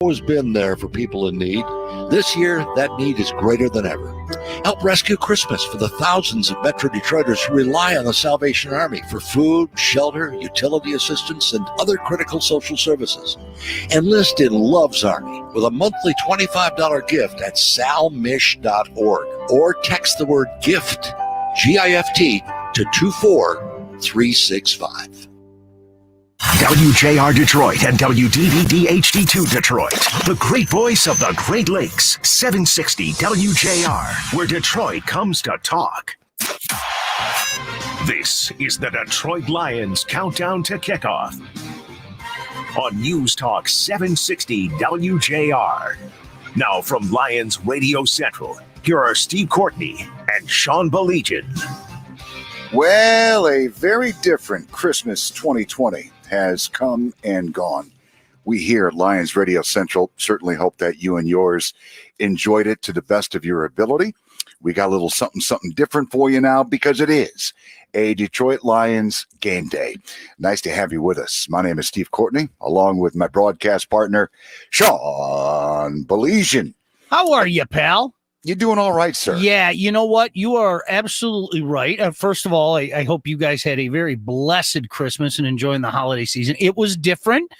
always been there for people in need. This year, that need is greater than ever. Help rescue Christmas for the thousands of Metro Detroiters who rely on the Salvation Army for food, shelter, utility assistance, and other critical social services. Enlist in Love's Army with a monthly $25 gift at salmish.org or text the word GIFT, G-I-F-T, to 24365. WJR Detroit and WDVD HD2 Detroit. The great voice of the Great Lakes. 760 WJR, where Detroit comes to talk. This is the Detroit Lions Countdown to Kickoff on News Talk 760 WJR. Now from Lions Radio Central, here are Steve Courtney and Sean Baligian. Well, a very different Christmas 2020 has come and gone. We here at Lions Radio Central certainly hope that you and yours enjoyed it to the best of your ability. We got a little something different for you now because it is a Detroit Lions game day. Nice to have you with us. My name is Steve Courtney, along with my broadcast partner, Sean Baligian. How are you, pal? You're doing all right, sir. Yeah, you know what? You are absolutely right. First of all, I hope you guys had a very blessed Christmas and enjoying the holiday season. It was different,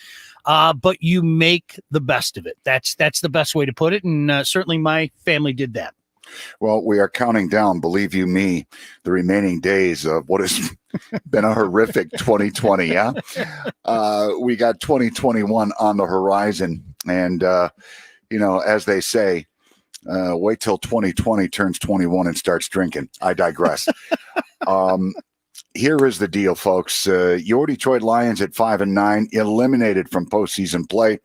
but you make the best of it. That's the best way to put it, and certainly my family did that. Well, we are counting down, believe you me, the remaining days of what has been a horrific 2020, yeah? We got 2021 on the horizon, and, as they say, wait till 2020 turns 21 and starts drinking. I digress. Here is the deal, folks. Your Detroit Lions at 5-9, eliminated from postseason play,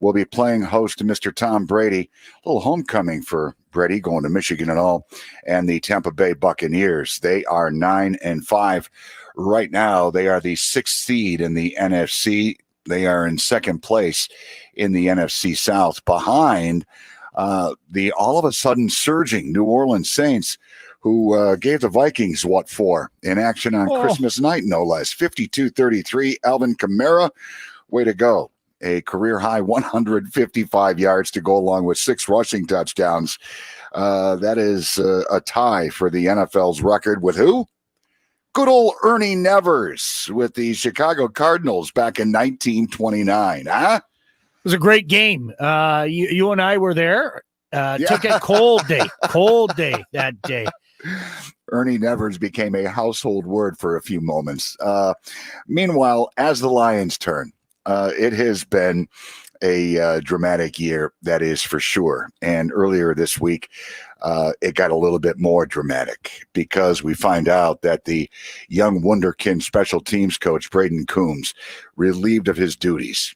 will be playing host to Mr. Tom Brady. A little homecoming for Brady, going to Michigan and all, and the Tampa Bay Buccaneers. They are 9-5 right now. They are the 6th seed in the NFC. They are in second place in the NFC South, behind the all of a sudden surging New Orleans Saints, who gave the Vikings what for in action on Christmas night, no less. 52-33, Alvin Kamara, way to go. A career-high 155 yards to go along with 6 rushing touchdowns. That is a tie for the NFL's record with who? Good old Ernie Nevers with the Chicago Cardinals back in 1929, huh? It was a great game. You and I were there. Took a cold day that day. Ernie Nevers became a household word for a few moments. Meanwhile, as the Lions turn, it has been a dramatic year, that is for sure. And earlier this week, it got a little bit more dramatic because we find out that the young wunderkind special teams coach, Braden Coombs, relieved of his duties.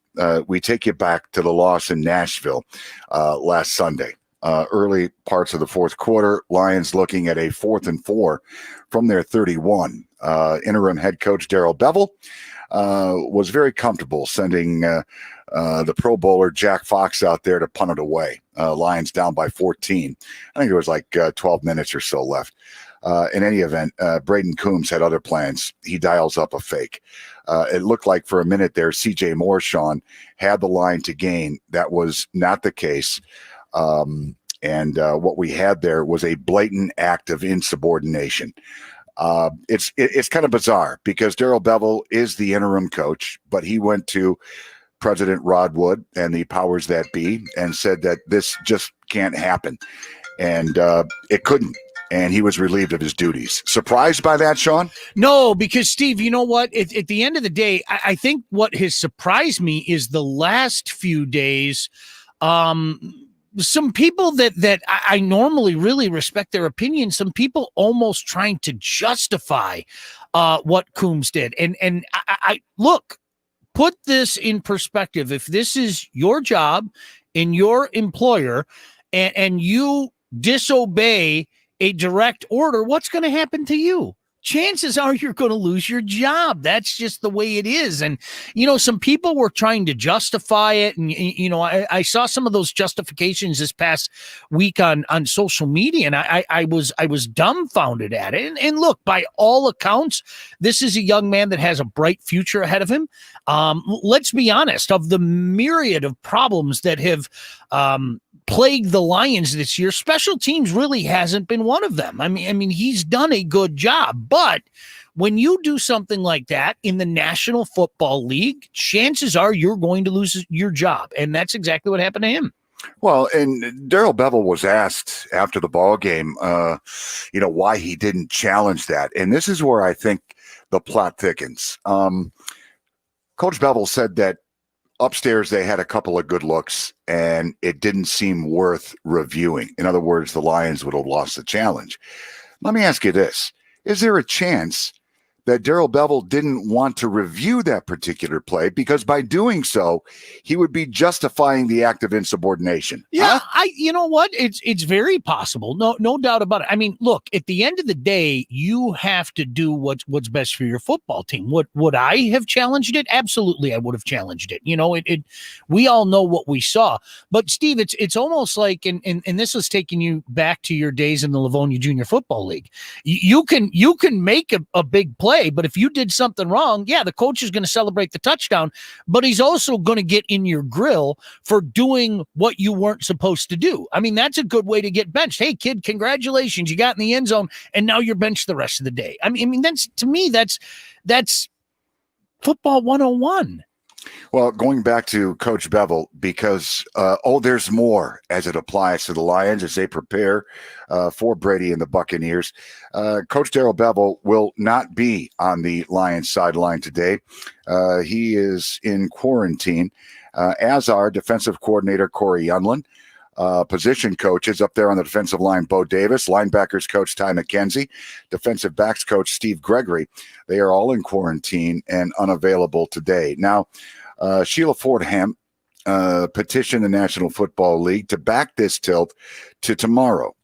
We take you back to the loss in Nashville last Sunday. Early parts of the fourth quarter, Lions looking at a 4th and 4 from their 31. Interim head coach Darrell Bevell was very comfortable sending the Pro Bowler Jack Fox out there to punt it away. Lions down by 14. I think there was like 12 minutes or so left. In any event, Braden Coombs had other plans. He dials up a fake. It looked like for a minute there, C.J. Moore, Sean, had the line to gain. That was not the case. And what we had there was a blatant act of insubordination. It's kind of bizarre because Darrell Bevell is the interim coach, but he went to President Rod Wood and the powers that be and said that this just can't happen. And it couldn't. And he was relieved of his duties. Surprised by that, Sean? No, because, Steve, you know what? At the end of the day, I think what has surprised me is the last few days, some people that I normally really respect their opinion, some people almost trying to justify what Coombs did. And I look, put this in perspective. If this is your job and your employer and you disobey a direct order, what's going to happen to you? chances are you're going to lose your job. That's just the way it is. And, some people were trying to justify it. And, I saw some of those justifications this past week on social media, and I was dumbfounded at it. And look, by all accounts, this is a young man that has a bright future ahead of him. Let's be honest, of the myriad of problems that have plagued the Lions this year, special teams really hasn't been one of them. I mean, he's done a good job, but when you do something like that in the National Football League, chances are you're going to lose your job. And that's exactly what happened to him. Well, and Darrell Bevell was asked after the ball game, why he didn't challenge that. And this is where I think the plot thickens. Coach Bevell said that upstairs they had a couple of good looks and it didn't seem worth reviewing. In other words, the Lions would have lost the challenge. Let me ask you this. Is there a chance that Darrell Bevell didn't want to review that particular play because by doing so, he would be justifying the act of insubordination? Yeah, you know what? It's very possible. No doubt about it. I mean, look, at the end of the day, you have to do what's best for your football team. Would I have challenged it? Absolutely, I would have challenged it. We all know what we saw. But Steve, it's almost like, and this was taking you back to your days in the Livonia Junior Football League. You can make a big play. But if you did something wrong, the coach is going to celebrate the touchdown, but he's also going to get in your grill for doing what you weren't supposed to do. I mean, that's a good way to get benched. Hey, kid, congratulations. You got in the end zone, and now you're benched the rest of the day. I mean, that's football 101. Well, going back to Coach Bevell, because, there's more as it applies to the Lions as they prepare for Brady and the Buccaneers. Coach Darrell Bevell will not be on the Lions sideline today. He is in quarantine, as are defensive coordinator Corey Yunlin, position coaches up there on the defensive line, Bo Davis, linebackers coach Ty McKenzie, defensive backs coach Steve Gregory. They are all in quarantine and unavailable today. Now, Sheila Ford Hemp petitioned the National Football League to back this tilt to tomorrow.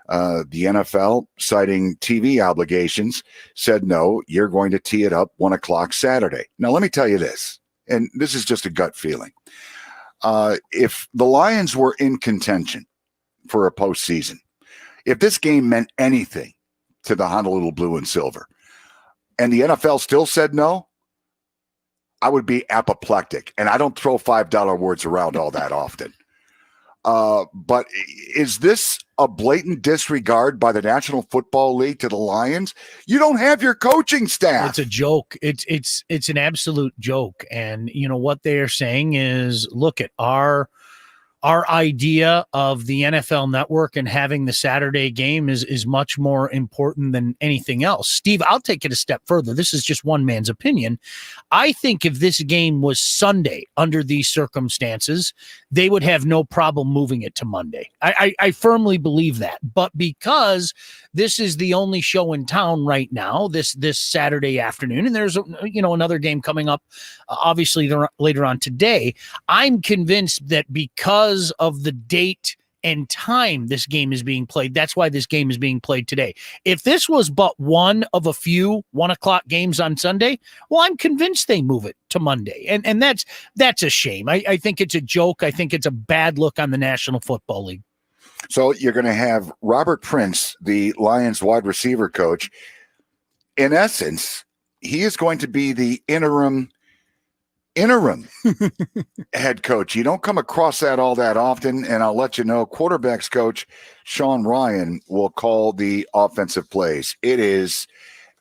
The NFL, citing TV obligations, said, no, you're going to tee it up 1:00 Saturday. Now, let me tell you this, and this is just a gut feeling. If the Lions were in contention for a postseason, if this game meant anything to the Honolulu Blue and Silver, and the NFL still said no, I would be apoplectic. And I don't throw $5 words around all that often. But is this a blatant disregard by the National Football League to the Lions? You don't have your coaching staff. It's a joke. It's an absolute joke. And what they are saying is, look at our idea of the NFL Network and having the Saturday game is much more important than anything else. Steve, I'll take it a step further. This is just one man's opinion. I think if this game was Sunday under these circumstances, they would have no problem moving it to Monday. I firmly believe that. But because this is the only show in town right now, this Saturday afternoon, and there's another game coming up, obviously later on today, I'm convinced that because of the date and time this game is being played, that's why this game is being played today. If this was but one of a few 1:00 games on Sunday, well, I'm convinced they move it to Monday. And that's a shame. I think it's a joke. I think it's a bad look on the National Football League. So you're going to have Robert Prince, the Lions wide receiver coach. In essence, he is going to be the interim head coach. You don't come across that all that often, and I'll let you know, quarterbacks coach Sean Ryan will call the offensive plays. It is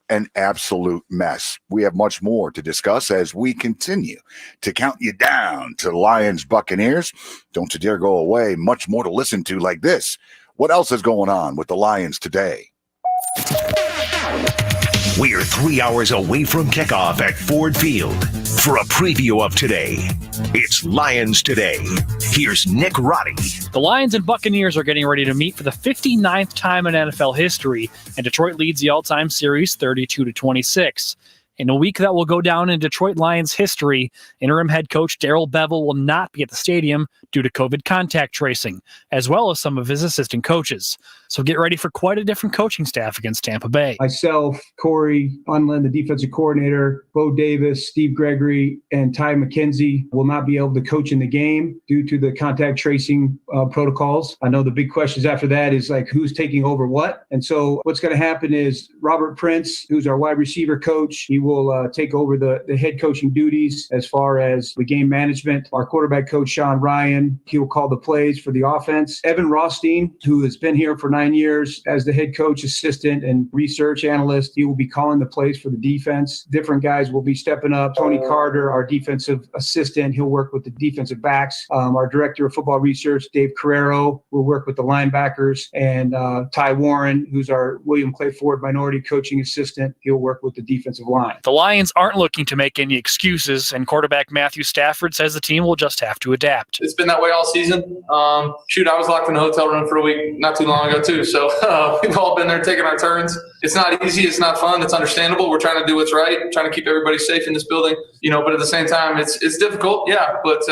an absolute mess. We have much more to discuss as we continue to count you down to Lions Buccaneers. Don't you dare go away. Much more to listen to like this. What else is going on with the Lions today? We're 3 hours away from kickoff at Ford Field. For a preview of today, it's Lions Today. Here's Nick Roddy. The Lions and Buccaneers are getting ready to meet for the 59th time in NFL history, and Detroit leads the all-time series 32-26. In a week that will go down in Detroit Lions history, interim head coach Darrell Bevell will not be at the stadium due to COVID contact tracing, as well as some of his assistant coaches. So get ready for quite a different coaching staff against Tampa Bay. Myself, Corey Unlin, the defensive coordinator, Bo Davis, Steve Gregory, and Ty McKenzie will not be able to coach in the game due to the contact tracing protocols. I know the big questions after that is like who's taking over what. And so what's going to happen is Robert Prince, who's our wide receiver coach, he will take over the head coaching duties as far as the game management. Our quarterback coach, Sean Ryan, he will call the plays for the offense. Evan Rothstein, who has been here for 9 years as the head coach, assistant, and research analyst, he will be calling the plays for the defense. Different guys will be stepping up. Tony Carter, our defensive assistant, he'll work with the defensive backs. Our director of football research, Dave Carrero, will work with the linebackers. And Ty Warren, who's our William Clay Ford minority coaching assistant, he'll work with the defensive line. The Lions aren't looking to make any excuses, and quarterback Matthew Stafford says the team will just have to adapt. It's been that way all season. I was locked in a hotel room for a week not too long ago too, so we've all been there taking our turns. It's not easy, it's not fun, it's understandable. We're trying to do what's right, trying to keep everybody safe in this building, but at the same time, it's difficult, yeah, but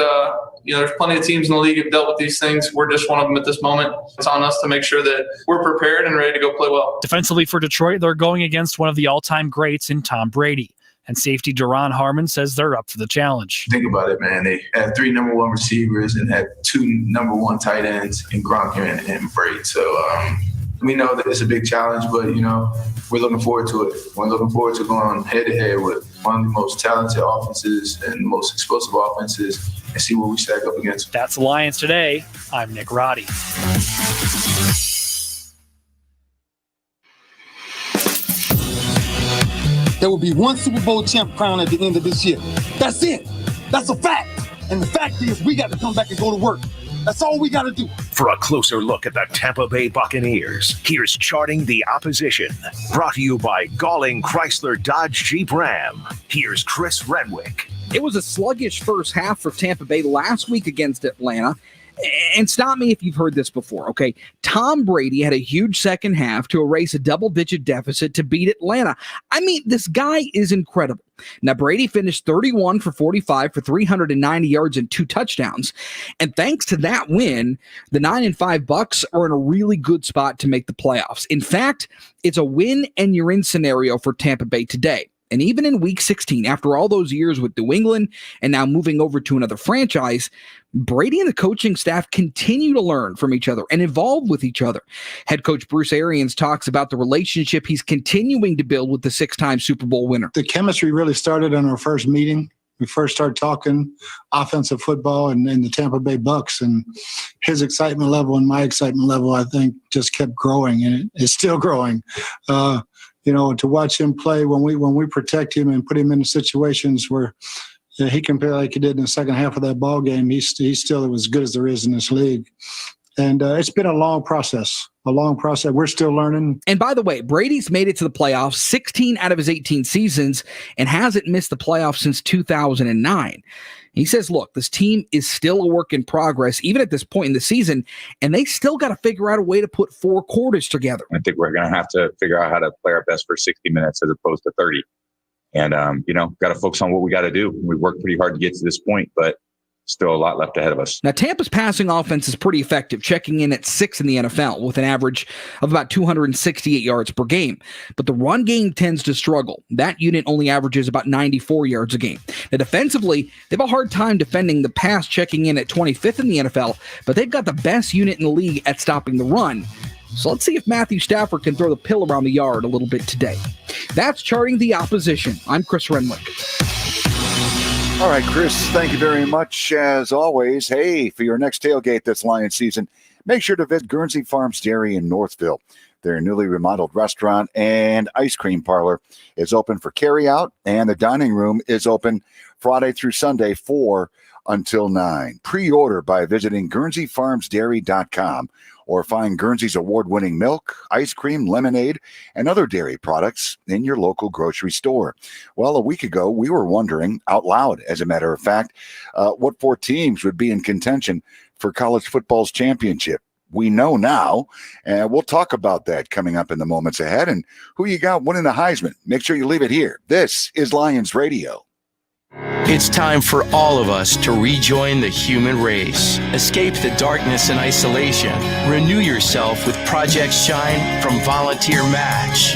there's plenty of teams in the league that have dealt with these things. We're just one of them at this moment. It's on us to make sure that we're prepared and ready to go play well. Defensively for Detroit, they're going against one of the all-time greats in Tom Brady. And safety Duron Harmon says they're up for the challenge. Think about it, man. They had 3 number 1 receivers and had 2 number 1 tight ends in Gronk and Brady. So we know that it's a big challenge, but, we're looking forward to it. We're looking forward to going head-to-head with one of the most talented offenses and the most explosive offenses and see what we stack up against. That's the Lions Today. I'm Nick Roddy. There will be one Super Bowl champ crowned at the end of this year. That's it. That's a fact. And the fact is we got to come back and go to work. That's all we got to do. For a closer look at the Tampa Bay Buccaneers, here's Charting the Opposition. Brought to you by Galling Chrysler Dodge Jeep Ram. Here's Chris Renwick. It was a sluggish first half for Tampa Bay last week against Atlanta. And stop me if you've heard this before, okay? Tom Brady had a huge second half to erase a double-digit deficit to beat Atlanta. I mean, this guy is incredible. Now, Brady finished 31 for 45 for 390 yards and 2 touchdowns. And thanks to that win, the 9-5 Bucs are in a really good spot to make the playoffs. In fact, it's a win-and-you're-in scenario for Tampa Bay today. And even in Week 16, after all those years with New England and now moving over to another franchise, Brady and the coaching staff continue to learn from each other and evolve with each other. Head coach Bruce Arians talks about the relationship he's continuing to build with the 6-time Super Bowl winner. The chemistry really started on our first meeting. We first started talking offensive football and the Tampa Bay Bucs, and his excitement level and my excitement level, I think, just kept growing, and it's still growing. To watch him play when we protect him and put him into situations where he can play like he did in the second half of that ball game, he's still as good as there is in this league. And it's been a long process. We're still learning. And by the way, Brady's made it to the playoffs 16 out of his 18 seasons and hasn't missed the playoffs since 2009. He says, look, this team is still a work in progress, even at this point in the season, and they still got to figure out a way to put 4 quarters together. I think we're going to have to figure out how to play our best for 60 minutes as opposed to 30. And, got to focus on what we got to do. We worked pretty hard to get to this point, but still a lot left ahead of us. Now, Tampa's passing offense is pretty effective, checking in at 6th in the NFL with an average of about 268 yards per game. But the run game tends to struggle. That unit only averages about 94 yards a game. Now, defensively, they have a hard time defending the pass, checking in at 25th in the NFL, but they've got the best unit in the league at stopping the run. So let's see if Matthew Stafford can throw the pill around the yard a little bit today. That's Charting the Opposition. I'm Chris Renwick. All right, Chris, thank you very much. As always, hey, for your next tailgate this Lions season, make sure to visit Guernsey Farms Dairy in Northville. Their newly remodeled restaurant and ice cream parlor is open for carryout, and the dining room is open Friday through Sunday 4 until 9. Pre-order by visiting GuernseyFarmsDairy.com or find Guernsey's award-winning milk, ice cream, lemonade, and other dairy products in your local grocery store. Well, a week ago, we were wondering, out loud, as a matter of fact, what 4 teams would be in contention for college football's championship. we know now. And we'll talk about that coming up in the moments ahead. And who you got winning the Heisman. Make sure you leave it here. This is Lions Radio. It's time for all of us to rejoin the human race. Escape the darkness and isolation. Renew yourself with Project Shine from Volunteer Match.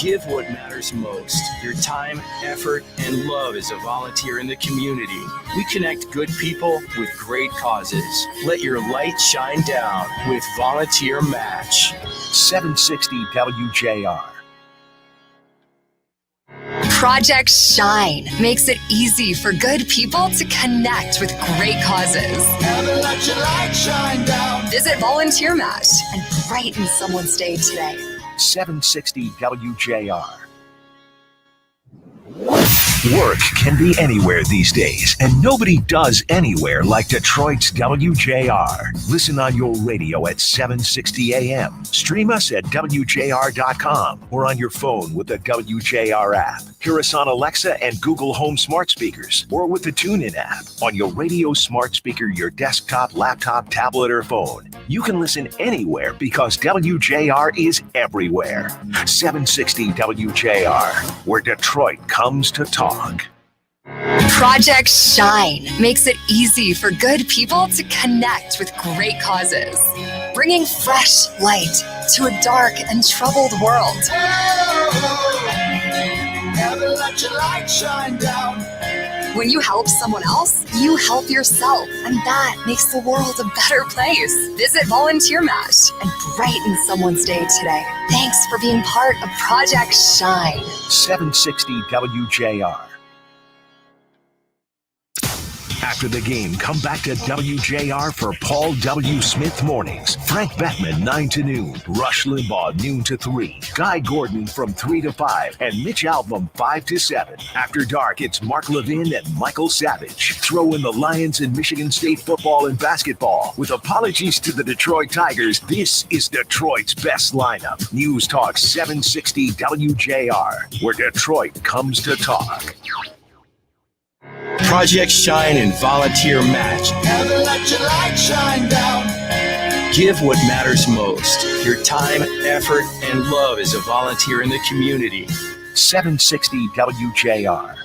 Give what matters most. Your time, effort, and love as a volunteer in the community. We connect good people with great causes. Let your light shine down with Volunteer Match. 760 WJR. Project Shine makes it easy for good people to connect with great causes. Let your light shine down. Visit Volunteer Match and brighten someone's day today. 760 WJR. Work can be anywhere these days, and nobody does anywhere like Detroit's WJR. Listen on your radio at 760 AM. Stream us at WJR.com or on your phone with the WJR app. Hear us on Alexa and Google Home smart speakers or with the TuneIn app on your radio smart speaker, your desktop, laptop, tablet, or phone. You can listen anywhere because WJR is everywhere. 760 WJR, where Detroit comes to talk. Project Shine makes it easy for good people to connect with great causes, bringing fresh light to a dark and troubled world. Never let your light shine down. When you help someone else, you help yourself, and that makes the world a better place. Visit Volunteer Match and brighten someone's day today. Thanks for being part of Project Shine. 760 WJR. After the game, come back to WJR for Paul W. Smith Mornings. Frank Beckman, 9 to noon. Rush Limbaugh, noon to 3. Guy Gordon from 3 to 5. And Mitch Albom, 5 to 7. After dark, it's Mark Levin and Michael Savage. Throw in the Lions and Michigan State football and basketball. With apologies to the Detroit Tigers, this is Detroit's best lineup. News Talk 760 WJR, where Detroit comes to talk. Project Shine and Volunteer Match. Never let your light shine down. Give what matters most. Your time, effort, and love as a volunteer in the community. 760 WJR.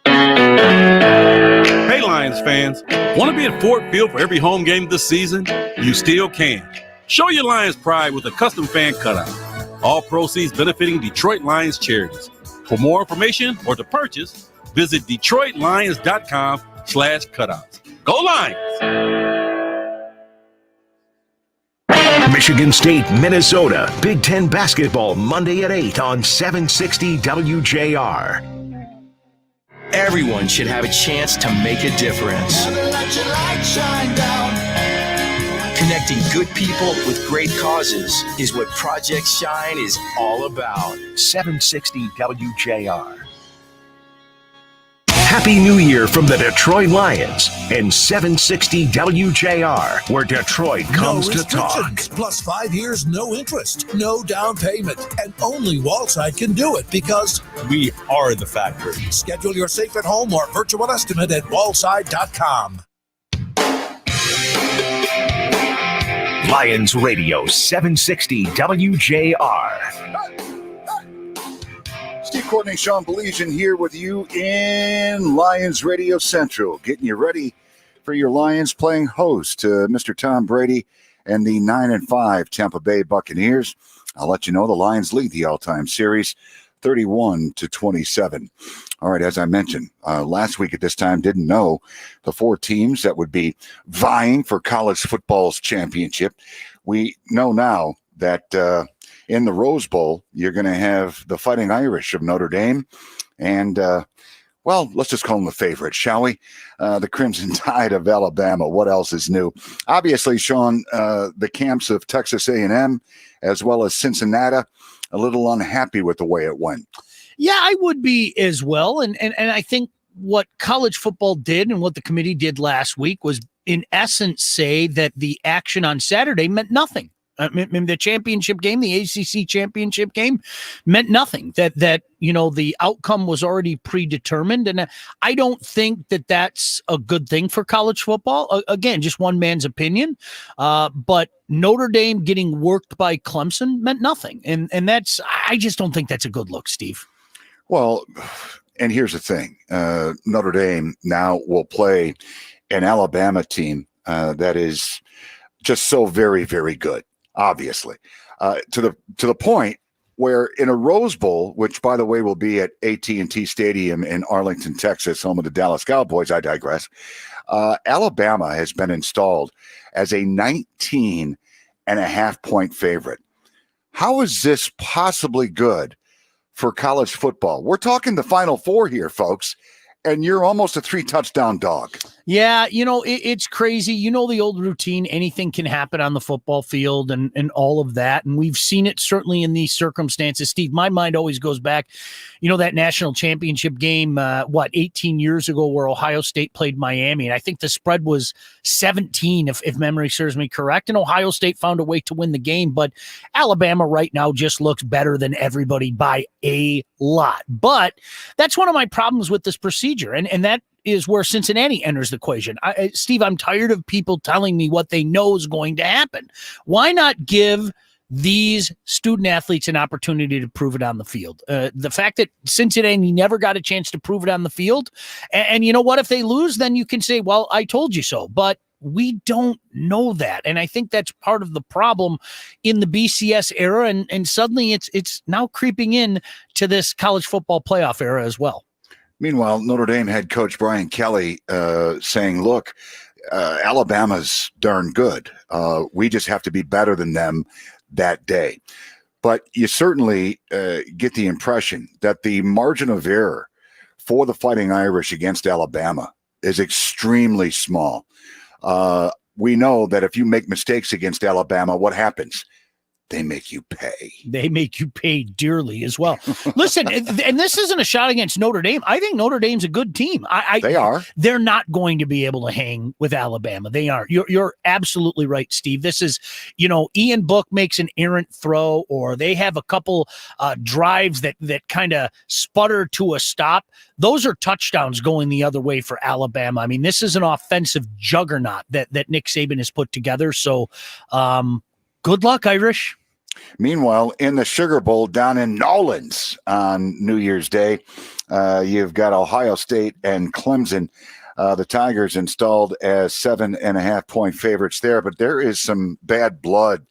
Hey Lions fans, want to be at Ford Field for every home game this season? You still can. Show your Lions pride with a custom fan cutout. All proceeds benefiting Detroit Lions charities. For more information or to purchase, visit DetroitLions.com/cutouts. Go Lions! Michigan State, Minnesota. Big Ten basketball Monday at 8 on 760 WJR. Everyone should have a chance to make a difference. Never let your light shine down. Connecting good people with great causes is what Project Shine is all about. 760 WJR. Happy New Year from the Detroit Lions and 760 WJR, where Detroit comes to talk. Plus 5 years, no interest, no down payment, and only Wallside can do it because we are the factory. Schedule your safe at home or virtual estimate at wallside.com. Lions Radio 760 WJR. Steve Courtney, Sean Baligian here with you in Lions Radio Central, getting you ready for your Lions playing host to Mr. Tom Brady and the 9-5 Tampa Bay Buccaneers. I'll let you know the Lions lead the all-time series 31-27. All right, as I mentioned, last week at this time, didn't know the 4 teams that would be vying for college football's championship. We know now that in the Rose Bowl, you're going to have the Fighting Irish of Notre Dame and, well, let's just call them the favorite, shall we? The Crimson Tide of Alabama. What else is new? Obviously, Sean, the camps of Texas A&M as well as Cincinnati, a little unhappy with the way it went. Yeah, I would be as well. And I think what college football did and what the committee did last week was, in essence, say that the action on Saturday meant nothing. I mean, the championship game, the ACC championship game, meant nothing. That the outcome was already predetermined, and I don't think that that's a good thing for college football. Again, just one man's opinion, but Notre Dame getting worked by Clemson meant nothing, and I just don't think that's a good look, Steve. Well, and here's the thing: Notre Dame now will play an Alabama team that is just so very, very good. Obviously, to the point where in a Rose Bowl, which by the way will be at AT&T Stadium in Arlington, Texas, home of the Dallas Cowboys, I digress. Alabama has been installed as a 19.5-point favorite. How is this possibly good for college football? We're talking the Final Four here, folks, and you're almost a 3-touchdown dog. Yeah, it's crazy. The old routine, anything can happen on the football field and all of that. And we've seen it certainly in these circumstances. Steve, my mind always goes back, that national championship game, 18 years ago where Ohio State played Miami. And I think the spread was 17, if memory serves me correct. And Ohio State found a way to win the game. But Alabama right now just looks better than everybody by a lot. But that's one of my problems with this procedure. And that is where Cincinnati enters the equation. Steve, I'm tired of people telling me what they know is going to happen. Why not give these student athletes an opportunity to prove it on the field? The fact that Cincinnati never got a chance to prove it on the field, and you know what? If they lose, then you can say, well, I told you so. But we don't know that. And I think that's part of the problem in the BCS era. And suddenly it's now creeping in to this college football playoff era as well. Meanwhile, Notre Dame head coach Brian Kelly saying, look, Alabama's darn good. We just have to be better than them that day. But you certainly get the impression that the margin of error for the Fighting Irish against Alabama is extremely small. We know that if you make mistakes against Alabama, what happens? They make you pay. They make you pay dearly as well. Listen, and this isn't a shot against Notre Dame. I think Notre Dame's a good team. They are. They're not going to be able to hang with Alabama. They aren't. You're absolutely right, Steve. This is, Ian Book makes an errant throw, or they have a couple drives that kind of sputter to a stop. Those are touchdowns going the other way for Alabama. I mean, this is an offensive juggernaut that Nick Saban has put together. So, good luck, Irish. Meanwhile, in the Sugar Bowl down in Nolens on New Year's Day, you've got Ohio State and Clemson. The Tigers installed as 7.5-point favorites there, but there is some bad blood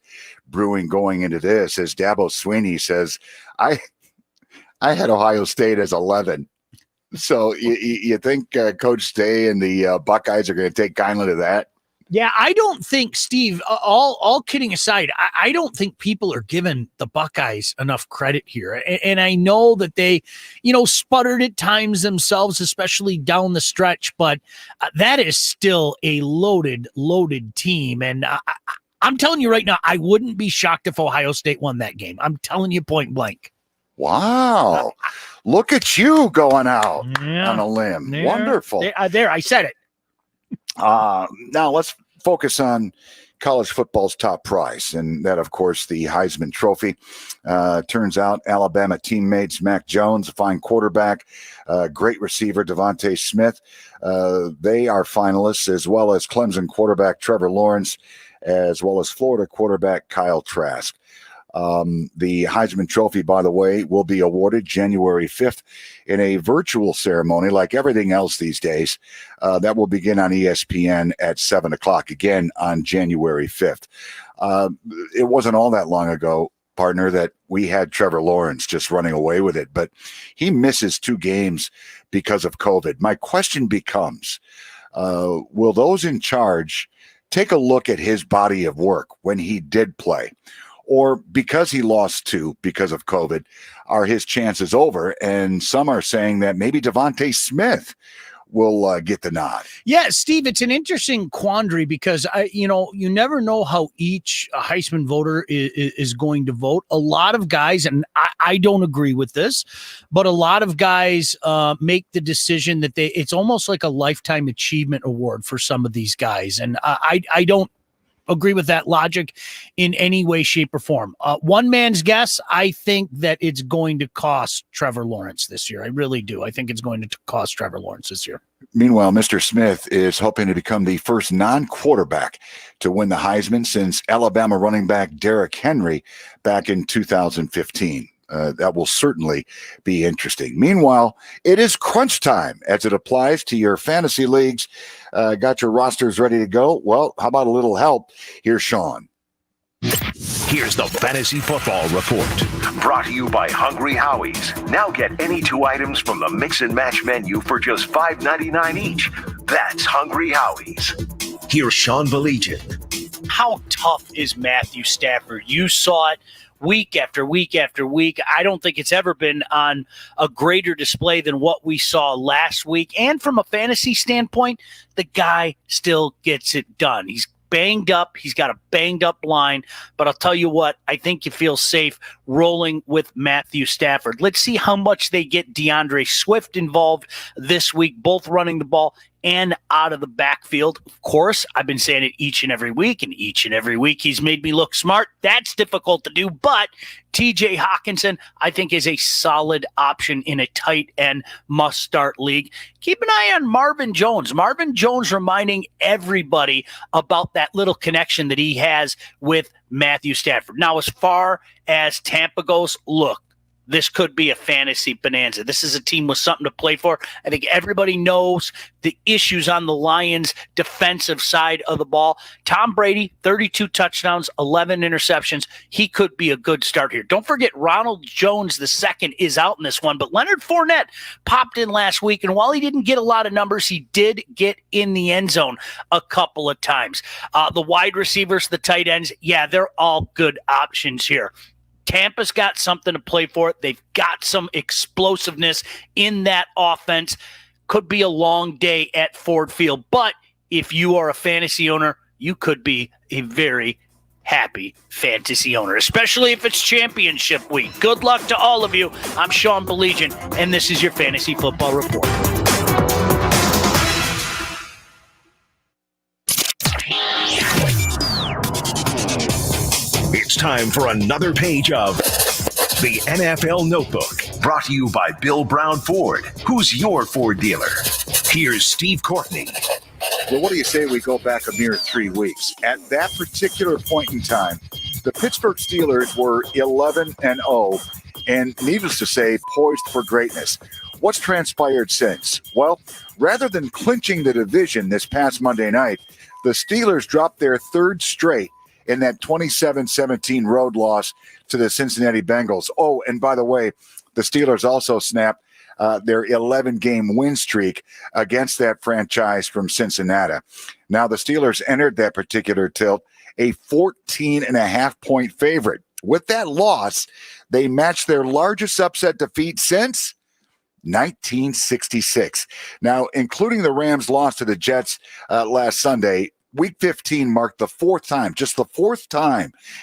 brewing going into this. As Dabo Swinney says, I had Ohio State as 11. So you think Coach Day and the Buckeyes are going to take kindly to that? Yeah, I don't think, Steve, all kidding aside, I don't think people are giving the Buckeyes enough credit here. And I know that they, sputtered at times themselves, especially down the stretch, but that is still a loaded team. And I'm telling you right now, I wouldn't be shocked if Ohio State won that game. I'm telling you point blank. Wow. Look at you going out on a limb. There, Wonderful. There, I said it. Now let's focus on college football's top prize, and that, of course, the Heisman Trophy. Turns out Alabama teammates Mac Jones, a fine quarterback, great receiver Devontae Smith. They are finalists, as well as Clemson quarterback Trevor Lawrence, as well as Florida quarterback Kyle Trask. The Heisman Trophy, by the way, will be awarded January 5th in a virtual ceremony like everything else these days. That will begin on ESPN at 7 o'clock again on January 5th. It wasn't all that long ago, partner, that we had Trevor Lawrence just running away with it, but he misses 2 games because of COVID. My question becomes, will those in charge take a look at his body of work when he did play? Or because he lost 2 because of COVID, are his chances over? And some are saying that maybe Devontae Smith will get the nod. Yeah, Steve, it's an interesting quandary because you never know how each Heisman voter is going to vote. A lot of guys, and I don't agree with this, but a lot of guys make the decision that it's almost like a lifetime achievement award for some of these guys, and I don't agree with that logic in any way, shape, or form. One man's guess, I think that it's going to cost Trevor Lawrence this year. I really do. I think it's going to cost Trevor Lawrence this year. Meanwhile, Mr. Smith is hoping to become the first non-quarterback to win the Heisman since Alabama running back Derrick Henry back in 2015. That will certainly be interesting. Meanwhile, it is crunch time as it applies to your fantasy leagues. Got your rosters ready to go? Well, how about a little help? Here's Sean. Here's the Fantasy Football Report, brought to you by Hungry Howie's. Now get any 2 items from the Mix and Match menu for just $5.99 each. That's Hungry Howie's. Here's Sean Baligian. How tough is Matthew Stafford? You saw it week after week after week. I don't think it's ever been on a greater display than what we saw last week. And from a fantasy standpoint, the guy still gets it done. He's banged up. He's got a banged up line, but I'll tell you what, I think you feel safe rolling with Matthew Stafford. Let's see how much they get DeAndre Swift involved this week, both running the ball and out of the backfield. Of course, I've been saying it each and every week, and each and every week he's made me look smart. That's difficult to do, but TJ Hawkinson, I think, is a solid option in a tight end must-start league. Keep an eye on Marvin Jones. Marvin Jones reminding everybody about that little connection that he has with Matthew Stafford. Now, as far as Tampa goes, look, this could be a fantasy bonanza. This is a team with something to play for. I think everybody knows the issues on the Lions' defensive side of the ball. Tom Brady, 32 touchdowns, 11 interceptions. He could be a good start here. Don't forget Ronald Jones II is out in this one, but Leonard Fournette popped in last week, and while he didn't get a lot of numbers, he did get in the end zone a couple of times. The wide receivers, the tight ends, yeah, they're all good options here. Tampa's got something to play for. They've got some explosiveness in that offense. Could be a long day at Ford Field, but if you are a fantasy owner, you could be a very happy fantasy owner, especially if it's championship week. Good luck to all of you. I'm Sean Baligian, and this is your Fantasy Football Report. It's time for another page of the NFL Notebook, brought to you by Bill Brown Ford. Who's your Ford dealer? Here's Steve Courtney. Well, what do you say we go back a mere 3 weeks? At that particular point in time, the Pittsburgh Steelers were 11-0, and needless to say, poised for greatness. What's transpired since? Well, rather than clinching the division this past Monday night, the Steelers dropped their third straight in that 27-17 road loss to the Cincinnati Bengals. Oh, and by the way, the Steelers also snapped their 11-game win streak against that franchise from Cincinnati. Now, the Steelers entered that particular tilt a 14.5-point favorite. With that loss, they matched their largest upset defeat since 1966. Now, including the Rams' loss to the Jets last Sunday, Week 15 marked the fourth time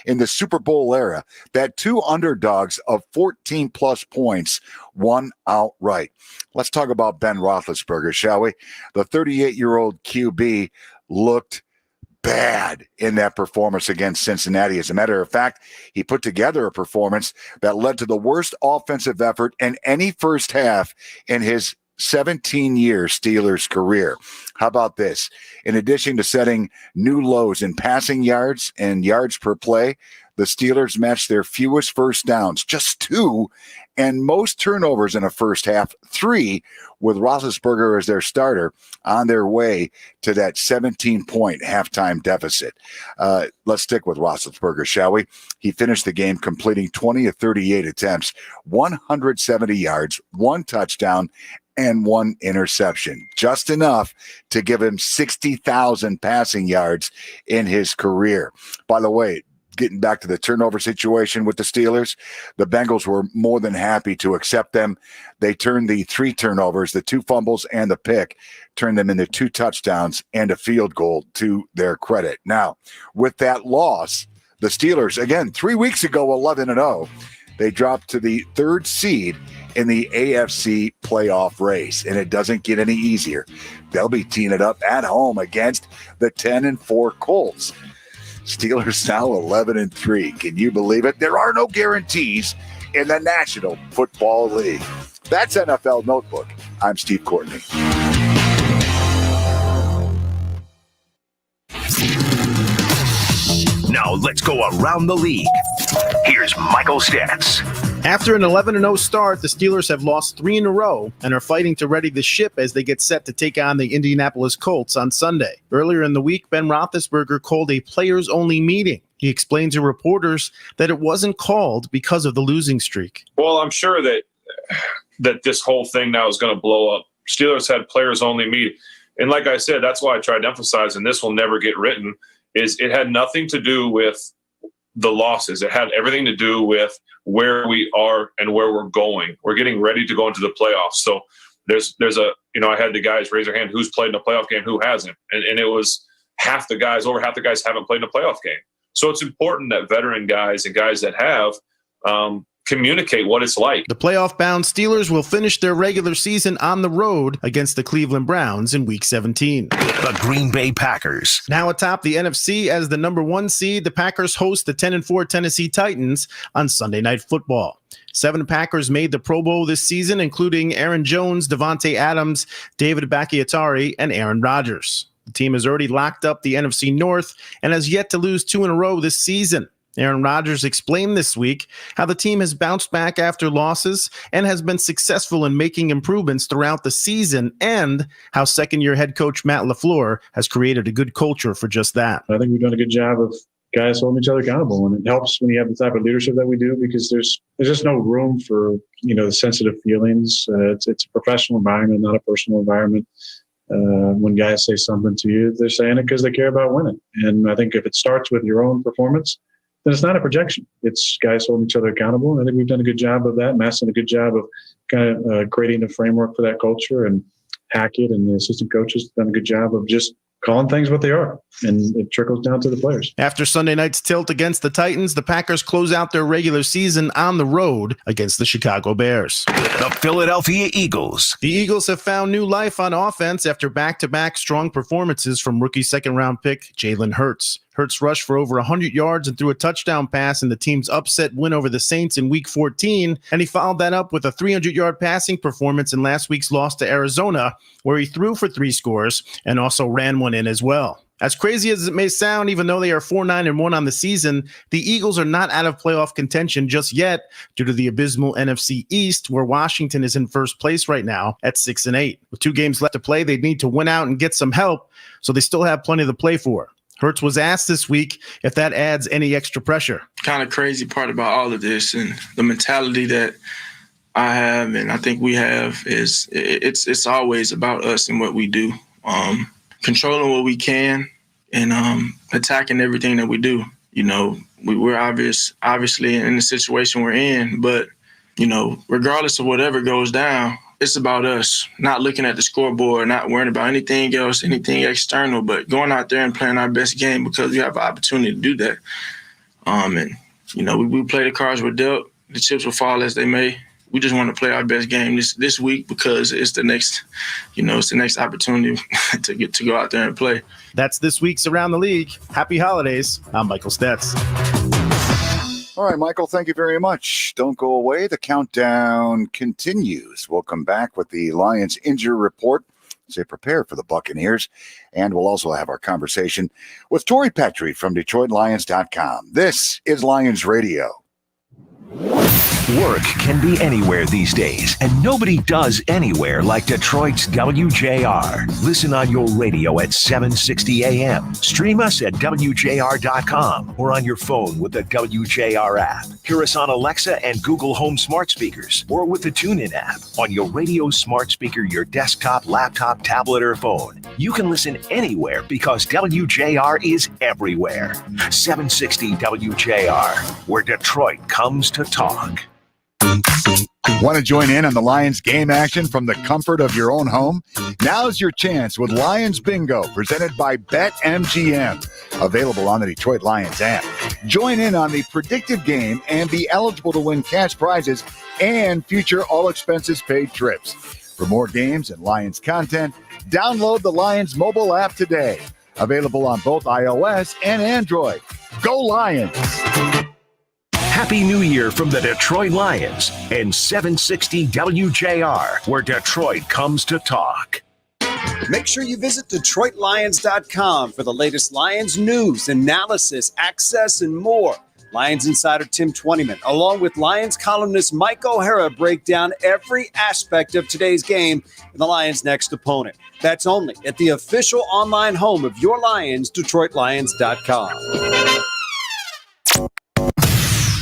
in the Super Bowl era that two underdogs of 14-plus points won outright. Let's talk about Ben Roethlisberger, shall we? The 38-year-old QB looked bad in that performance against Cincinnati. As a matter of fact, he put together a performance that led to the worst offensive effort in any first half in his 17-year Steelers career. How about this? In addition to setting new lows in passing yards and yards per play, the Steelers matched their fewest first downs, just 2, and most turnovers in a first half, 3, with Roethlisberger as their starter on their way to that 17-point halftime deficit. Let's stick with Roethlisberger, shall we? He finished the game completing 20 of 38 attempts, 170 yards, 1 touchdown, and 1 interception, just enough to give him 60,000 passing yards in his career. By the way, getting back to the turnover situation with the Steelers, the Bengals were more than happy to accept them. They turned the 3 turnovers, the 2 fumbles and the pick, turned them into 2 touchdowns and a field goal to their credit. Now, with that loss, the Steelers, again, 3 weeks ago, 11-0, they dropped to the 3rd seed in the AFC playoff race, and it doesn't get any easier. They'll be teeing it up at home against the 10-4 Colts. Steelers now 11-3. Can you believe it? There are no guarantees in the National Football League. That's NFL Notebook. I'm Steve Courtney. Now let's go around the league. Here's Michael Stantz. After an 11-0 start, the Steelers have lost 3 in a row and are fighting to ready the ship as they get set to take on the Indianapolis Colts on Sunday. Earlier in the week, Ben Roethlisberger called a players-only meeting. He explained to reporters that it wasn't called because of the losing streak. Well, I'm sure that this whole thing now is going to blow up. Steelers had players-only meeting. And like I said, that's why I tried to emphasize, and this will never get written, is it had nothing to do with the losses. It had everything to do with where we are and where we're going. We're getting ready to go into the playoffs. So there's a, I had the guys raise their hand, who's played in a playoff game, who hasn't. And it was over half the guys haven't played in a playoff game. So it's important that veteran guys and guys that have communicate what it's like. The playoff-bound Steelers will finish their regular season on the road against the Cleveland Browns in Week 17. The Green Bay Packers. Now atop the NFC as the number 1 seed, the Packers host the 10-4 Tennessee Titans on Sunday Night Football. 7 Packers made the Pro Bowl this season, including Aaron Jones, Devontae Adams, David Bakhtiari, and Aaron Rodgers. The team has already locked up the NFC North and has yet to lose 2 in a row this season. Aaron Rodgers explained this week how the team has bounced back after losses and has been successful in making improvements throughout the season, and how second-year head coach Matt LaFleur has created a good culture for just that. I think we've done a good job of guys holding each other accountable, and it helps when you have the type of leadership that we do, because there's just no room for the sensitive feelings. It's a professional environment, not a personal environment. When guys say something to you, they're saying it because they care about winning. And I think if it starts with your own performance, then it's not a projection. It's guys holding each other accountable. And I think we've done a good job of that. Matt's done a good job of kind of creating a framework for that culture, and Hackett and the assistant coaches done a good job of just calling things what they are, and it trickles down to the players. After Sunday night's tilt against the Titans, the Packers close out their regular season on the road against the Chicago Bears. The Philadelphia Eagles. The Eagles have found new life on offense after back-to-back strong performances from rookie second-round pick Jalen Hurts. Hurts rushed for over 100 yards and threw a touchdown pass in the team's upset win over the Saints in Week 14, and he followed that up with a 300-yard passing performance in last week's loss to Arizona, where he threw for 3 scores and also ran one in as well. As crazy as it may sound, even though they are 4-9-1 on the season, the Eagles are not out of playoff contention just yet due to the abysmal NFC East, where Washington is in first place right now at 6-8. With 2 games left to play, they need to win out and get some help, so they still have plenty to play for. Hurts was asked this week if that adds any extra pressure. Kind of crazy part about all of this, and the mentality that I have and I think we have, is it's always about us and what we do. Controlling what we can and attacking everything that we do. We're obviously in the situation we're in, but, regardless of whatever goes down, it's about us, not looking at the scoreboard, not worrying about anything else, anything external, but going out there and playing our best game because we have an opportunity to do that. We play the cards we're dealt. The chips will fall as they may. We just want to play our best game this week because it's the next opportunity to go out there and play. That's this week's Around the League. Happy holidays. I'm Michael Stetz. All right, Michael, thank you very much. Don't go away. The countdown continues. We'll come back with the Lions injury report as they prepare for the Buccaneers. And we'll also have our conversation with Tori Petrie from DetroitLions.com. This is Lions Radio. Work can be anywhere these days, and nobody does anywhere like Detroit's WJR. Listen on your radio at 760 AM. Stream us at WJR.com or on your phone with the WJR app. Hear us on Alexa and Google Home smart speakers or with the TuneIn app on your radio smart speaker, your desktop, laptop, tablet, or phone. You can listen anywhere because WJR is everywhere. 760 WJR, where Detroit comes to talk. Want to join in on the Lions game action from the comfort of your own home? Now's your chance with Lions Bingo, presented by BetMGM. Available on the Detroit Lions app. Join in on the predictive game and be eligible to win cash prizes and future all-expenses-paid trips. For more games and Lions content, download the Lions mobile app today. Available on both iOS and Android. Go Lions! Happy New Year from the Detroit Lions and 760 WJR, where Detroit comes to talk. Make sure you visit DetroitLions.com for the latest Lions news, analysis, access, and more. Lions insider Tim Twentyman, along with Lions columnist Mike O'Hara, break down every aspect of today's game and the Lions' next opponent. That's only at the official online home of your Lions, DetroitLions.com.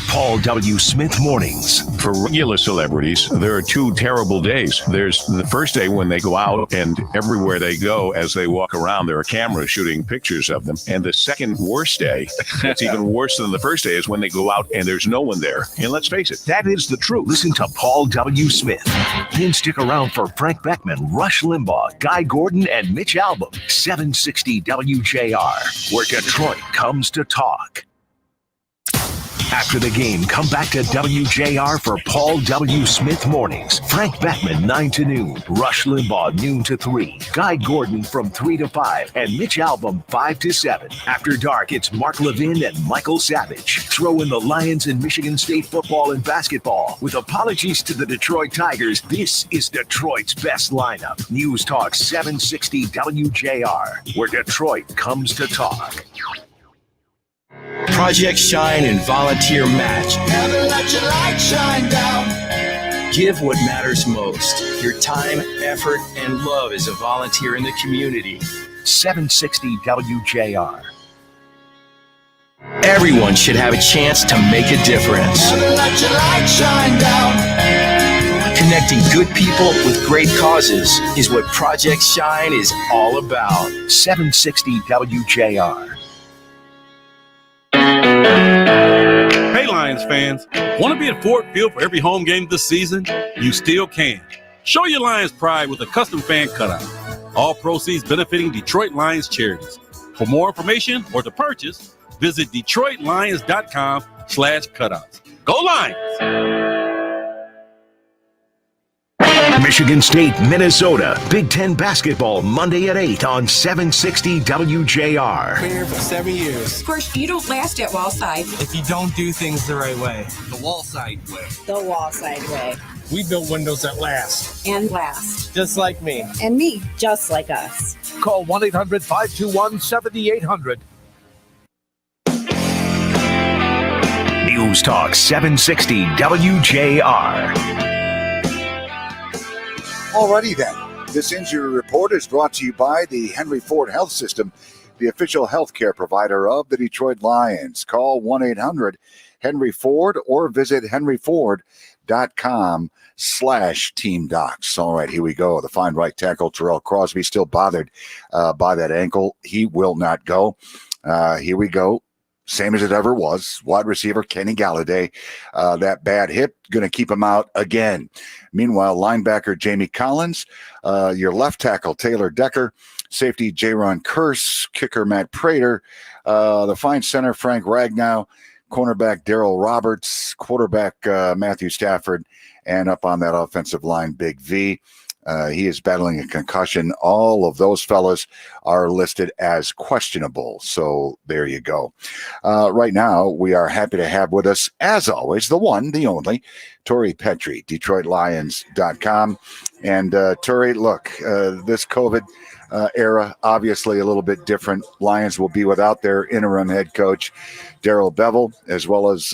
Paul W. Smith Mornings. For regular celebrities, there are two terrible days. There's the first day when they go out, and everywhere they go, as they walk around, there are cameras shooting pictures of them. And the second worst day, that's even worse than the first day, is when they go out and there's no one there. And let's face it, that is the truth. Listen to Paul W. Smith. Then stick around for Frank Beckman, Rush Limbaugh, Guy Gordon, and Mitch Albom. 760 WJR, where Detroit comes to talk. After the game, come back to WJR for Paul W. Smith Mornings. Frank Beckman, 9 to noon. Rush Limbaugh, noon to 3. Guy Gordon from 3 to 5. And Mitch Albom, 5 to 7. After dark, it's Mark Levin and Michael Savage. Throw in the Lions and Michigan State football and basketball. With apologies to the Detroit Tigers, this is Detroit's best lineup. News Talk 760 WJR, where Detroit comes to talk. Project Shine and Volunteer Match. Never let your light shine down. Give what matters most. Your time, effort, and love as a volunteer in the community. 760 WJR. Everyone should have a chance to make a difference. Never let your light shine down. Connecting good people with great causes is what Project Shine is all about. 760 WJR. Hey, Lions fans, want to be at Ford Field for every home game this season? You still can. Show your Lions pride with a custom fan cutout. All proceeds benefiting Detroit Lions charities. For more information or to purchase, visit DetroitLions.com/cutouts. Go Lions! Michigan State, Minnesota. Big Ten basketball Monday at 8 on 760 WJR. Been here for 7 years. Of course, you don't last at Wallside. If you don't do things the right way. The Wallside way. The Wallside way. We build windows that last. And last. Just like me. And me, just like us. Call 1-800-521-7800. News Talk 760 WJR. Alrighty then. This injury report is brought to you by the Henry Ford Health System, the official healthcare provider of the Detroit Lions. Call 1-800-HENRY-FORD or visit henryford.com/team docs. All right, here we go. The fine right tackle, Terrell Crosby, still bothered by that ankle. He will not go. Here we go. Same as it ever was. Wide receiver Kenny Galladay. That bad hip going to keep him out again. Meanwhile, linebacker Jamie Collins, your left tackle Taylor Decker, safety Jaron Kearse, kicker Matt Prater, the fine center Frank Ragnow, cornerback Darrell Roberts, quarterback Matthew Stafford, and up on that offensive line, Big V. He is battling a concussion. All of those fellas are listed as questionable. So there you go. Right now, we are happy to have with us, as always, the one, the only, Tori Petrie, DetroitLions.com. And Tori, look, this COVID era, obviously a little bit different. Lions will be without their interim head coach, Darrell Bevel, as well as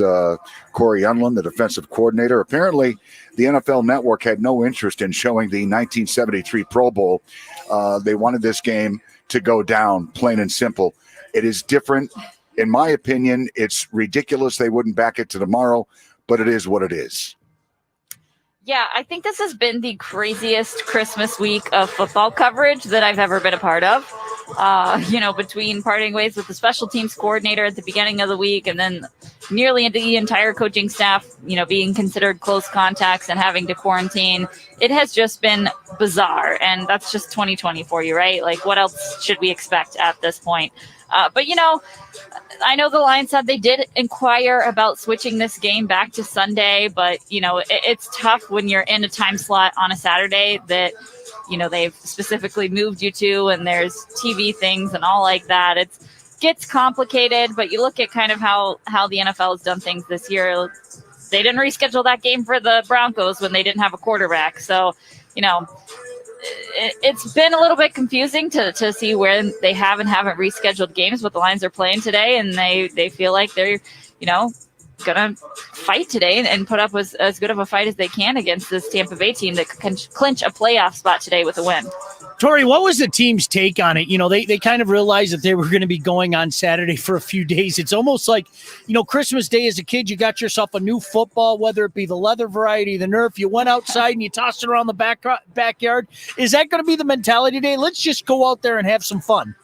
Corey Unlin, the defensive coordinator. Apparently, the NFL Network had no interest in showing the 1973 Pro Bowl. They wanted this game to go down, plain and simple. It is different. In my opinion, it's ridiculous they wouldn't back it to tomorrow, but it is what it is. Yeah, I think this has been the craziest Christmas week of football coverage that I've ever been a part of. Between parting ways with the special teams coordinator at the beginning of the week and then nearly the entire coaching staff, being considered close contacts and having to quarantine. It has just been bizarre. And that's just 2020 for you, right? Like, what else should we expect at this point? But I know the Lions said they did inquire about switching this game back to Sunday, but, it's tough when you're in a time slot on a Saturday that, they've specifically moved you to, and there's TV things and all like that. gets complicated, but you look at kind of how the NFL has done things this year. They didn't reschedule that game for the Broncos when they didn't have a quarterback. So, it's been a little bit confusing to see where they have and haven't rescheduled games, but the Lions are playing today, and they feel like they're, going to fight today and put up as good of a fight as they can against this Tampa Bay team that can clinch a playoff spot today with a win. Tori, what was the team's take on it? They kind of realized that they were going to be going on Saturday for a few days. It's almost like, Christmas Day as a kid, you got yourself a new football, whether it be the leather variety, the Nerf. You went outside and you tossed it around the backyard. Is that going to be the mentality today? Let's just go out there and have some fun.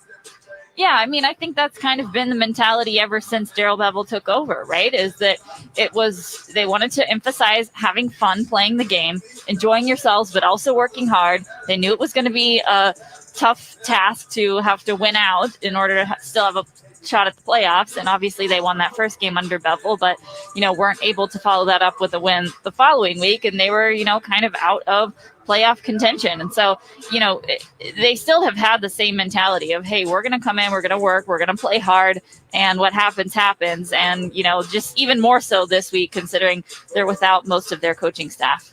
Yeah, I think that's kind of been the mentality ever since Darrell Bevell took over, right? Is that they wanted to emphasize having fun playing the game, enjoying yourselves, but also working hard. They knew it was going to be a tough task to have to win out in order to still have a shot at the playoffs. And obviously they won that first game under Bevell, but, weren't able to follow that up with a win the following week. And they were, kind of out of playoff contention. And so, they still have had the same mentality of, hey, we're going to come in, we're going to work, we're going to play hard, and what happens. And, just even more so this week, considering they're without most of their coaching staff.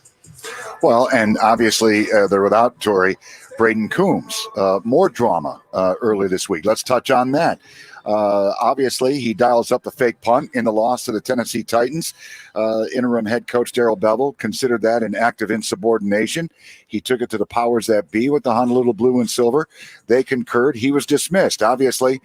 Well, and obviously they're without Tori Braden Coombs. More drama early this week. Let's touch on that. Obviously, he dials up the fake punt in the loss to the Tennessee Titans. Interim head coach Darrell Bevell considered that an act of insubordination. He took it to the powers that be with the Honolulu Blue and Silver. They concurred. He was dismissed. Obviously,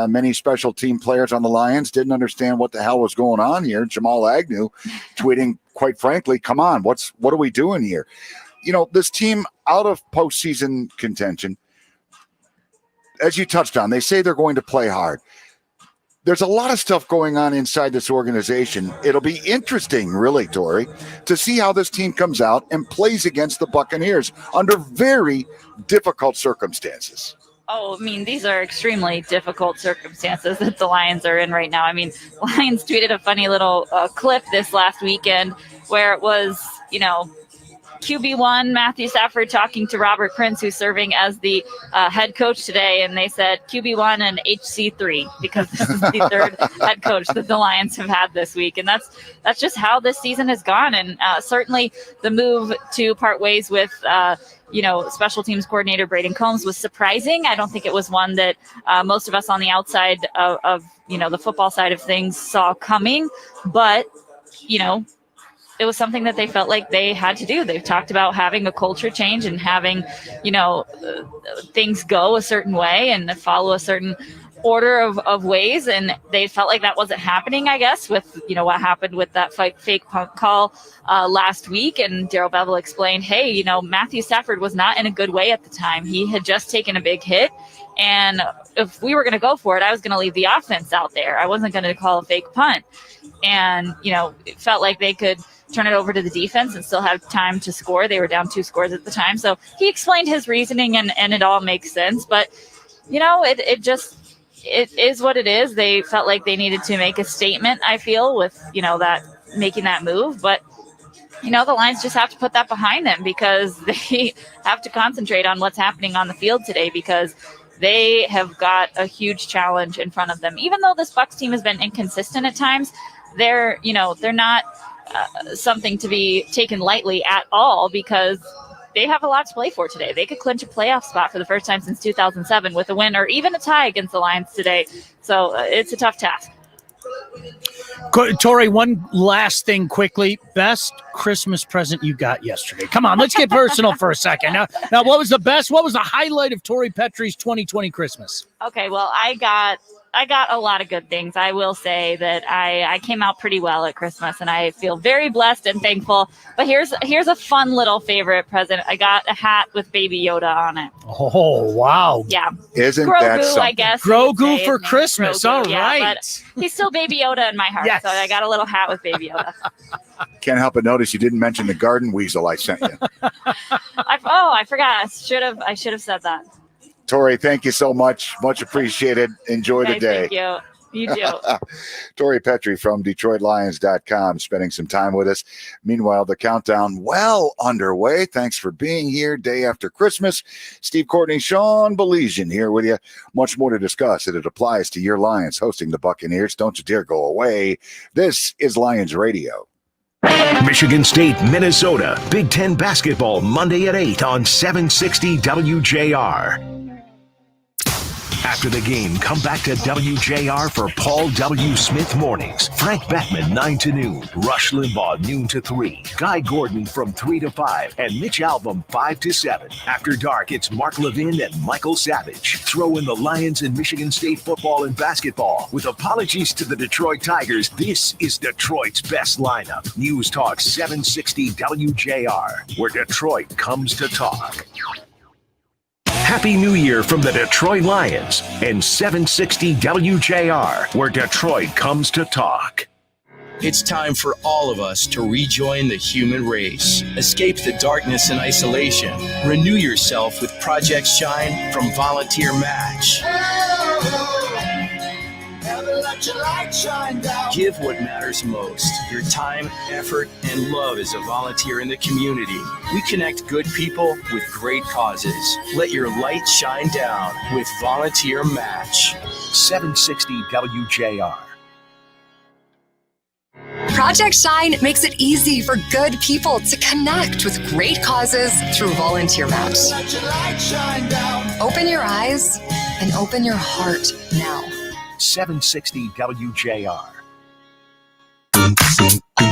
many special team players on the Lions didn't understand what the hell was going on here. Jamal Agnew tweeting, quite frankly, come on, what are we doing here? This team out of postseason contention, as you touched on, they say they're going to play hard. There's a lot of stuff going on inside this organization. It'll be interesting, really, Tori, to see how this team comes out and plays against the Buccaneers under very difficult circumstances. Oh, these are extremely difficult circumstances that the Lions are in right now. Lions tweeted a funny little clip this last weekend where it was, QB1 Matthew Stafford talking to Robert Prince, who's serving as the head coach today, and they said QB1 and HC3 because this is the third head coach that the Lions have had this week, and that's just how this season has gone. And certainly the move to part ways with special teams coordinator Braden Combs was surprising. I don't think it was one that most of us on the outside of the football side of things saw coming, but it was something that they felt like they had to do. They've talked about having a culture change and having, things go a certain way and follow a certain order of ways. And they felt like that wasn't happening, I guess, with, what happened with that fake punt call last week. And Darrell Bevell explained, hey, Matthew Stafford was not in a good way at the time. He had just taken a big hit. And if we were going to go for it, I was going to leave the offense out there. I wasn't going to call a fake punt. And, it felt like they could turn it over to the defense and still have time to score. They were down 2 scores at the time. So he explained his reasoning and it all makes sense. But, it is what it is. They felt like they needed to make a statement, I feel, with, that making that move. But, the Lions just have to put that behind them because they have to concentrate on what's happening on the field today because they have got a huge challenge in front of them. Even though this Bucs team has been inconsistent at times, they're not something to be taken lightly at all because they have a lot to play for today. They could clinch a playoff spot for the first time since 2007 with a win or even a tie against the Lions today. So it's a tough task. Tori, one last thing quickly. Best Christmas present you got yesterday? Come on, let's get personal for a second. Now, what was the highlight of Tori Petrie's 2020 Christmas? Okay, well, I got a lot of good things. I will say that I came out pretty well at Christmas, and I feel very blessed and thankful. But here's a fun little favorite present. I got a hat with Baby Yoda on it. Oh, wow. Yeah. Isn't Grogu, that something? I guess. Grogu for Christmas. Grogu, All right. But he's still Baby Yoda in my heart, Yes. so I got a little hat with Baby Yoda. Can't help but notice you didn't mention the garden weasel I sent you. I forgot. I should have said that. Tori, thank you so much. Much appreciated. Enjoy the day. Thank you. You do. Tori Petrie from DetroitLions.com spending some time with us. Meanwhile, the countdown well underway. Thanks for being here day after Christmas. Steve Courtney, Sean Baligian here with you. Much more to discuss, and it applies to your Lions hosting the Buccaneers. Don't you dare go away. This is Lions Radio. Michigan State, Minnesota. Big Ten basketball Monday at 8 on 760 WJR. After the game, come back to WJR for Paul W. Smith Mornings. Frank Beckman, 9 to noon. Rush Limbaugh, noon to 3. Guy Gordon from 3 to 5. And Mitch Albom, 5 to 7. After dark, it's Mark Levin and Michael Savage. Throw in the Lions and Michigan State football and basketball. With apologies to the Detroit Tigers, this is Detroit's best lineup. News Talk 760 WJR, where Detroit comes to talk. Happy New Year from the Detroit Lions and 760 WJR, where Detroit comes to talk. It's time for all of us to rejoin the human race. Escape the darkness and isolation. Renew yourself with Project Shine from Volunteer Match. Your light shine down. Give what matters most. Your time, effort, and love as a volunteer in the community. We connect good people with great causes. Let your light shine down with Volunteer Match. 760 WJR. Project Shine makes it easy for good people to connect with great causes through Volunteer Match. Let your light shine down. Open your eyes and open your heart now. 760 WJR.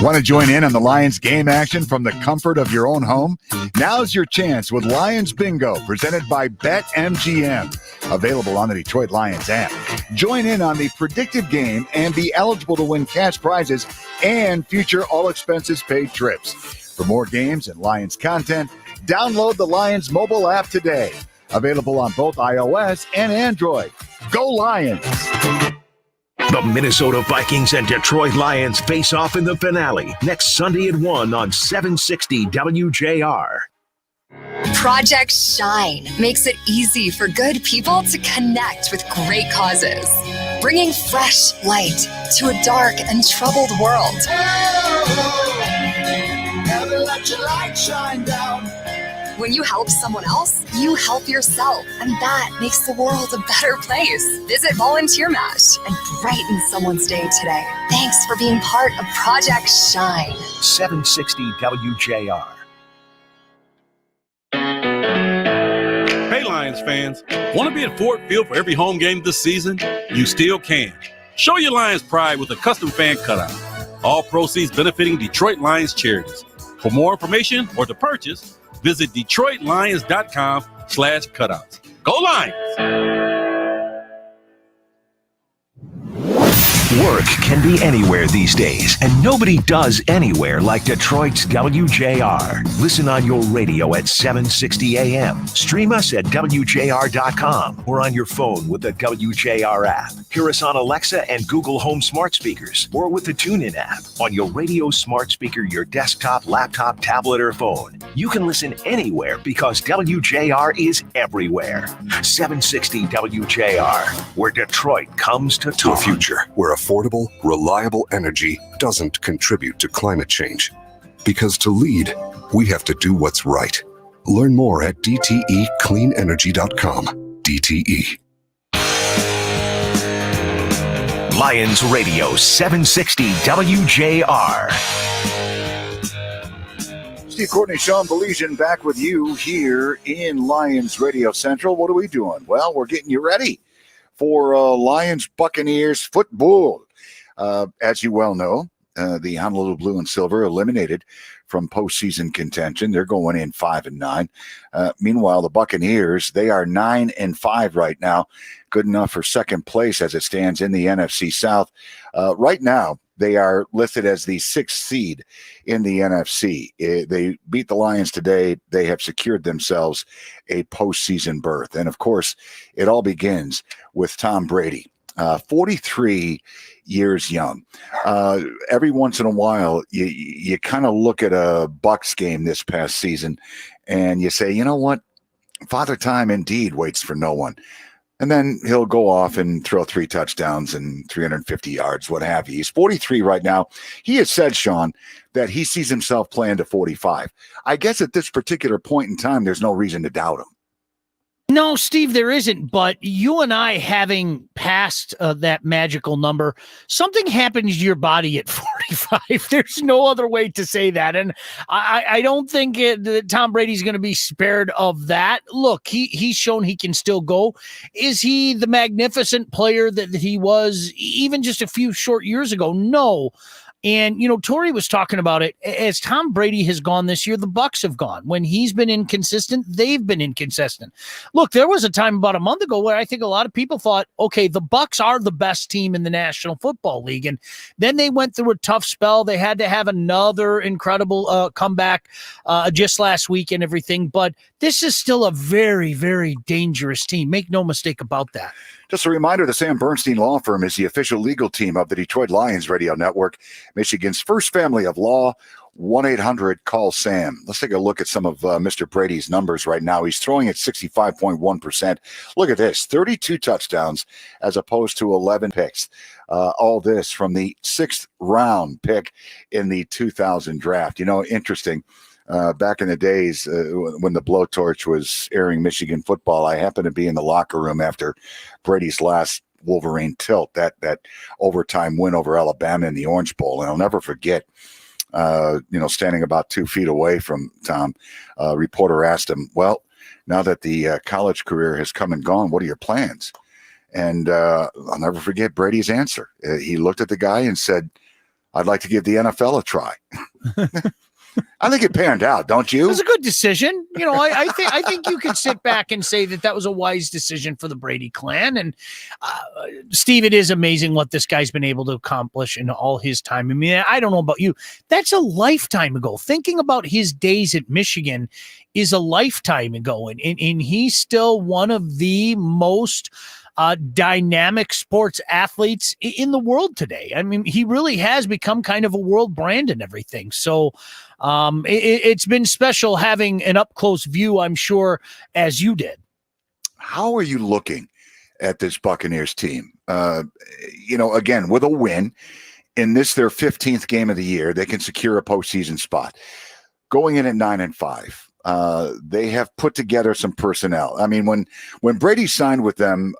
Want to join in on the Lions game action from the comfort of your own home? Now's your chance with Lions Bingo, presented by BetMGM. Available on the Detroit Lions app. Join in on the predictive game and be eligible to win cash prizes and future all-expenses-paid trips. For more games and Lions content, download the Lions mobile app today. Available on both iOS and Android. Go Lions! The Minnesota Vikings and Detroit Lions face off in the finale next Sunday at 1 on 760 WJR. Project Shine makes it easy for good people to connect with great causes, bringing fresh light to a dark and troubled world. Never let your light shine down. When you help someone else, you help yourself, and that makes the world a better place. Visit Volunteer Match and brighten someone's day today. Thanks for being part of Project Shine. 760 WJR. Hey, Lions fans. Want to be at Ford Field for every home game this season? You still can. Show your Lions pride with a custom fan cutout. All proceeds benefiting Detroit Lions charities. For more information or to purchase, visit DetroitLions.com/cutouts. Go Lions! Work can be anywhere these days, and nobody does anywhere like Detroit's WJR. Listen on your radio at 760 AM. Stream us at WJR.com or on your phone with the WJR app. Hear us on Alexa and Google Home smart speakers or with the TuneIn app on your radio smart speaker, your desktop, laptop, tablet, or phone. You can listen anywhere because WJR is everywhere. 760 WJR, where Detroit comes to talk. To a future where affordable, reliable energy doesn't contribute to climate change. Because to lead, we have to do what's right. Learn more at DTECleanEnergy.com. DTE. Lions Radio 760 WJR. Steve Courtney, Sean Baligian back with you here in Lions Radio Central. What are we doing? Well, we're getting you ready for Lions Buccaneers football. As you well know, the Honolulu Blue and Silver eliminated from postseason contention. They're going in 5-9. Meanwhile, the Buccaneers, they are 9-5 right now. Good enough for second place as it stands in the NFC South. Right now, they are listed as the 6th seed in the NFC. They beat the Lions today. They have secured themselves a postseason berth. And, of course, it all begins with Tom Brady, 43 years young. Every once in a while, you kind of look at a Bucs game this past season and you say, you know what? Father Time indeed waits for no one. And then he'll go off and throw 3 touchdowns and 350 yards, what have you. He's 43 right now. He has said, Sean, that he sees himself playing to 45. I guess at this particular point in time, there's no reason to doubt him. No, Steve, there isn't. But you and I having passed that magical number, something happens to your body at 45. There's no other way to say that. And I don't think that Tom Brady's going to be spared of that. Look, he's shown he can still go. Is he the magnificent player that he was even just a few short years ago? No. And, Torrey was talking about it. As Tom Brady has gone this year, the Bucs have gone. When he's been inconsistent, they've been inconsistent. Look, there was a time about a month ago where I think a lot of people thought, okay, the Bucs are the best team in the National Football League. And then they went through a tough spell. They had to have another incredible comeback just last week and everything. But this is still a very, very dangerous team. Make no mistake about that. Just a reminder, the Sam Bernstein Law Firm is the official legal team of the Detroit Lions Radio Network, Michigan's first family of law. 1-800-CALL-SAM. Let's take a look at some of Mr. Brady's numbers right now. He's throwing at 65.1%. Look at this, 32 touchdowns as opposed to 11 picks. All this from the 6th round pick in the 2000 draft. Interesting. Back in the days when the blowtorch was airing Michigan football, I happened to be in the locker room after Brady's last Wolverine tilt, that overtime win over Alabama in the Orange Bowl. And I'll never forget, standing about 2 feet away from Tom, a reporter asked him, well, now that the college career has come and gone, what are your plans? And I'll never forget Brady's answer. He looked at the guy and said, I'd like to give the NFL a try. I think it panned out, don't you? It was a good decision. I think you could sit back and say that was a wise decision for the Brady clan. And Steve, it is amazing what this guy's been able to accomplish in all his time. I mean, I don't know about you. That's a lifetime ago. Thinking about his days at Michigan is a lifetime ago. And he's still one of the most dynamic sports athletes in the world today. I mean, he really has become kind of a world brand and everything. So it's been special having an up-close view, I'm sure, as you did. How are you looking at this Buccaneers team? Again, with a win in this, their 15th game of the year, they can secure a postseason spot. Going in at 9-5. They have put together some personnel. I mean, when Brady signed with them,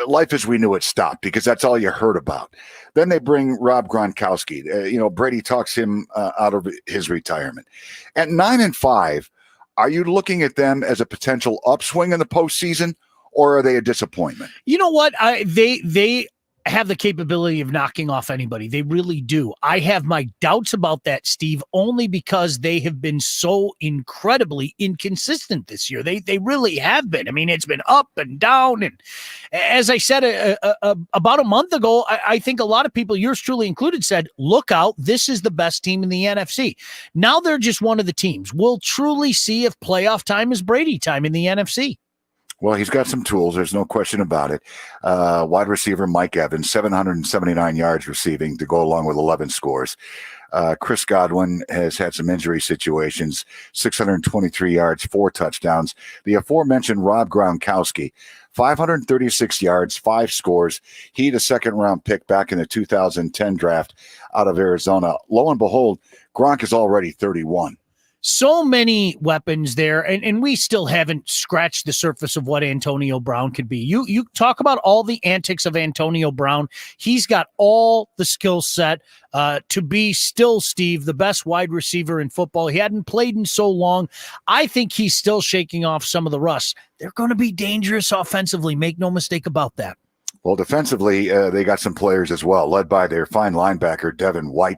life as we knew it stopped because that's all you heard about. Then they bring Rob Gronkowski. Brady talks him out of his retirement. At 9-5, are you looking at them as a potential upswing in the postseason, or are they a disappointment? You know what? They have the capability of knocking off anybody. They really do. I have my doubts about that, Steve, only because they have been so incredibly inconsistent this year. They really have been. I mean, it's been up and down. And as I said about a month ago, I think a lot of people, yours truly included, said, look out, this is the best team in the NFC. Now they're just one of the teams. We'll truly see if playoff time is Brady time in the NFC. Well, he's got some tools. There's no question about it. Wide receiver Mike Evans, 779 yards receiving to go along with 11 scores. Chris Godwin has had some injury situations, 623 yards, 4 touchdowns. The aforementioned Rob Gronkowski, 536 yards, 5 scores. He, the second-round pick back in the 2010 draft out of Arizona. Lo and behold, Gronk is already 31. So many weapons there, and we still haven't scratched the surface of what Antonio Brown could be. You talk about all the antics of Antonio Brown. He's got all the skill set to be still, Steve, the best wide receiver in football. He hadn't played in so long. I think he's still shaking off some of the rust. They're going to be dangerous offensively. Make no mistake about that. Well, defensively, they got some players as well, led by their fine linebacker, Devin White,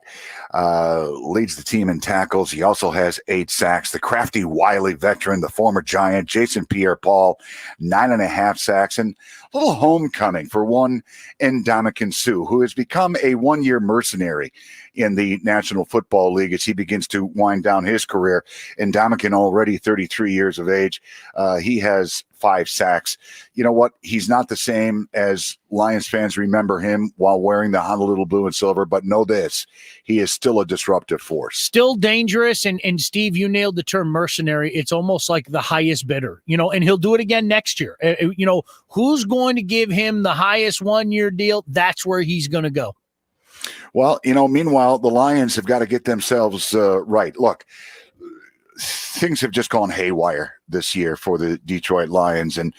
leads the team in tackles. He also has 8 sacks. The crafty, wily veteran, the former Giant, Jason Pierre-Paul, 9.5 sacks, and a little homecoming for one Ndamukong Suh, who has become a one-year mercenary in the National Football League as he begins to wind down his career. And Dominican, already 33 years of age, he has 5 sacks. You know what? He's not the same as Lions fans remember him while wearing the Honolulu blue and silver, but know this, he is still a disruptive force. Still dangerous, and Steve, you nailed the term mercenary. It's almost like the highest bidder, and he'll do it again next year. Who's going to give him the highest 1-year deal? That's where he's going to go. Well, meanwhile, the Lions have got to get themselves right. Look, things have just gone haywire this year for the Detroit Lions. And,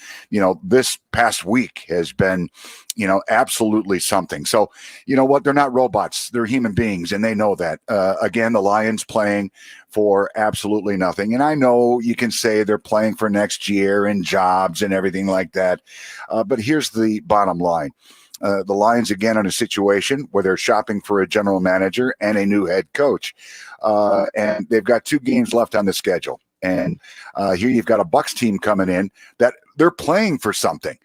this past week has been, absolutely something. So, you know what? They're not robots. They're human beings, and they know that. Again, the Lions playing for absolutely nothing. And I know you can say they're playing for next year and jobs and everything like that. But here's the bottom line. The Lions, again, in a situation where they're shopping for a general manager and a new head coach. And they've got 2 games left on the schedule. And here you've got a Bucs team coming in that they're playing for something.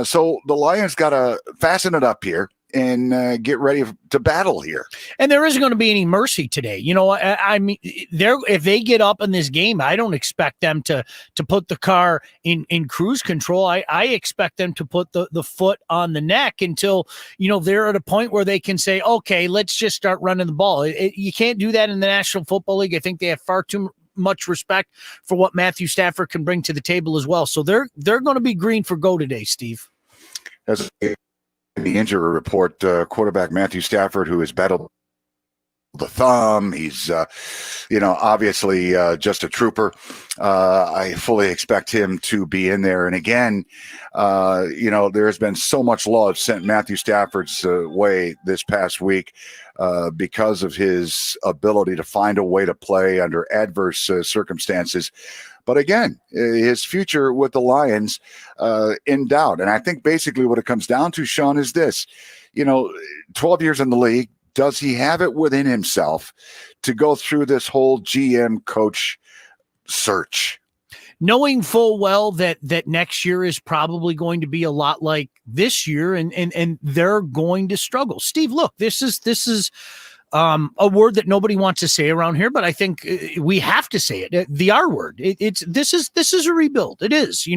So the Lions got to fasten it up here and get ready to battle here. And there isn't going to be any mercy today. I mean, if they get up in this game, I don't expect them to put the car in cruise control. I expect them to put the foot on the neck until, they're at a point where they can say, okay, let's just start running the ball. You can't do that in the National Football League. I think they have far too much respect for what Matthew Stafford can bring to the table as well. So they're going to be green for go today, Steve. As the injury report, quarterback Matthew Stafford, who has battled the thumb, he's obviously just a trooper. I fully expect him to be in there. And again, there has been so much love sent Matthew Stafford's way this past week because of his ability to find a way to play under adverse circumstances. But again, his future with the Lions in doubt. And I think basically what it comes down to, Sean, is this. 12 years in the league, does he have it within himself to go through this whole GM coach search? Knowing full well that next year is probably going to be a lot like this year, and they're going to struggle. Steve, look, this is a word that nobody wants to say around here, but I think we have to say it. The R word. This is a rebuild. It is.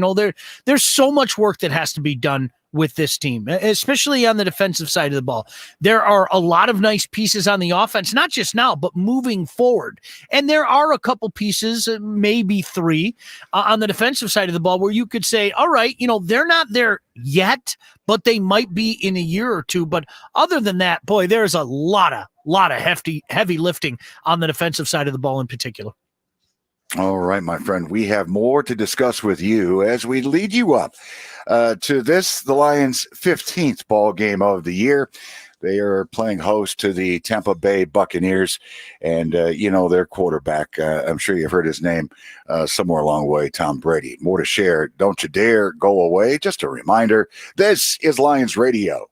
There's so much work that has to be done with this team, especially on the defensive side of the ball. There are a lot of nice pieces on the offense, not just now, but moving forward. And there are a couple pieces, maybe 3, on the defensive side of the ball where you could say, all right, they're not there yet, but they might be in a year or 2. But other than that, boy, there's a lot of heavy lifting on the defensive side of the ball in particular. All right, my friend, we have more to discuss with you as we lead you up to the Lions' 15th ball game of the year. They are playing host to the Tampa Bay Buccaneers, and their quarterback. I'm sure you've heard his name somewhere along the way, Tom Brady. More to share. Don't you dare go away. Just a reminder, this is Lions Radio.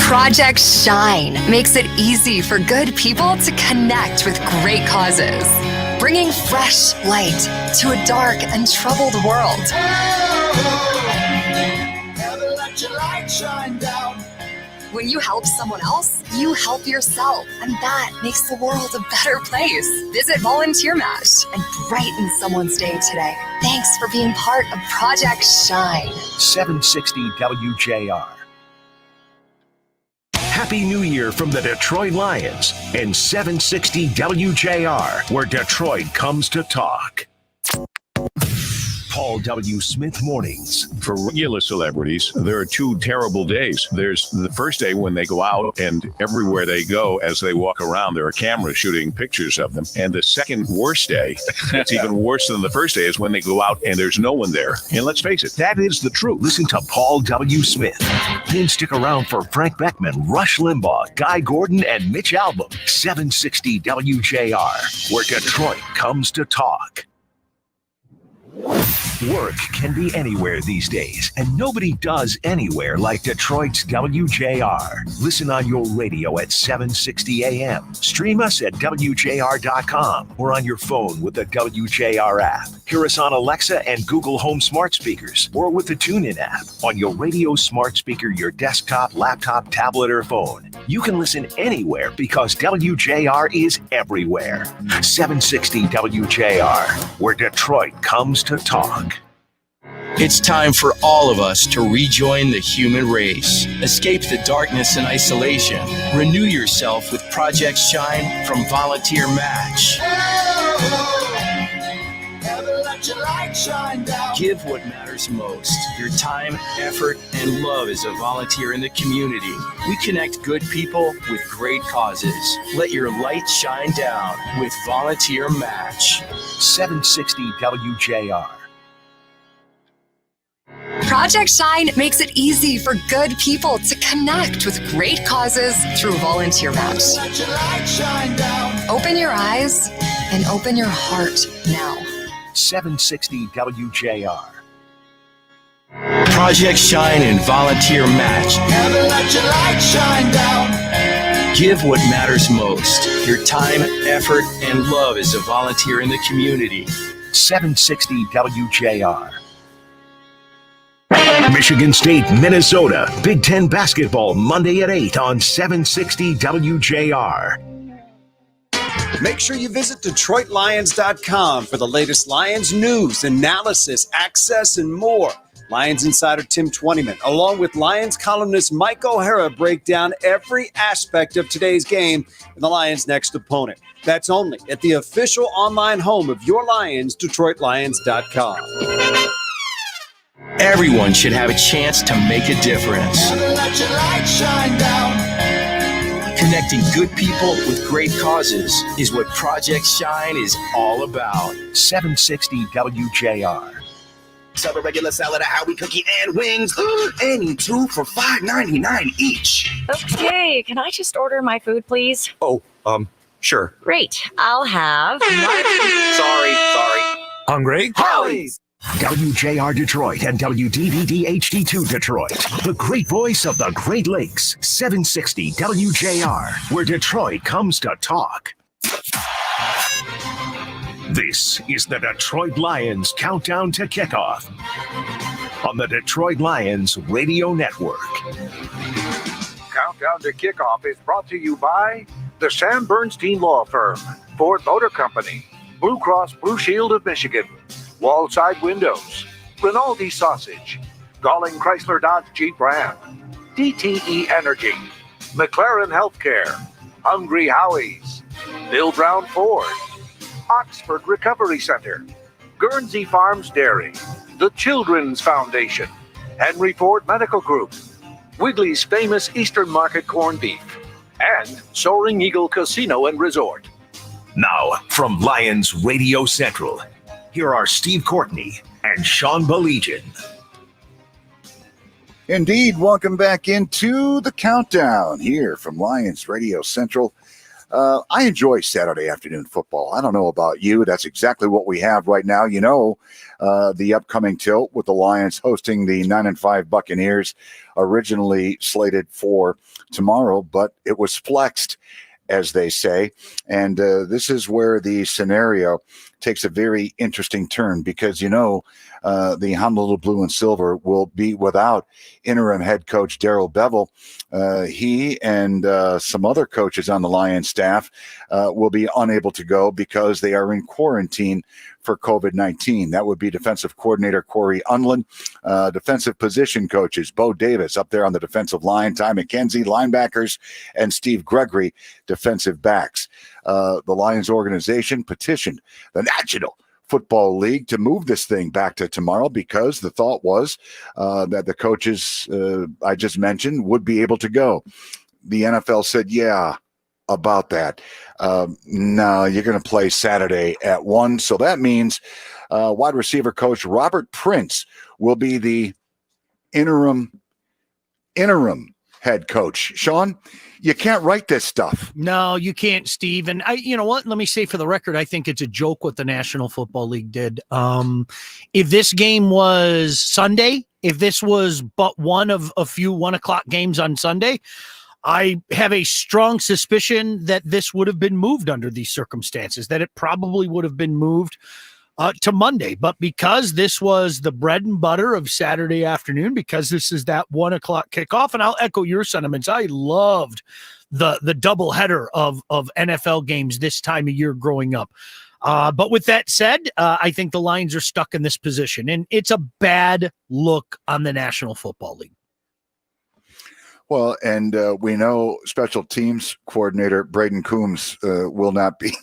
Project Shine makes it easy for good people to connect with great causes, bringing fresh light to a dark and troubled world. Never let your light shine down. When you help someone else, you help yourself, and that makes the world a better place. Visit Volunteer Match and brighten someone's day today. Thanks for being part of Project Shine. 760 WJR. Happy New Year from the Detroit Lions and 760 WJR, where Detroit comes to talk. Paul W. Smith Mornings. For regular celebrities, there are 2 terrible days. There's the first day when they go out, and everywhere they go, as they walk around, there are cameras shooting pictures of them. And the second worst day, it's even worse than the first day, is when they go out and there's no one there. And let's face it, that is the truth. Listen to Paul W. Smith. Then stick around for Frank Beckman, Rush Limbaugh, Guy Gordon, and Mitch Albom. 760 WJR, where Detroit comes to talk. Work can be anywhere these days, and nobody does anywhere like Detroit's WJR. Listen on your radio at 760 AM. Stream us at WJR.com or on your phone with the WJR app. Hear us on Alexa and Google Home smart speakers or with the TuneIn app on your radio smart speaker, your desktop, laptop, tablet, or phone. You can listen anywhere because WJR is everywhere. 760 WJR, where Detroit comes to talk. It's time for all of us to rejoin the human race. Escape the darkness and isolation. Renew yourself with Project Shine from Volunteer Match. Give what matters most. Your time, effort, and love as a volunteer in the community. We connect good people with great causes. Let your light shine down with Volunteer Match. 760 WJR. Project Shine makes it easy for good people to connect with great causes through Volunteer Match. Open your eyes and open your heart now. 760 WJR. Project Shine and Volunteer Match. Give what matters most. Your time, effort, and love as a volunteer in the community. 760 WJR. Michigan State, Minnesota. Big Ten basketball Monday at 8 on 760 WJR. Make sure you visit DetroitLions.com for the latest Lions news, analysis, access, and more. Lions insider Tim Twentyman, along with Lions columnist Mike O'Hara, break down every aspect of today's game and the Lions' next opponent. That's only at the official online home of your Lions, DetroitLions.com. Everyone should have a chance to make a difference. Connecting good people with great causes is what Project Shine is all about. 760 WJR. Serve a regular salad, a Howie cookie, and wings. And 2 for $5.99 each. Okay, can I just order my food, please? Oh, sure. Great. I'll have Sorry. Hungry? Howie's. WJR Detroit and WDVD HD2 Detroit. The great voice of the Great Lakes. 760 WJR, where Detroit comes to talk. This is the Detroit Lions Countdown to Kickoff on the Detroit Lions Radio Network. Countdown to Kickoff is brought to you by the Sam Bernstein Law Firm, Ford Motor Company, Blue Cross Blue Shield of Michigan, Wallside Windows, Rinaldi Sausage, Galling Chrysler Dodge Jeep Ram, DTE Energy, McLaren Healthcare, Hungry Howie's, Bill Brown Ford, Oxford Recovery Center, Guernsey Farms Dairy, the Children's Foundation, Henry Ford Medical Group, Wigley's Famous Eastern Market Corned Beef, and Soaring Eagle Casino and Resort. Now, from Lions Radio Central, here are Steve Courtney and Sean Baligian. Indeed, welcome back into the countdown here from Lions Radio Central. I enjoy Saturday afternoon football. I don't know about you. That's exactly what we have right now. You know, the upcoming tilt with the Lions hosting the 9-5 Buccaneers, originally slated for tomorrow, but it was flexed, as they say. And this is where the scenario takes a very interesting turn because, you know, the Honolulu Blue and Silver will be without interim head coach Darrell Bevell. He and some other coaches on the Lions staff will be unable to go because they are in quarantine for COVID-19. That would be defensive coordinator Corey Unlin, defensive position coaches Bo Davis up there on the defensive line, Ty McKenzie, linebackers, and Steve Gregory, defensive backs. The Lions organization petitioned the National Football League to move this thing back to tomorrow because the thought was that the coaches I just mentioned would be able to go. The NFL said, yeah, about that. No, you're going to play Saturday at 1. So that means wide receiver coach Robert Prince will be the interim head coach. Sean, you can't write this stuff. No, you can't, Steve. And you know what? Let me say for the record, I think it's a joke what the National Football League did. If this game was Sunday, if this was but one of a few 1 o'clock games on Sunday, I have a strong suspicion that this would have been moved under these circumstances, that it probably would have been moved to Monday. But because this was the bread and butter of Saturday afternoon, because this is that 1 o'clock kickoff, and I'll echo your sentiments. I loved the doubleheader of NFL games this time of year growing up. But with that said, I think the Lions are stuck in this position, and it's a bad look on the National Football League. Well, and we know special teams coordinator Braden Coombs will not be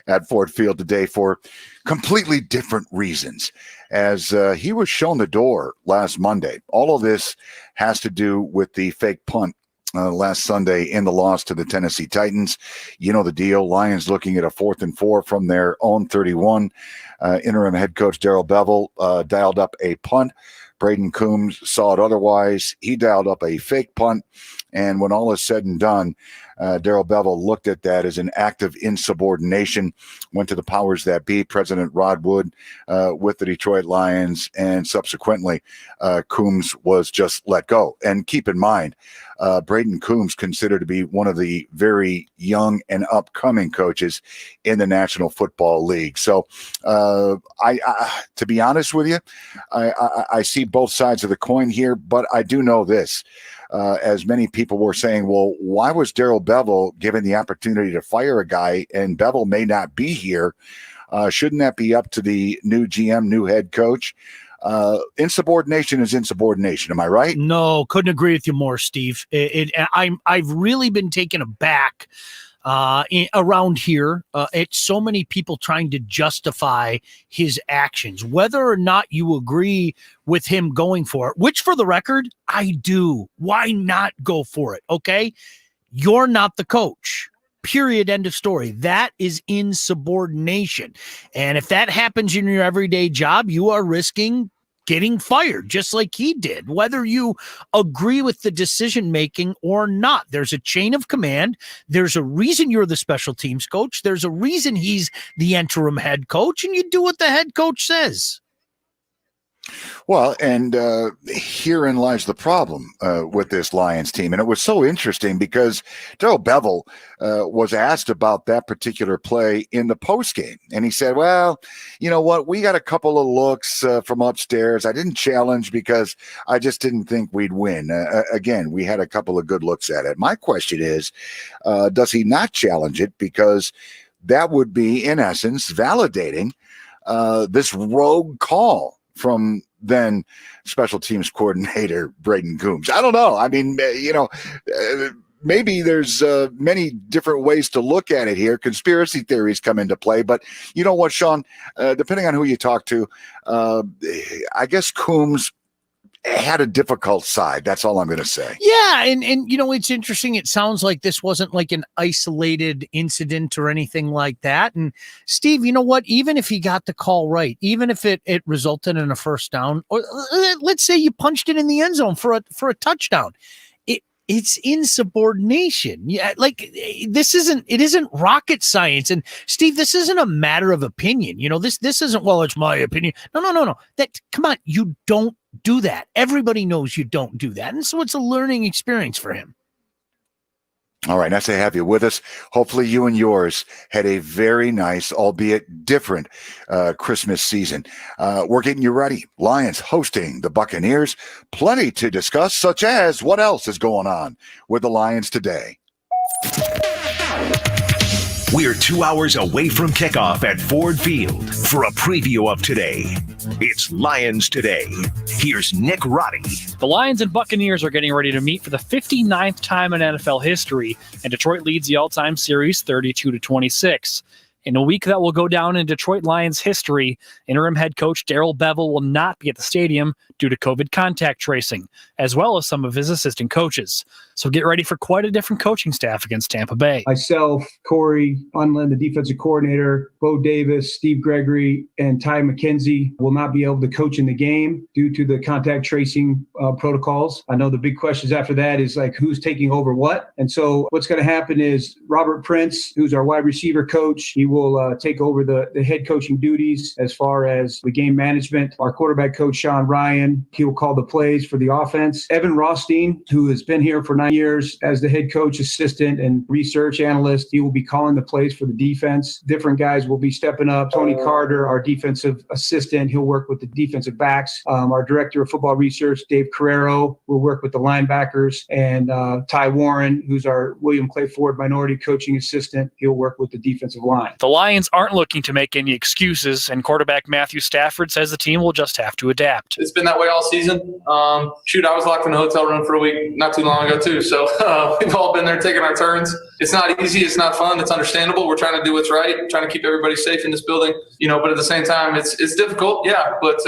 at Ford Field today for completely different reasons, as he was shown the door last Monday. All of this has to do with the fake punt last Sunday in the loss to the Tennessee Titans. You know the deal. Lions looking at a 4th and 4 from their own 31. Interim head coach Darrell Bevell dialed up a punt. Braden Coombs saw it otherwise. He dialed up a fake punt. And when all is said and done, Darrell Bevell looked at that as an act of insubordination, went to the powers that be, President Rod Wood, with the Detroit Lions, and subsequently Coombs was just let go. And keep in mind, Braden Coombs considered to be one of the very young and upcoming coaches in the National Football League. So I to be honest with you, I see both sides of the coin here, but I do know this. As many people were saying, well, why was Darrell Bevell given the opportunity to fire a guy and Bevell may not be here? Shouldn't that be up to the new GM, new head coach? Insubordination is insubordination. Am I right? No, couldn't agree with you more, Steve. I've really been taken aback around here at so many people trying to justify his actions, whether or not you agree with him going for it, which for the record, I do. Why not go for it? Okay. You're not the coach. Period. End of story. That is insubordination. And if that happens in your everyday job, you are risking getting fired, just like he did, whether you agree with the decision making or not. There's a chain of command. There's a reason you're the special teams coach. There's a reason he's the interim head coach, and you do what the head coach says. Well, and herein lies the problem with this Lions team. And it was so interesting because Darrell Bevell was asked about that particular play in the postgame. And he said, well, you know what? We got a couple of looks from upstairs. I didn't challenge because I just didn't think we'd win. Again, we had a couple of good looks at it. My question is, does he not challenge it? Because that would be, in essence, validating this rogue call from then special teams coordinator Braden Coombs. I don't know. I mean, maybe there's many different ways to look at it here. Conspiracy theories come into play. But you know what, Sean? Depending on who you talk to, I guess Coombs had a difficult side. That's all I'm going to say. Yeah. And it's interesting. It sounds like this wasn't like an isolated incident or anything like that. And Steve, you know what? Even if he got the call right, even if it resulted in a first down, or let's say you punched it in the end zone for a touchdown, it's insubordination. Yeah. Like it isn't rocket science. And Steve, this isn't a matter of opinion. This isn't, well, it's my opinion. No. Come on. You don't do that. Everybody knows you don't do that. And so it's a learning experience for him. All right. Nice to have you with us. Hopefully you and yours had a very nice, albeit different Christmas season. We're getting you ready. Lions hosting the Buccaneers. Plenty to discuss, such as what else is going on with the Lions today. We're 2 hours away from kickoff at Ford Field for a preview of today. It's Lions Today. Here's Nick Roddy. The Lions and Buccaneers are getting ready to meet for the 59th time in NFL history, and Detroit leads the all-time series 32-26. In a week that will go down in Detroit Lions history, interim head coach Darrell Bevell will not be at the stadium due to COVID contact tracing, as well as some of his assistant coaches. So get ready for quite a different coaching staff against Tampa Bay. Myself, Corey Unlin, the defensive coordinator, Bo Davis, Steve Gregory, and Ty McKenzie will not be able to coach in the game due to the contact tracing protocols. I know the big questions after that is like who's taking over what. And so what's going to happen is Robert Prince, who's our wide receiver coach, he will take over the head coaching duties as far as the game management. Our quarterback coach, Sean Ryan, he will call the plays for the offense. Evan Rothstein, who has been here for 9 years as the head coach assistant and research analyst, he will be calling the plays for the defense. Different guys will be stepping up. Tony Carter, our defensive assistant, he'll work with the defensive backs. Our director of football research, Dave Carrero, will work with the linebackers. And Ty Warren, who's our William Clay Ford minority coaching assistant, he'll work with the defensive line. The Lions aren't looking to make any excuses, and quarterback Matthew Stafford says the team will just have to adapt. It's been that way all season. I was locked in a hotel room for a week not too long ago too, so we've all been there taking our turns. It's not easy, it's not fun, it's understandable. We're trying to do what's right, trying to keep everybody safe in this building, but at the same time, it's difficult, but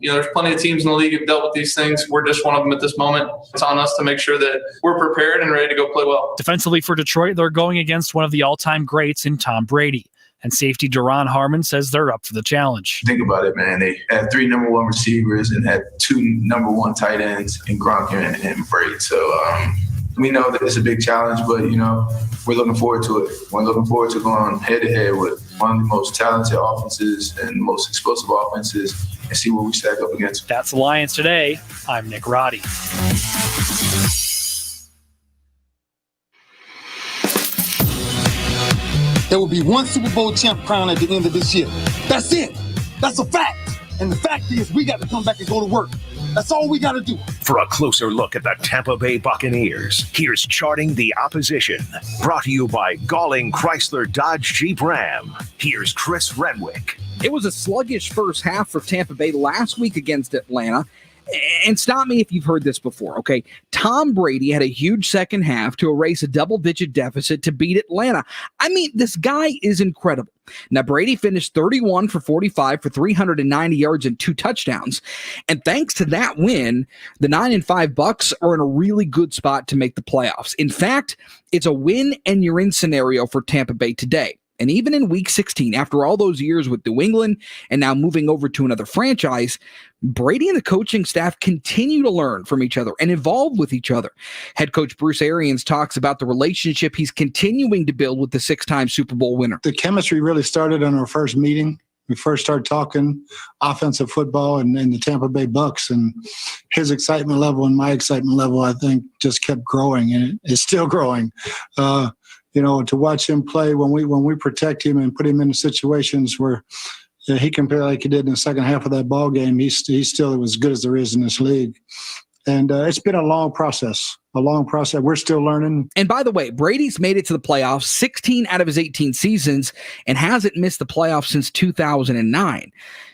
there's plenty of teams in the league who've dealt with these things. We're just one of them at this moment. It's on us to make sure that we're prepared and ready to go play well. Defensively for Detroit, they're going against one of the all-time greats in Tom Brady. And safety Deron Harmon says they're up for the challenge. Think about it, man. They had 3 number 1 receivers and had 2 number 1 tight ends in Gronk and Brady. So we know that it's a big challenge, but, we're looking forward to it. We're looking forward to going head-to-head with one of the most talented offenses and most explosive offenses and see what we stack up against. That's the Lions today. I'm Nick Roddy. There will be one Super Bowl champ crowned at the end of this year. That's it. That's a fact. And the fact is we got to come back and go to work. That's all we got to do. For a closer look at the Tampa Bay Buccaneers, here's Charting the Opposition. Brought to you by Galling Chrysler Dodge Jeep Ram. Here's Chris Renwick. It was a sluggish first half for Tampa Bay last week against Atlanta. And stop me if you've heard this before, okay? Tom Brady had a huge second half to erase a double-digit deficit to beat Atlanta. I mean, this guy is incredible. Now, Brady finished 31 for 45 for 390 yards and 2 touchdowns. And thanks to that win, the 9-5 Bucs are in a really good spot to make the playoffs. In fact, it's a win and you're in scenario for Tampa Bay today. And even in Week 16, after all those years with New England and now moving over to another franchise, Brady and the coaching staff continue to learn from each other and evolve with each other. Head coach Bruce Arians talks about the relationship he's continuing to build with the 6-time Super Bowl winner. The chemistry really started on our first meeting. We first started talking offensive football and the Tampa Bay Bucs, and his excitement level and my excitement level, I think, just kept growing, and it's still growing. To watch him play when we protect him and put him into situations where he can play like he did in the second half of that ball game, he's still as good as there is in this league. And it's been a long process. We're still learning. And by the way, Brady's made it to the playoffs 16 out of his 18 seasons and hasn't missed the playoffs since 2009.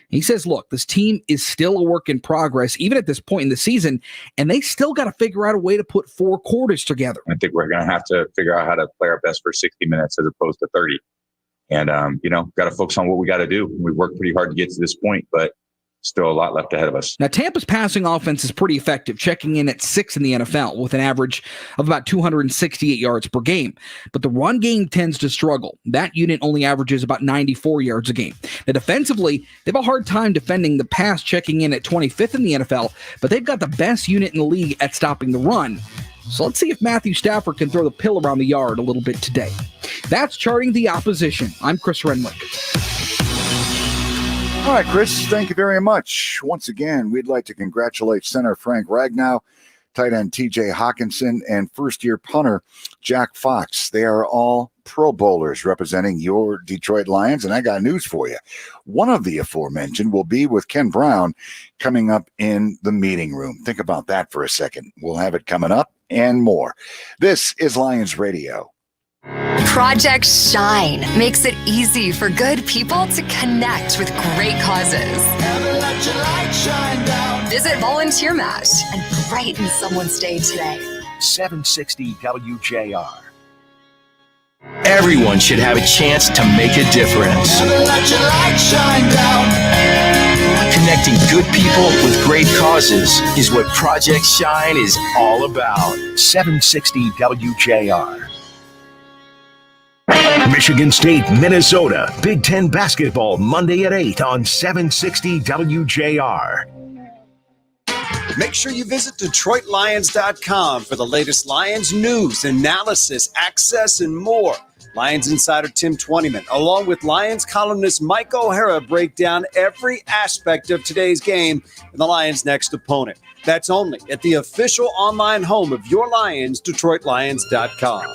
He says, look, this team is still a work in progress, even at this point in the season, and they still got to figure out a way to put 4 quarters together. I think we're going to have to figure out how to play our best for 60 minutes as opposed to 30. And, got to focus on what we got to do. We've worked pretty hard to get to this point, but still a lot left ahead of us. Now, Tampa's passing offense is pretty effective, checking in at 6th in the NFL with an average of about 268 yards per game. But the run game tends to struggle. That unit only averages about 94 yards a game. Now, defensively, they have a hard time defending the pass, checking in at 25th in the NFL, but they've got the best unit in the league at stopping the run. So let's see if Matthew Stafford can throw the pill around the yard a little bit today. That's Charting the Opposition. I'm Chris Renwick. All right, Chris, thank you very much. Once again, we'd like to congratulate center Frank Ragnow, tight end TJ Hawkinson, and first-year punter Jack Fox. They are all Pro Bowlers representing your Detroit Lions, and I got news for you. One of the aforementioned will be with Ken Brown coming up in the meeting room. Think about that for a second. We'll have it coming up and more. This is Lions Radio. Project Shine makes it easy for good people to connect with great causes. Visit Volunteer Match and brighten someone's day today. 760 WJR. Everyone should have a chance to make a difference. Never let your light shine down. Connecting good people with great causes is what Project Shine is all about. 760 WJR. Michigan State, Minnesota. Big Ten basketball Monday at 8 on 760 WJR. Make sure you visit DetroitLions.com for the latest Lions news, analysis, access, and more. Lions insider Tim Twentyman, along with Lions columnist Mike O'Hara, break down every aspect of today's game and the Lions' next opponent. That's only at the official online home of your Lions, DetroitLions.com.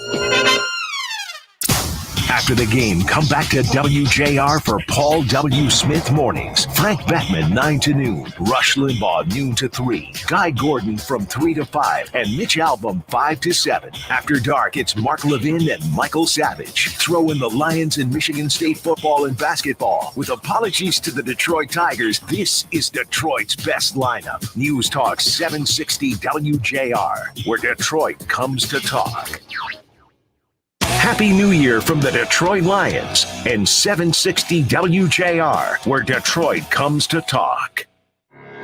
After the game, come back to WJR for Paul W. Smith Mornings. Frank Beckman, 9 to noon. Rush Limbaugh, noon to 3. Guy Gordon from 3 to 5. And Mitch Albom, 5 to 7. After dark, it's Mark Levin and Michael Savage. Throw in the Lions and Michigan State football and basketball. With apologies to the Detroit Tigers, this is Detroit's best lineup. News Talk 760 WJR, where Detroit comes to talk. Happy New Year from the Detroit Lions and 760 WJR, where Detroit comes to talk.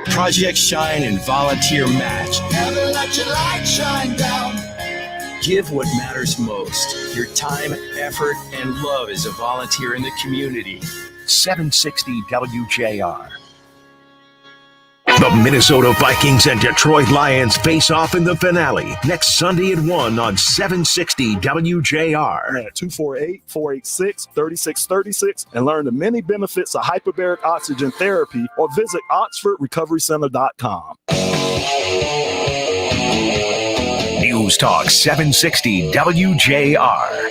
Project Shine and Volunteer Match. Never let your light shine down. Give what matters most. Your time, effort, and love as a volunteer in the community. 760 WJR. The Minnesota Vikings and Detroit Lions face off in the finale next Sunday at 1 on 760 WJR. At 248-486-3636 and learn the many benefits of hyperbaric oxygen therapy or visit OxfordRecoveryCenter.com. News Talk 760 WJR.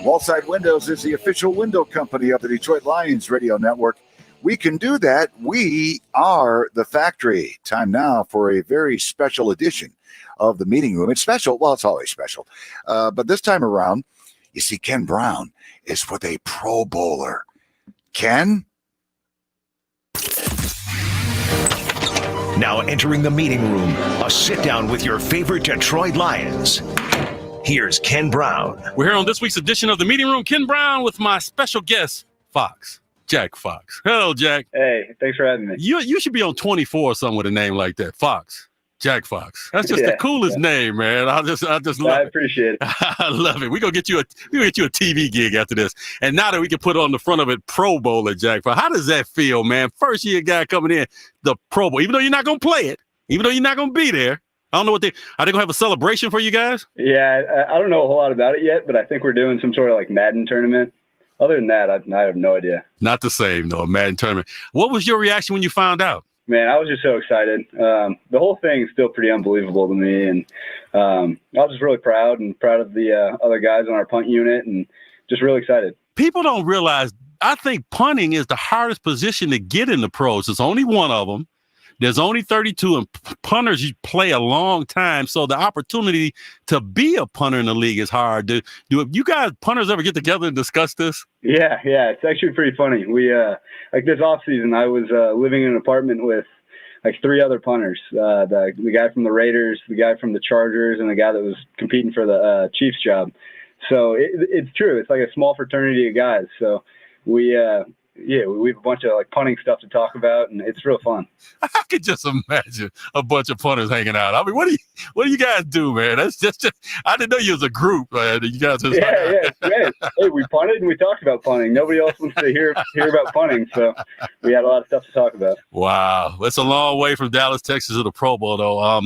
Wallside Windows is the official window company of the Detroit Lions radio network. We can do that. We are the factory. Time now for a very special edition of the meeting room. It's special. Well, it's always special. But this time around, you see, Ken Brown is with a Pro Bowler. Ken? Now entering the meeting room, a sit down with your favorite Detroit Lions. Here's Ken Brown. We're here on this week's edition of the meeting room. Ken Brown with my special guest, Fox. Jack Fox. Hello, Jack. Hey, thanks for having me. You should be on 24 or something with a name like that. Fox. Jack Fox. That's just the coolest name, man. I just love it. I appreciate it. I love it. We're gonna get you a TV gig after this. And now that we can put on the front of it Pro Bowler, Jack Fox. How does that feel, man? First year guy coming in, the Pro Bowl, even though you're not gonna play it, even though you're not gonna be there. I don't know are they gonna have a celebration for you guys? Yeah, I don't know a whole lot about it yet, but I think we're doing some sort of like Madden tournament. Other than that, I have no idea. Not the same, though, Madden tournament. What was your reaction when you found out? Man, I was just so excited. The whole thing is still pretty unbelievable to me. And I was just really proud of the other guys on our punt unit and just really excited. People don't realize, I think punting is the hardest position to get in the pros. There's only one of them. There's only 32, and punters, you play a long time. So the opportunity to be a punter in the league is hard. Do you guys, punters, ever get together and discuss this? Yeah. It's actually pretty funny. We, like this offseason, I was living in an apartment with like 3 other punters. The guy from the Raiders, the guy from the Chargers, and the guy that was competing for the Chiefs job. So it's true. It's like a small fraternity of guys. So we have a bunch of like punting stuff to talk about, and it's real fun. I could just imagine a bunch of punters hanging out. I mean, what do you guys do, man? That's just I didn't know you was a group, man. You guys just Hey, we punted and we talked about punting. Nobody else wants to hear about punting, so we had a lot of stuff to talk about. Wow, that's a long way from Dallas, Texas to the Pro Bowl, though.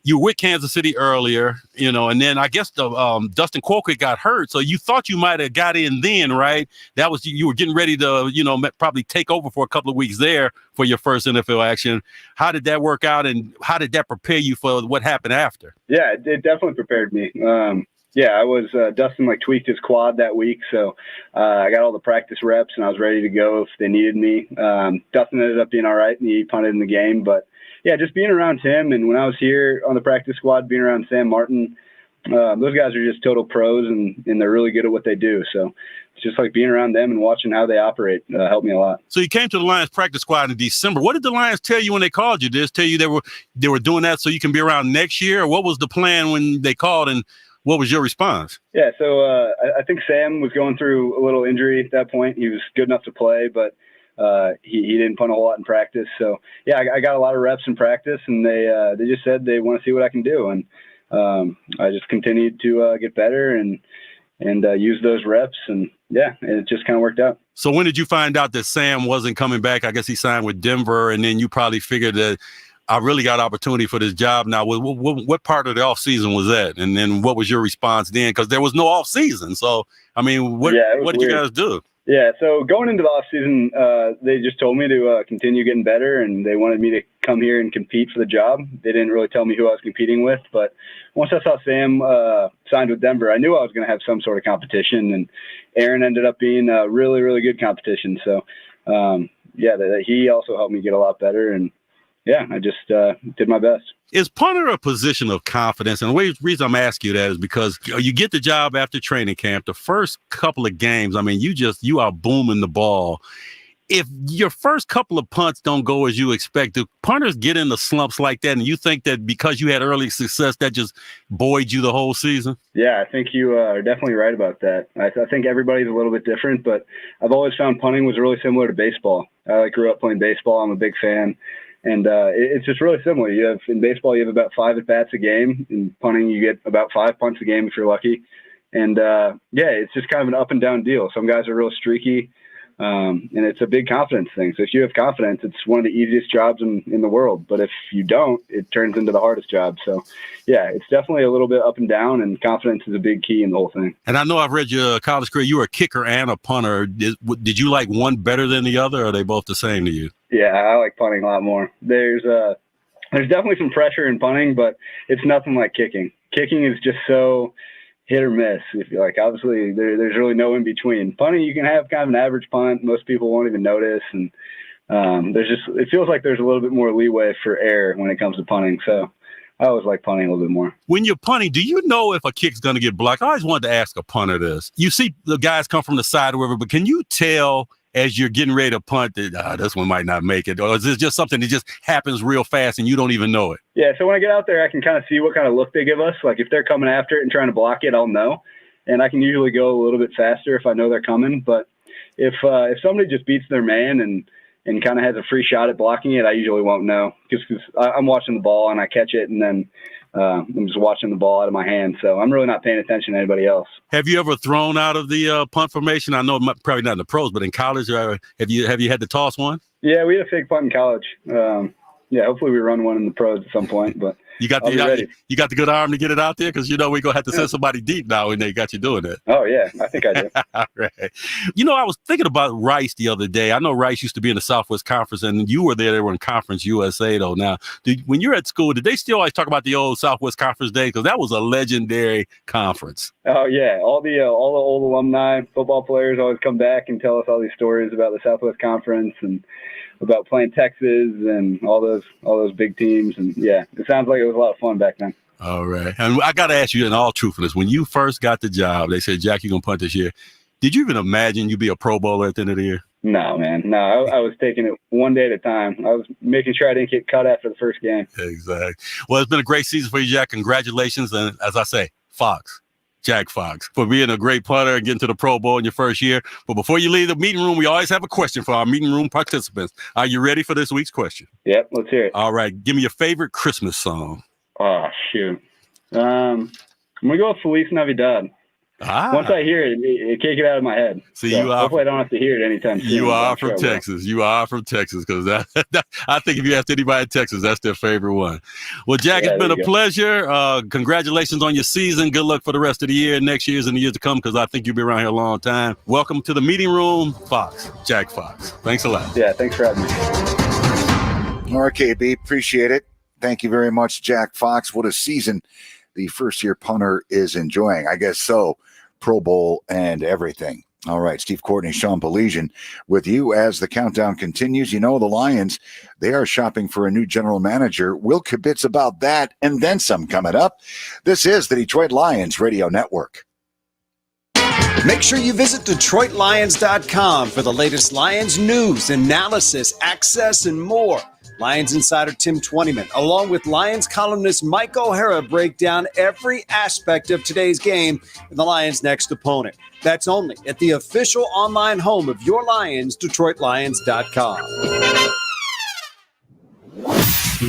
You were with Kansas City earlier, and then I guess the Dustin Colquitt got hurt, so you thought you might have got in then, right? That was you were getting ready to, probably take over for a couple of weeks there for your first NFL action. How did that work out, and how did that prepare you for what happened after? Yeah, it definitely prepared me. I was Dustin tweaked his quad that week, so I got all the practice reps and I was ready to go if they needed me. Dustin ended up being all right, and he punted in the game, but. Yeah, just being around him, and when I was here on the practice squad, being around Sam Martin, those guys are just total pros, and they're really good at what they do. So it's just like being around them and watching how they operate helped me a lot. So you came to the Lions practice squad in December. What did the Lions tell you when they called you? Did they tell you they were doing that so you can be around next year? Or what was the plan when they called, and What was your response? Yeah, so I think Sam was going through a little injury at that point. He was good enough to play, but he didn't punt a whole lot in practice. So, yeah, I got a lot of reps in practice, and they just said they want to see what I can do. And I just continued to get better and use those reps. And, yeah, it just kind of worked out. So when did you find out that Sam wasn't coming back? I guess he signed with Denver, and then you probably figured that I really got opportunity for this job now. What part of the offseason was that? And then what was your response then? Because there was no offseason. So, I mean, what did you guys do? Yeah, so going into the offseason, they just told me to continue getting better, and they wanted me to come here and compete for the job. They didn't really tell me who I was competing with, but once I saw Sam signed with Denver, I knew I was going to have some sort of competition, and Aaron ended up being a really, really good competition. So, he also helped me get a lot better, and yeah, I just did my best. Is punter a position of confidence? And the reason I'm asking you that is because you get the job after training camp. The first couple of games, I mean, you are booming the ball. If your first couple of punts don't go as you expect, do punters get into slumps like that? And you think that because you had early success, that just buoyed you the whole season? Yeah, I think you are definitely right about that. I think everybody's a little bit different, but I've always found punting was really similar to baseball. I grew up playing baseball. I'm a big fan. And it's just really similar. In baseball, you have about 5 at-bats a game. In punting, you get about 5 punts a game if you're lucky. And, it's just kind of an up-and-down deal. Some guys are real streaky, and it's a big confidence thing. So if you have confidence, it's one of the easiest jobs in the world. But if you don't, it turns into the hardest job. So, yeah, it's definitely a little bit up and down, and confidence is a big key in the whole thing. And I know I've read your college career. You were a kicker and a punter. Did you like one better than the other, or are they both the same to you? Yeah, I like punting a lot more. There's definitely some pressure in punting, but it's nothing like kicking. Kicking is just so hit or miss. If you like, obviously there's really no in between. Punting, you can have kind of an average punt. Most people won't even notice, and it feels like there's a little bit more leeway for error when it comes to punting. So I always like punting a little bit more. When you're punting, do you know if a kick's going to get blocked? I always wanted to ask a punter this. You see the guys come from the side or whatever, but can you tell as you're getting ready to punt that this one might not make it? Or is this just something that just happens real fast and you don't even know it? Yeah, so when I get out there, I can kind of see what kind of look they give us. Like if they're coming after it and trying to block it, I'll know. And I can usually go a little bit faster if I know they're coming. But if somebody just beats their man and kind of has a free shot at blocking it, I usually won't know because I'm watching the ball and I catch it and then I'm just watching the ball out of my hand. So I'm really not paying attention to anybody else. Have you ever thrown out of the punt formation? I know probably not in the pros, but in college, have you had to toss one? Yeah, we had a fake punt in college. Hopefully we run one in the pros at some point, but you got the good arm to get it out there? Because, we're going to have to send somebody deep now when they got you doing that. Oh, yeah, I think I do. All right. I was thinking about Rice the other day. I know Rice used to be in the Southwest Conference, and you were there. They were in Conference USA, though. Now, when you're at school, did they still always talk about the old Southwest Conference days? Because that was a legendary conference. Oh, yeah. All the old alumni football players always come back and tell us all these stories about the Southwest Conference and about playing Texas and all those big teams. And, yeah, it sounds like it was a lot of fun back then. All right. And I got to ask you in all truthfulness, when you first got the job, they said, Jack, you're going to punt this year. Did you even imagine you'd be a Pro Bowler at the end of the year? No, man. No, I was taking it one day at a time. I was making sure I didn't get cut after the first game. Exactly. Well, it's been a great season for you, Jack. Congratulations. And as I say, Jack Fox, for being a great punter and getting to the Pro Bowl in your first year. But before you leave the meeting room, we always have a question for our meeting room participants. Are you ready for this week's question? Yep, let's hear it. All right. Give me your favorite Christmas song. Oh, shoot. I'm going to go with Feliz Navidad. Once I hear it, it can't get out of my head. Hopefully I don't have to hear it anytime soon. You are from Texas. You are from Texas because I think if you ask anybody in Texas, that's their favorite one. Well, Jack, it's been a pleasure. Congratulations on your season. Good luck for the rest of the year, next year's and the years to come because I think you'll be around here a long time. Welcome to the meeting room, Jack Fox. Thanks a lot. Yeah, thanks for having me. RKB, appreciate it. Thank you very much, Jack Fox. What a season the first-year punter is enjoying. I guess so. Pro Bowl and everything. All right, Steve Courtney, Sean Baligian with you as the countdown continues. The Lions, they are shopping for a new general manager. We'll kibitz about that and then some coming up. This is the Detroit Lions Radio Network. Make sure you visit DetroitLions.com for the latest Lions news, analysis, access, and more. Lions insider Tim Twentyman, along with Lions columnist Mike O'Hara, break down every aspect of today's game and the Lions' next opponent. That's only at the official online home of your Lions, DetroitLions.com.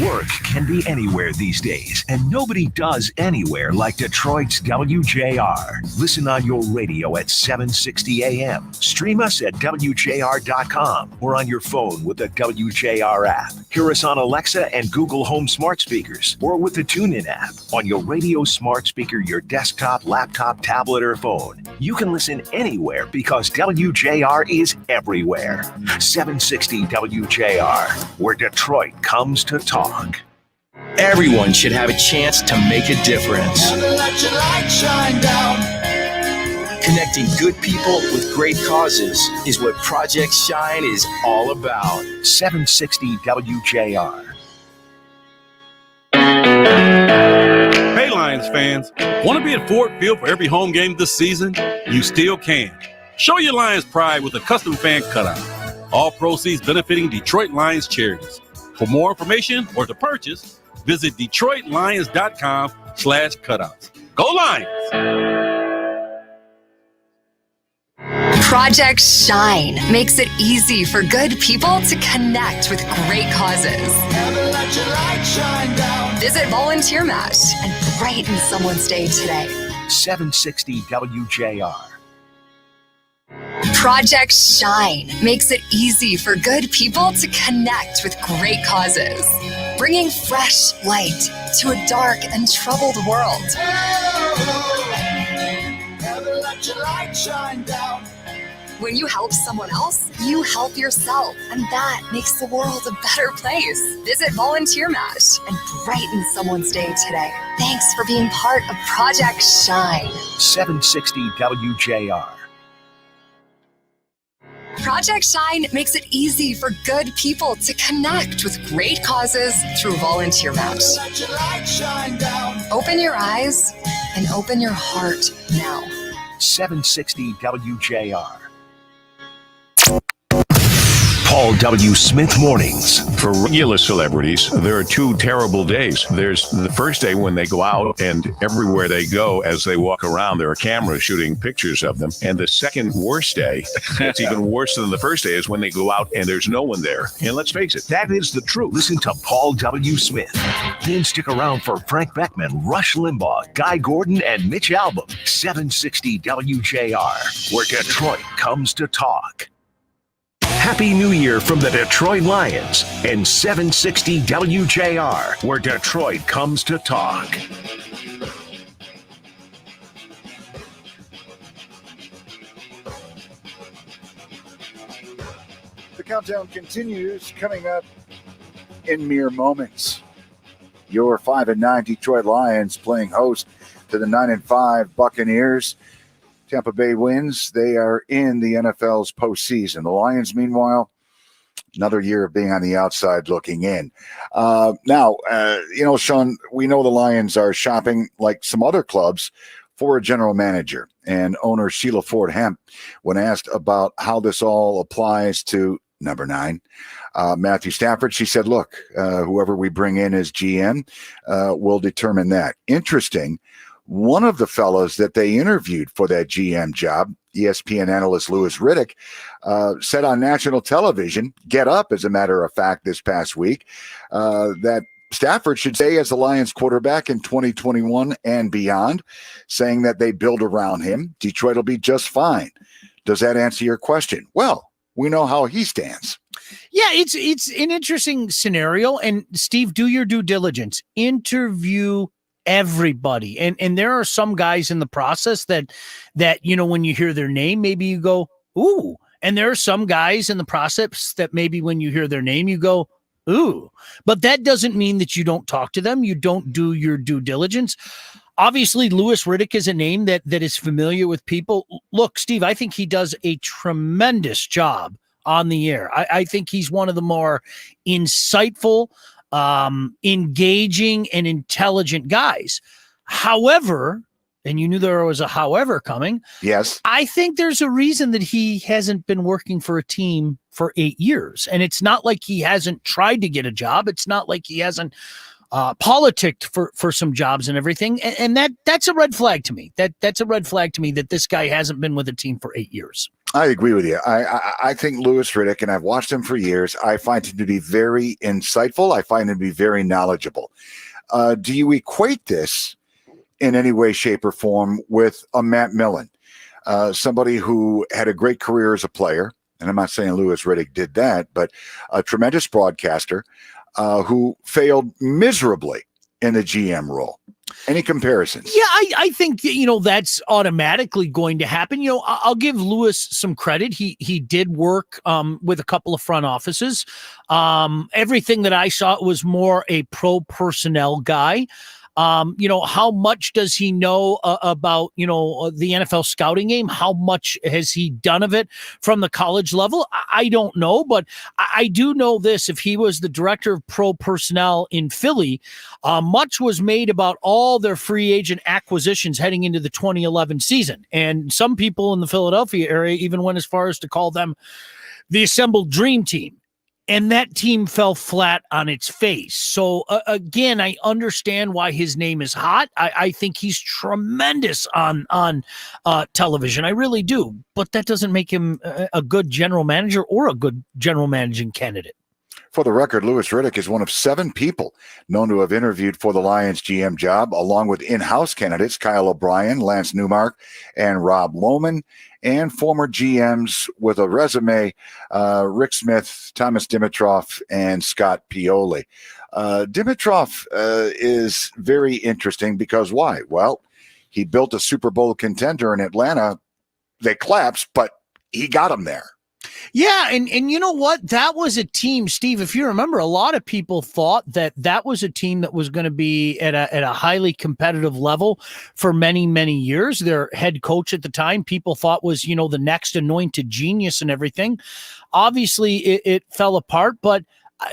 Work can be anywhere these days, and nobody does anywhere like Detroit's WJR. Listen on your radio at 760 AM. Stream us at WJR.com or on your phone with the WJR app. Hear us on Alexa and Google Home smart speakers or with the TuneIn app on your radio smart speaker, your desktop, laptop, tablet, or phone. You can listen anywhere because WJR is everywhere. 760 WJR, where Detroit comes to talk. Everyone should have a chance to make a difference. Never let your light shine down. Connecting good people with great causes is what Project Shine is all about. 760 WJR. Hey, Lions fans, want to be at Ford Field for every home game this season? You still can. Show your Lions pride with a custom fan cutout. All proceeds benefiting Detroit Lions charities. For more information or to purchase, visit DetroitLions.com/cutouts. Go Lions! Project Shine makes it easy for good people to connect with great causes. Never let your light shine down. Visit Volunteer Match and brighten someone's day today. 760 WJR. Project Shine makes it easy for good people to connect with great causes, bringing fresh light to a dark and troubled world. Never let your light shine down. When you help someone else, you help yourself, and that makes the world a better place. Visit Volunteer Match and brighten someone's day today. Thanks for being part of Project Shine. 760 WJR. Project Shine makes it easy for good people to connect with great causes through Volunteer Match. Let your light shine down. Open your eyes and open your heart now. 760 WJR. Paul W. Smith Mornings. For regular celebrities, there are two terrible days. There's the first day when they go out, and everywhere they go, as they walk around, there are cameras shooting pictures of them. And the second worst day, it's even worse than the first day, is when they go out and there's no one there. And let's face it, that is the truth. Listen to Paul W. Smith. Then stick around for Frank Beckman, Rush Limbaugh, Guy Gordon, and Mitch Albom. 760 WJR, where Detroit comes to talk. Happy New Year from the Detroit Lions and 760 WJR, where Detroit comes to talk. The countdown continues, coming up in mere moments. Your 5-9 Detroit Lions playing host to the 9-5 Buccaneers. Tampa Bay wins. They are in the NFL's postseason. The Lions, meanwhile, another year of being on the outside looking in. Now, Sean, we know the Lions are shopping like some other clubs for a general manager. And owner Sheila Ford Hemp, when asked about how this all applies to number 9, Matthew Stafford, she said, look, whoever we bring in as GM will determine that. Interesting. One of the fellows that they interviewed for that GM job, ESPN analyst Louis Riddick, said on national television, Get Up, as a matter of fact, this past week, that Stafford should stay as the Lions quarterback in 2021 and beyond, saying that they build around him. Detroit will be just fine. Does that answer your question? Well, we know how he stands. Yeah, it's an interesting scenario. And Steve, do your due diligence. Interview everybody. And there are some guys in the process that when you hear their name, maybe you go, ooh. And there are some guys in the process that maybe when you hear their name, you go, ooh. But that doesn't mean that you don't talk to them. You don't do your due diligence. Obviously, Louis Riddick is a name that is familiar with people. Look, Steve, I think he does a tremendous job on the air. I think he's one of the more insightful, engaging, and intelligent guys. However, and you knew there was a however coming. Yes. I think there's a reason that he hasn't been working for a team for 8 years. And it's not like he hasn't tried to get a job. It's not like he hasn't politicked for some jobs and everything. And that's a red flag to me. That's a red flag to me that this guy hasn't been with a team for 8 years. I agree with you. I think Louis Riddick, and I've watched him for years, I find him to be very insightful. I find him to be very knowledgeable. Do you equate this in any way, shape, or form with a Matt Millen, somebody who had a great career as a player? And I'm not saying Louis Riddick did that, but a tremendous broadcaster who failed miserably in the GM role. Any comparisons? Yeah, I think, that's automatically going to happen. I'll give Louis some credit. He did work with a couple of front offices. Everything that I saw was more a pro personnel guy. How much does he know about, the NFL scouting game? How much has he done of it from the college level? I don't know, but I do know this. If he was the director of pro personnel in Philly, much was made about all their free agent acquisitions heading into the 2011 season. And some people in the Philadelphia area even went as far as to call them the assembled dream team. And that team fell flat on its face. So, again, I understand why his name is hot. I think he's tremendous on television. I really do. But that doesn't make him a good general manager or a good general managing candidate. For the record, Louis Riddick is one of 7 people known to have interviewed for the Lions GM job, along with in-house candidates Kyle O'Brien, Lance Newmark, and Rob Lohman, and former GMs with a resume, Rick Smith, Thomas Dimitroff, and Scott Pioli. Dimitroff is very interesting because why? Well, he built a Super Bowl contender in Atlanta. They collapsed, but he got them there. Yeah, and you know what? That was a team, Steve, if you remember, a lot of people thought that was a team that was going to be at a highly competitive level for many, many years. Their head coach at the time, people thought was, the next anointed genius and everything. Obviously, it fell apart, but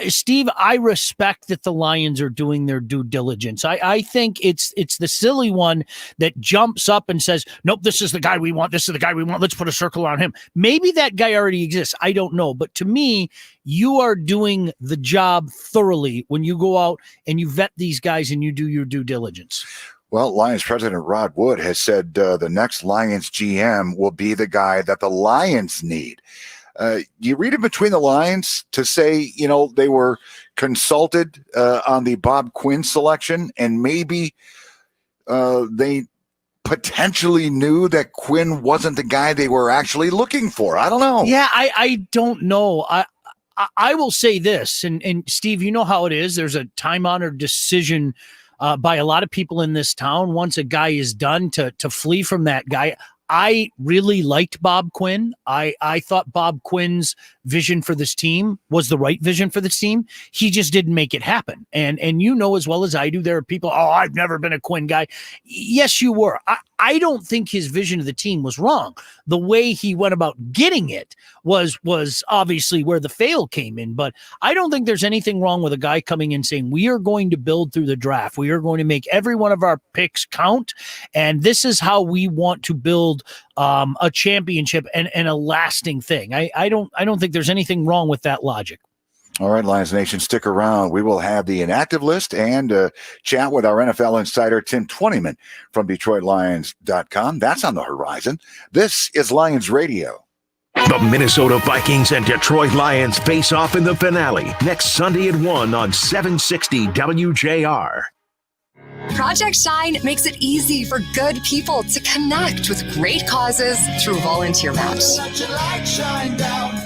Steve, I respect that the Lions are doing their due diligence. I think it's the silly one that jumps up and says, nope, this is the guy we want. This is the guy we want. Let's put a circle around him. Maybe that guy already exists. I don't know. But to me, you are doing the job thoroughly when you go out and you vet these guys and you do your due diligence. Well, Lions president Rod Wood has said the next Lions GM will be the guy that the Lions need. You read it between the lines to say, they were consulted on the Bob Quinn selection, and maybe they potentially knew that Quinn wasn't the guy they were actually looking for. I don't know. Yeah, I don't know. I will say this, and Steve, you know how it is. There's a time-honored decision by a lot of people in this town. Once a guy is done, to flee from that guy. I really liked Bob Quinn. I thought Bob Quinn's vision for this team was the right vision for this team. He just didn't make it happen. And as well as I do, there are people, I've never been a Quinn guy. Yes, you were. I don't think his vision of the team was wrong. The way he went about getting it was obviously where the fail came in. But I don't think there's anything wrong with a guy coming in saying, we are going to build through the draft. We are going to make every one of our picks count. And this is how we want to build a championship and a lasting thing. I don't think there's anything wrong with that logic. All right, Lions Nation, stick around. We will have the inactive list and chat with our NFL insider, Tim Twentyman from DetroitLions.com. That's on the horizon. This is Lions Radio. The Minnesota Vikings and Detroit Lions face off in the finale next Sunday at 1 on 760 WJR. Project Shine makes it easy for good people to connect with great causes through Volunteer Match.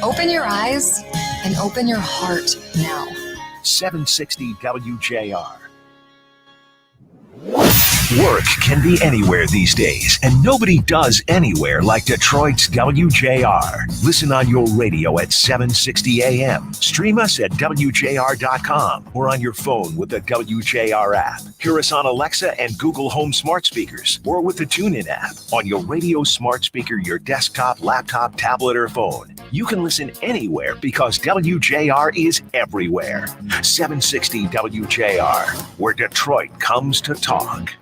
Open your eyes and open your heart now. 760 WJR. Work can be anywhere these days, and nobody does anywhere like Detroit's WJR. Listen on your radio at 760 AM. Stream us at WJR.com or on your phone with the WJR app. Hear us on Alexa and Google Home smart speakers or with the TuneIn app on your radio smart speaker, your desktop, laptop, tablet, or phone. You can listen anywhere because WJR is everywhere. 760 WJR, where Detroit comes to talk.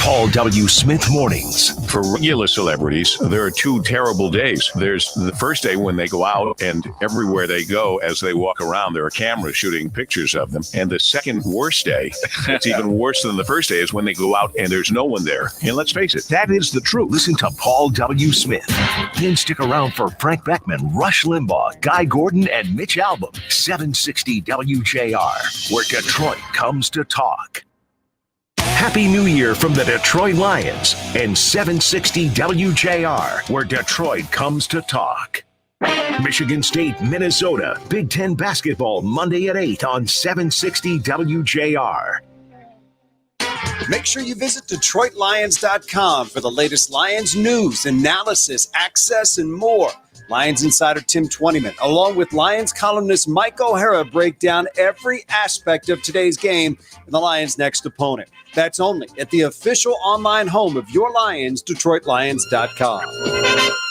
Paul W. Smith Mornings. For regular celebrities, there are two terrible days. There's the first day when they go out, and everywhere they go, as they walk around, there are cameras shooting pictures of them. And the second worst day, it's even worse than the first day, is when they go out and there's no one there. And let's face it, That is the truth. Listen to Paul W. Smith. Then stick around for Frank Beckman, Rush Limbaugh, Guy Gordon, and Mitch Albom. 760 WJR, where Detroit comes to talk. Happy New Year from the Detroit Lions and 760 WJR, where Detroit comes to talk. Michigan State, Minnesota, Big Ten basketball Monday at 8 on 760 WJR. Make sure you visit DetroitLions.com for the latest Lions news, analysis, access, and more. Lions insider Tim Twentyman, along with Lions columnist Mike O'Hara, break down every aspect of today's game and the Lions' next opponent. That's only at the official online home of your Lions, DetroitLions.com.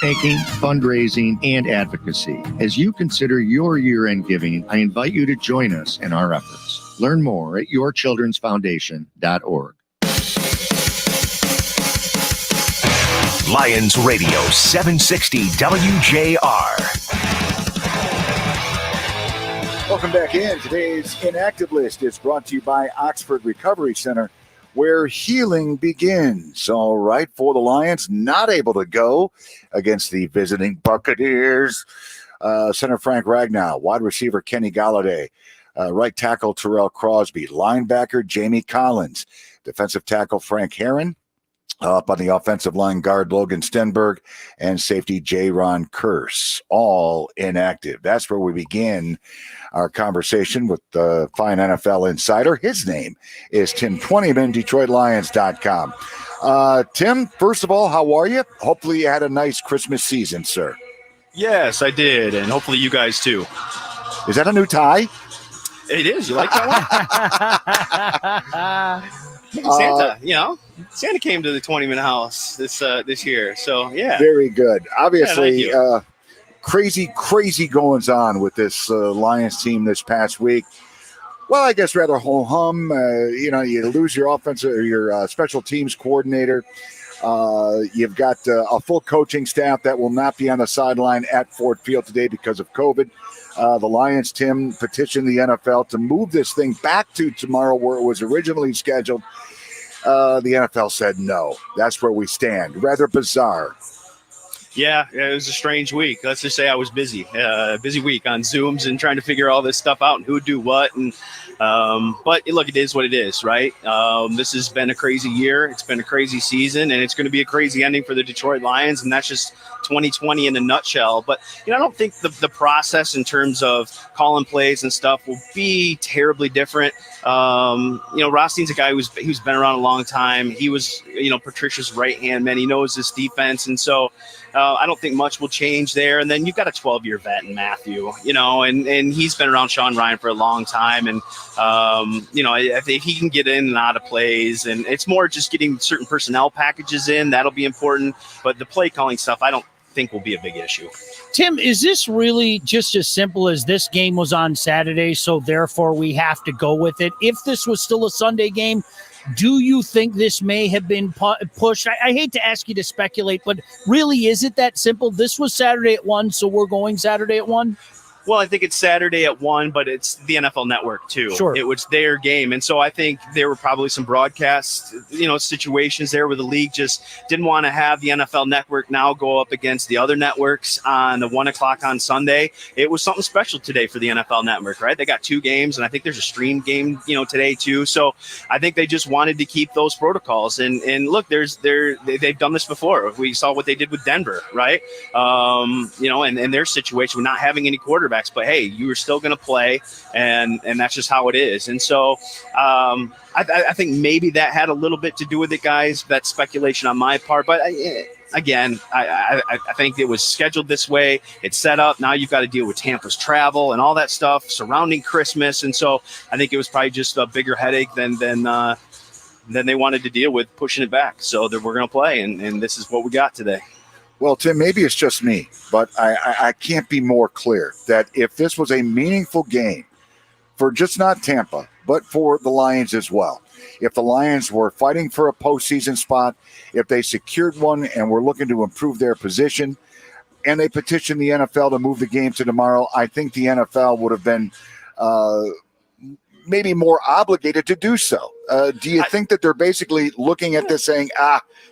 Banking, fundraising, and advocacy. As you consider your year-end giving, I invite you to join us in our efforts. Learn more at yourchildrensfoundation.org. Lions Radio 760 WJR. Welcome back in. Today's Inactive List is brought to you by Oxford Recovery Center, where healing begins. All right, for the Lions, not able to go against the visiting Buccaneers. Center Frank Ragnow, wide receiver Kenny Galladay, right tackle Terrell Crosby, linebacker Jamie Collins, defensive tackle Frank Herron, up on the offensive line, guard Logan Stenberg, and safety J-Ron Curse, all inactive. That's where we begin our conversation with the fine NFL insider. His name is Tim Twentyman, DetroitLions.com. Tim, first of all, how are you? Hopefully you had a nice Christmas season, sir. Yes, I did, and hopefully you guys too. Is that a new tie? It is. You like that one? Santa, Santa came to the 20-minute house this year. So, yeah. Very good. Obviously, Yeah, crazy goings on with this Lions team this past week. Well, I guess rather ho-hum. You lose your offensive or your special teams coordinator. You've got a full coaching staff that will not be on the sideline at Ford Field today because of COVID. The Lions, Tim, petitioned the NFL to move this thing back to tomorrow where it was originally scheduled. The NFL said no. That's where we stand. Rather bizarre. Yeah, it was a strange week. Let's just say I was busy. Busy week on Zooms and trying to figure all this stuff out and who would do what. And but look, it is what it is, right? This has been a crazy year. It's been a crazy season, and it's going to be a crazy ending for the Detroit Lions. And that's just 2020 in a nutshell. But I don't think the process in terms of calling plays and stuff will be terribly different. Rothstein's a guy who's been around a long time. He was Patricia's right hand man. He knows his defense, and so I don't think much will change there. And then you've got a 12-year vet in Matthew, and he's been around Sean Ryan for a long time. And I think he can get in and out of plays, and it's more just getting certain personnel packages in. That'll be important. But the play calling stuff, I don't think will be a big issue. Tim, is this really just as simple as this game was on Saturday, so therefore we have to go with it? If this was still a Sunday game, do you think this may have been pushed? I hate to ask you to speculate, but really, is it that simple? This was Saturday at 1, so we're going Saturday at 1? Well, I think it's Saturday at 1, but it's the NFL Network too. Sure. It was their game. And so I think there were probably some broadcast, situations there where the league just didn't want to have the NFL Network now go up against the other networks on the 1 o'clock on Sunday. It was something special today for the NFL Network, right? They got 2 games, and I think there's a stream game, today too. So I think they just wanted to keep those protocols. And look, they've done this before. We saw what they did with Denver, right? And their situation with not having any quarterbacks. But hey, you were still going to play, and that's just how it is. And so I think maybe that had a little bit to do with it, guys. That's speculation on my part. But again, I think it was scheduled this way. It's set up. Now you've got to deal with Tampa's travel and all that stuff surrounding Christmas. And so I think it was probably just a bigger headache than they wanted to deal with pushing it back. So we're going to play, and this is what we got today. Well, Tim, maybe it's just me, but I can't be more clear that if this was a meaningful game for just not Tampa, but for the Lions as well. If the Lions were fighting for a postseason spot, if they secured one and were looking to improve their position, and they petitioned the NFL to move the game to tomorrow, I think the NFL would have been maybe more obligated to do so. Do you think that they're basically looking at this saying,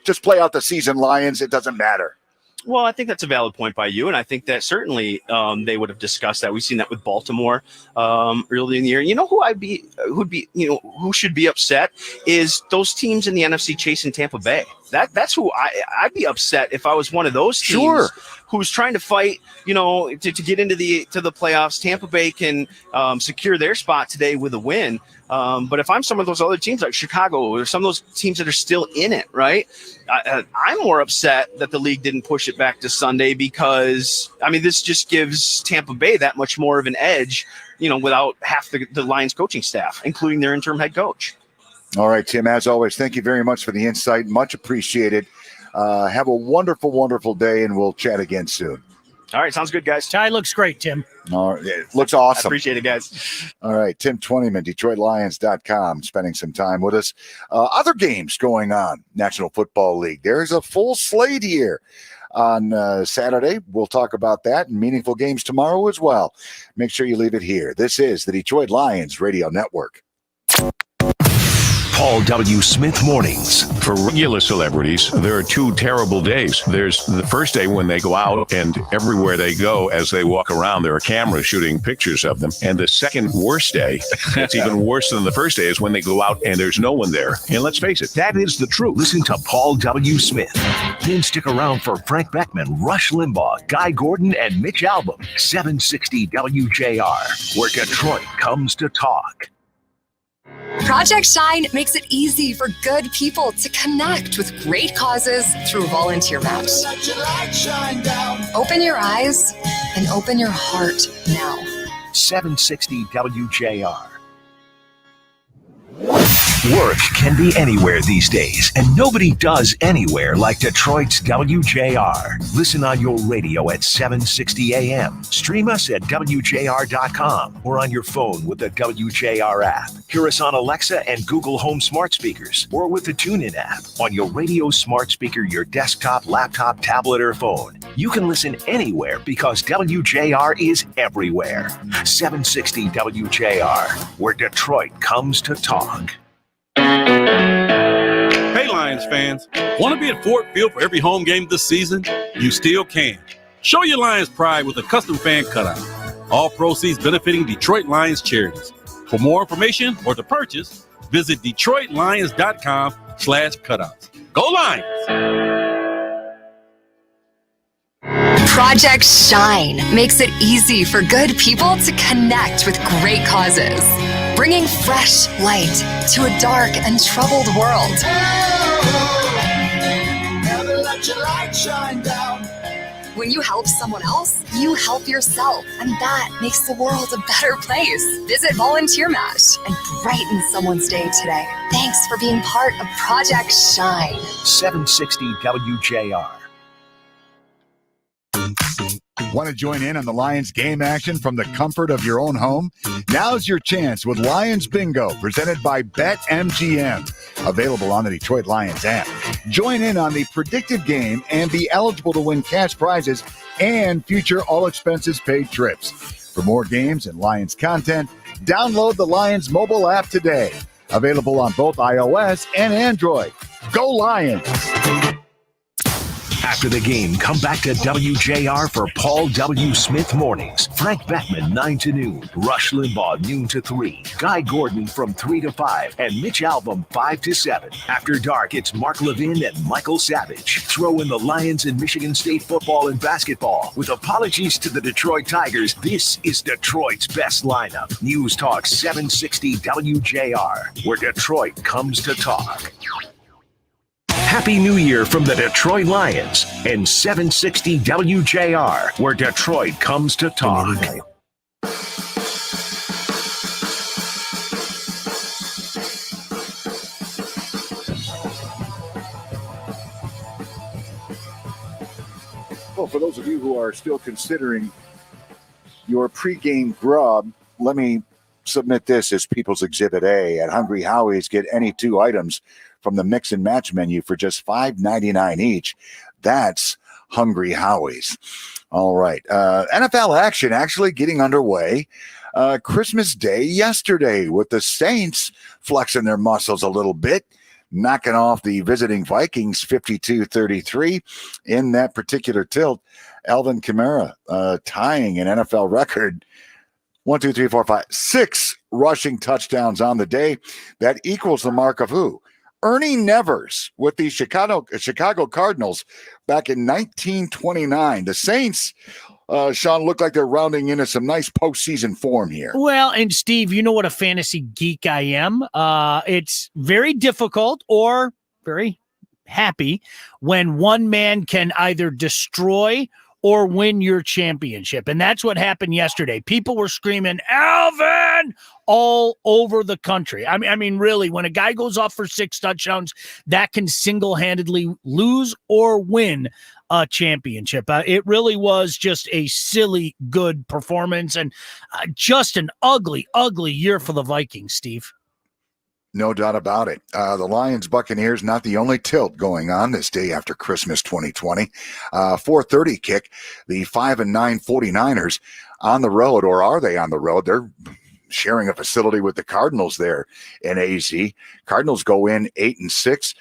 just play out the season, Lions, it doesn't matter? Well, I think that's a valid point by you, and I think that certainly they would have discussed that. We've seen that with Baltimore early in the year. You know who should be upset is those teams in the NFC chasing Tampa Bay. That's who I'd be upset if I was one of those teams who's trying to fight, to get into the playoffs. Tampa Bay can secure their spot today with a win. But if I'm some of those other teams like Chicago or some of those teams that are still in it, right? I'm more upset that the league didn't push it back to Sunday because, this just gives Tampa Bay that much more of an edge, without half the Lions coaching staff, including their interim head coach. All right, Tim, as always, thank you very much for the insight. Much appreciated. Have a wonderful, wonderful day, and we'll chat again soon. All right, sounds good, guys. Tie looks great, Tim. All right, it looks awesome. I appreciate it, guys. All right, Tim Twentyman, DetroitLions.com, spending some time with us. Other games going on, National Football League. There's a full slate here on Saturday. We'll talk about that and meaningful games tomorrow as well. Make sure you leave it here. This is the Detroit Lions Radio Network. Paul W. Smith Mornings. For regular celebrities, there are two terrible days. There's the first day when they go out and everywhere they go, as they walk around, there are cameras shooting pictures of them. And the second worst day, it's even worse than the first day, is when they go out and there's no one there. And let's face it, that is the truth. Listen to Paul W. Smith. Then stick around for Frank Beckman, Rush Limbaugh, Guy Gordon, and Mitch Albom. 760 WJR, where Detroit comes to talk. Project Shine makes it easy for good people to connect with great causes through Volunteer Match. Open your eyes and open your heart now. 760 WJR. Work can be anywhere these days, and nobody does anywhere like Detroit's WJR. Listen on your radio at 760 AM. Stream us at WJR.com or on your phone with the WJR app. Hear us on Alexa and Google Home smart speakers or with the TuneIn app on your radio smart speaker, your desktop, laptop, tablet, or phone. You can listen anywhere because WJR is everywhere. 760 WJR, where Detroit comes to talk. Hey, Lions fans, want to be at Ford Field for every home game this season? You still can. Show your Lions pride with a custom fan cutout. All proceeds benefiting Detroit Lions charities. For more information or to purchase, visit DetroitLions.com/cutouts. Go Lions! Project Shine makes it easy for good people to connect with great causes, bringing fresh light to a dark and troubled world. Never let your light shine down. When you help someone else, you help yourself, and that makes the world a better place. Visit Volunteer Match and brighten someone's day today. Thanks for being part of Project Shine. 760 WJR. Want to join in on the Lions game action from the comfort of your own home? Now's your chance with Lions Bingo, presented by BetMGM. Available on the Detroit Lions app. Join in on the predicted game and be eligible to win cash prizes and future all-expenses-paid trips. For more games and Lions content, download the Lions mobile app today. Available on both iOS and Android. Go Lions! After the game, come back to WJR for Paul W. Smith Mornings. Frank Beckman, 9 to noon. Rush Limbaugh, noon to 3. Guy Gordon from 3 to 5. And Mitch Albom, 5 to 7. After dark, it's Mark Levin and Michael Savage. Throw in the Lions and Michigan State football and basketball. With apologies to the Detroit Tigers, this is Detroit's best lineup. News Talk 760 WJR, where Detroit comes to talk. Happy New Year from the Detroit Lions and 760 WJR, where Detroit comes to talk. Well, for those of you who are still considering your pregame grub, let me submit this as People's Exhibit A. At Hungry Howie's, get any 2 items from the mix and match menu for just $5.99 each. That's Hungry Howie's. All right. NFL action actually getting underway. Christmas Day yesterday with the Saints flexing their muscles a little bit, knocking off the visiting Vikings 52-33 in that particular tilt. Alvin Kamara tying an NFL record. 6 rushing touchdowns on the day. That equals the mark of who? Ernie Nevers with the Chicago Cardinals back in 1929. The Saints, Sean, look like they're rounding into some nice postseason form here. Well, and Steve, you know what a fantasy geek I am. It's very difficult or very happy when one man can either destroy or win your championship. And that's what happened yesterday. People were screaming, Alvin, all over the country. I mean, really, when a guy goes off for 6 touchdowns, that can single-handedly lose or win a championship. It really was just a silly good performance and just an ugly, ugly year for the Vikings, Steve. No doubt about it. The Lions Buccaneers, not the only tilt going on this day after Christmas 2020. 4:30 kick. The 5-9 49ers on the road, or are they on the road? They're sharing a facility with the Cardinals there in AZ. Cardinals go in 8-6.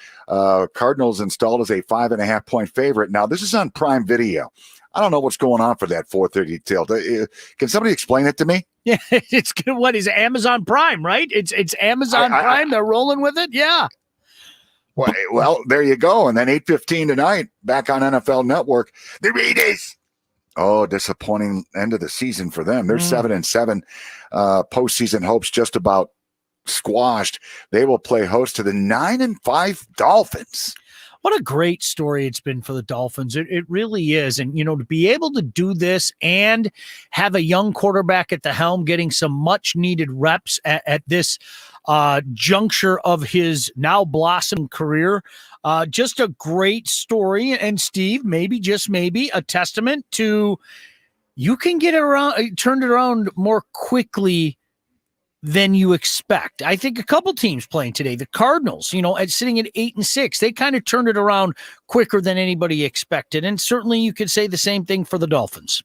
Cardinals installed as a 5.5-point favorite. Now, this is on Prime Video. I don't know what's going on for that 4:30 tilt. Can somebody explain it to me? Yeah, it's good. What is it? Amazon Prime, right? It's Amazon Prime. They're rolling with it. Yeah. Well, there you go. And then 8:15 tonight, back on NFL Network, the Raiders. Oh, disappointing end of the season for them. They're 7-7. Postseason hopes just about squashed. They will play host to the 9-5 Dolphins. What a great story it's been for the Dolphins. It really is. And, you know, to be able to do this and have a young quarterback at the helm getting some much needed reps at this juncture of his now blossoming career, just a great story. And Steve, maybe, just maybe, a testament to you can get turned around more quickly than you expect. I think a couple teams playing today, the Cardinals, you know, sitting at 8-6, they kind of turned it around quicker than anybody expected. And certainly you could say the same thing for the Dolphins.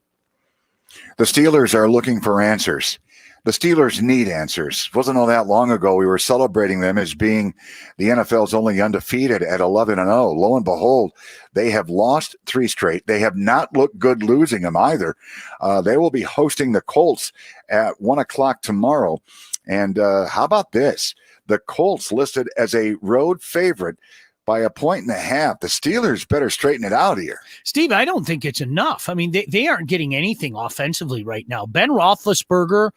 The Steelers are looking for answers. The Steelers need answers. It wasn't all that long ago we were celebrating them as being the NFL's only undefeated at 11-0. Lo and behold, they have lost 3 straight. They have not looked good losing them either. They will be hosting the Colts at 1 o'clock tomorrow. And how about this? The Colts listed as a road favorite by 1.5. The Steelers better straighten it out here. Steve, I don't think it's enough. I mean, they aren't getting anything offensively right now. Ben Roethlisberger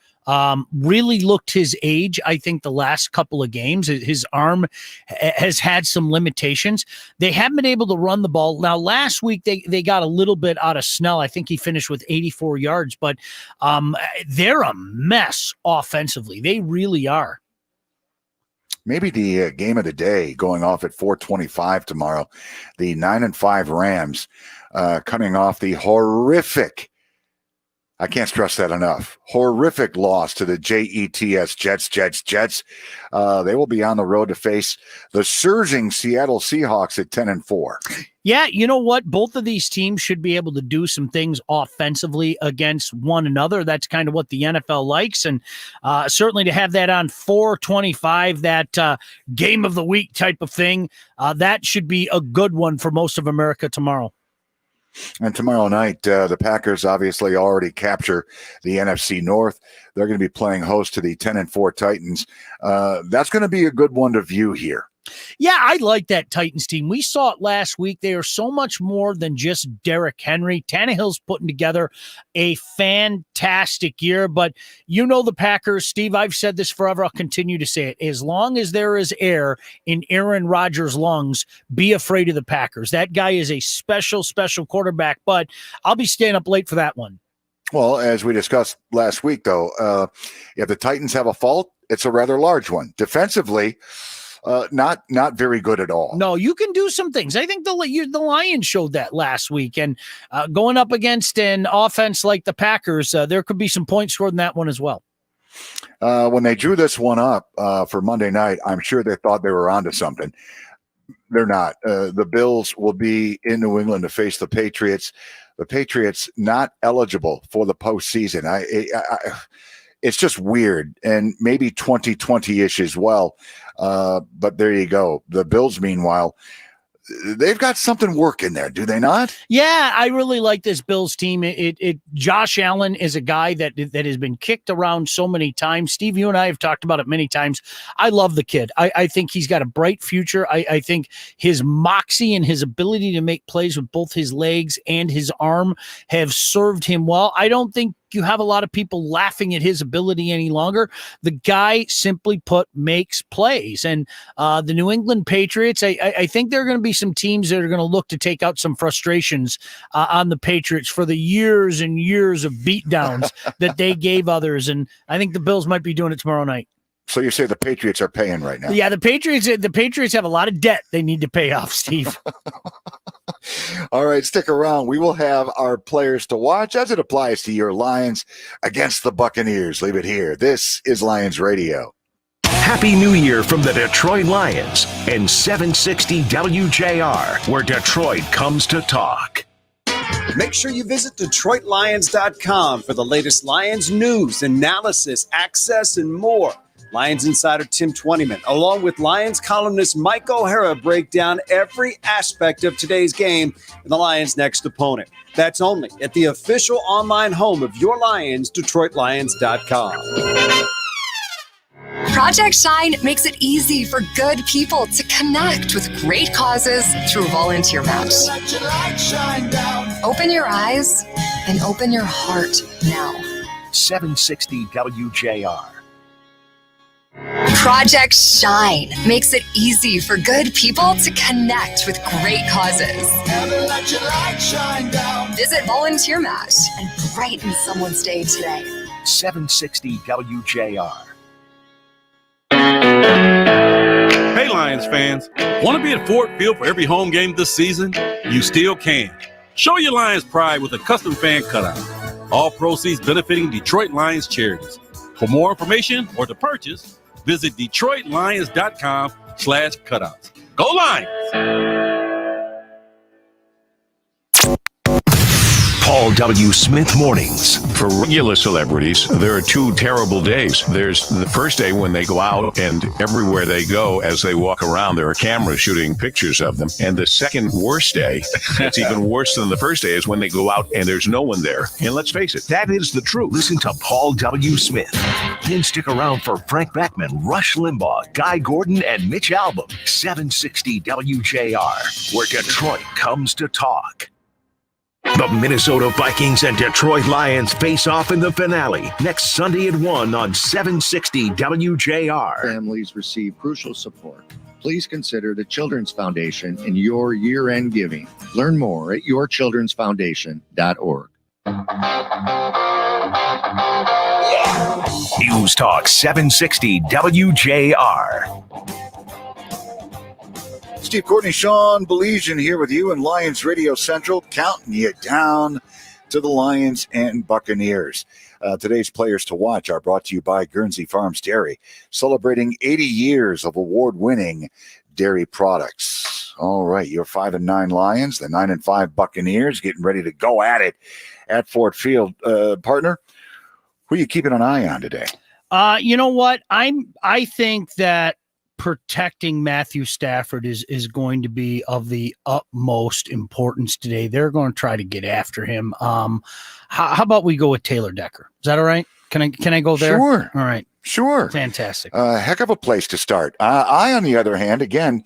really looked his age, I think, the last couple of games. His arm has had some limitations. They haven't been able to run the ball. Now, last week, they got a little bit out of Snell. I think he finished with 84 yards, but they're a mess offensively. They really are. Maybe the game of the day going off at 4:25 tomorrow. The 9-5 Rams coming off the horrific, I can't stress that enough, horrific loss to the Jets. They will be on the road to face the surging Seattle Seahawks at 10-4. Yeah, you know what? Both of these teams should be able to do some things offensively against one another. That's kind of what the NFL likes. And certainly to have that on 4:25, that game of the week type of thing, that should be a good one for most of America tomorrow. And tomorrow night, the Packers obviously already capture the NFC North. They're going to be playing host to the 10-4 Titans. That's going to be a good one to view here. Yeah, I like that Titans team. We saw it last week. They are so much more than just Derrick Henry. Tannehill's putting together a fantastic year, but you know the Packers, Steve, I've said this forever. I'll continue to say it. As long as there is air in Aaron Rodgers' lungs, be afraid of the Packers. That guy is a special, special quarterback, but I'll be staying up late for that one. Well, as we discussed last week, though, if the Titans have a fault, it's a rather large one. Defensively, not very good at all. No, you can do some things. I think the Lions showed that last week. And going up against an offense like the Packers, there could be some points scored in that one as well. When they drew this one up for Monday night, I'm sure they thought they were onto something. They're not. The Bills will be in New England to face the Patriots. The Patriots not eligible for the postseason. It's just weird, and maybe 2020-ish as well. But there you go. The Bills, meanwhile, they've got something working there, do they not? Yeah, I really like this Bills team. Josh Allen is a guy that has been kicked around so many times. Steve, you and I have talked about it many times. I love the kid. I think he's got a bright future. I think his moxie and his ability to make plays with both his legs and his arm have served him well. I don't think you have a lot of people laughing at his ability any longer. The guy, simply put, makes plays. And the New England Patriots, I think there are going to be some teams that are going to look to take out some frustrations on the Patriots for the years and years of beatdowns that they gave others. And I think the Bills might be doing it tomorrow night. So you say the Patriots are paying right now? Yeah, the Patriots have a lot of debt they need to pay off, Steve. All right, stick around. We will have our players to watch as it applies to your Lions against the Buccaneers. Leave it here. This is Lions Radio. Happy New Year from the Detroit Lions and 760 WJR, where Detroit comes to talk. Make sure you visit DetroitLions.com for the latest Lions news, analysis, access, and more. Lions insider Tim Twentyman, along with Lions columnist Mike O'Hara, break down every aspect of today's game and the Lions' next opponent. That's only at the official online home of your Lions, DetroitLions.com. Project Shine makes it easy for good people to connect with great causes through Volunteer Match. Open your eyes and open your heart now. 760 WJR. Project Shine makes it easy for good people to connect with great causes. Visit Volunteer Match and brighten someone's day today. 760 WJR. Hey, Lions fans. Want to be at Ford Field for every home game this season? You still can. Show your Lions pride with a custom fan cutout. All proceeds benefiting Detroit Lions charities. For more information or to purchase, visit DetroitLions.com/cutouts. Go Lions! Paul W. Smith Mornings. For regular celebrities, there are two terrible days. There's the first day when they go out, and everywhere they go, as they walk around, there are cameras shooting pictures of them. And the second worst day, it's even worse than the first day, is when they go out and there's no one there. And let's face it, That is the truth. Listen to Paul W. Smith. Then stick around for Frank Beckman, Rush Limbaugh, Guy Gordon, and Mitch Albom. 760 WJR, where Detroit comes to talk. The Minnesota Vikings and Detroit Lions face off in the finale next Sunday at 1 on 760 WJR. Families receive crucial support. Please consider the Children's Foundation in your year-end giving. Learn more at yourchildrensfoundation.org. News Talk 760 WJR. Steve Courtney, Sean Baligian here with you in Lions Radio Central, counting you down to the Lions and Buccaneers. Today's players to watch are brought to you by Guernsey Farms Dairy, celebrating 80 years of award-winning dairy products. All right, your 5-9 Lions, the 9-5 Buccaneers, getting ready to go at it at Ford Field. Partner, who are you keeping an eye on today? You know what? I think that protecting Matthew Stafford is going to be of the utmost importance today. They're going to try to get after him. How about we go with Taylor Decker? Is that all right? Can I go there? Sure. All right. Sure. Fantastic. Heck of a place to start. I, on the other hand, again,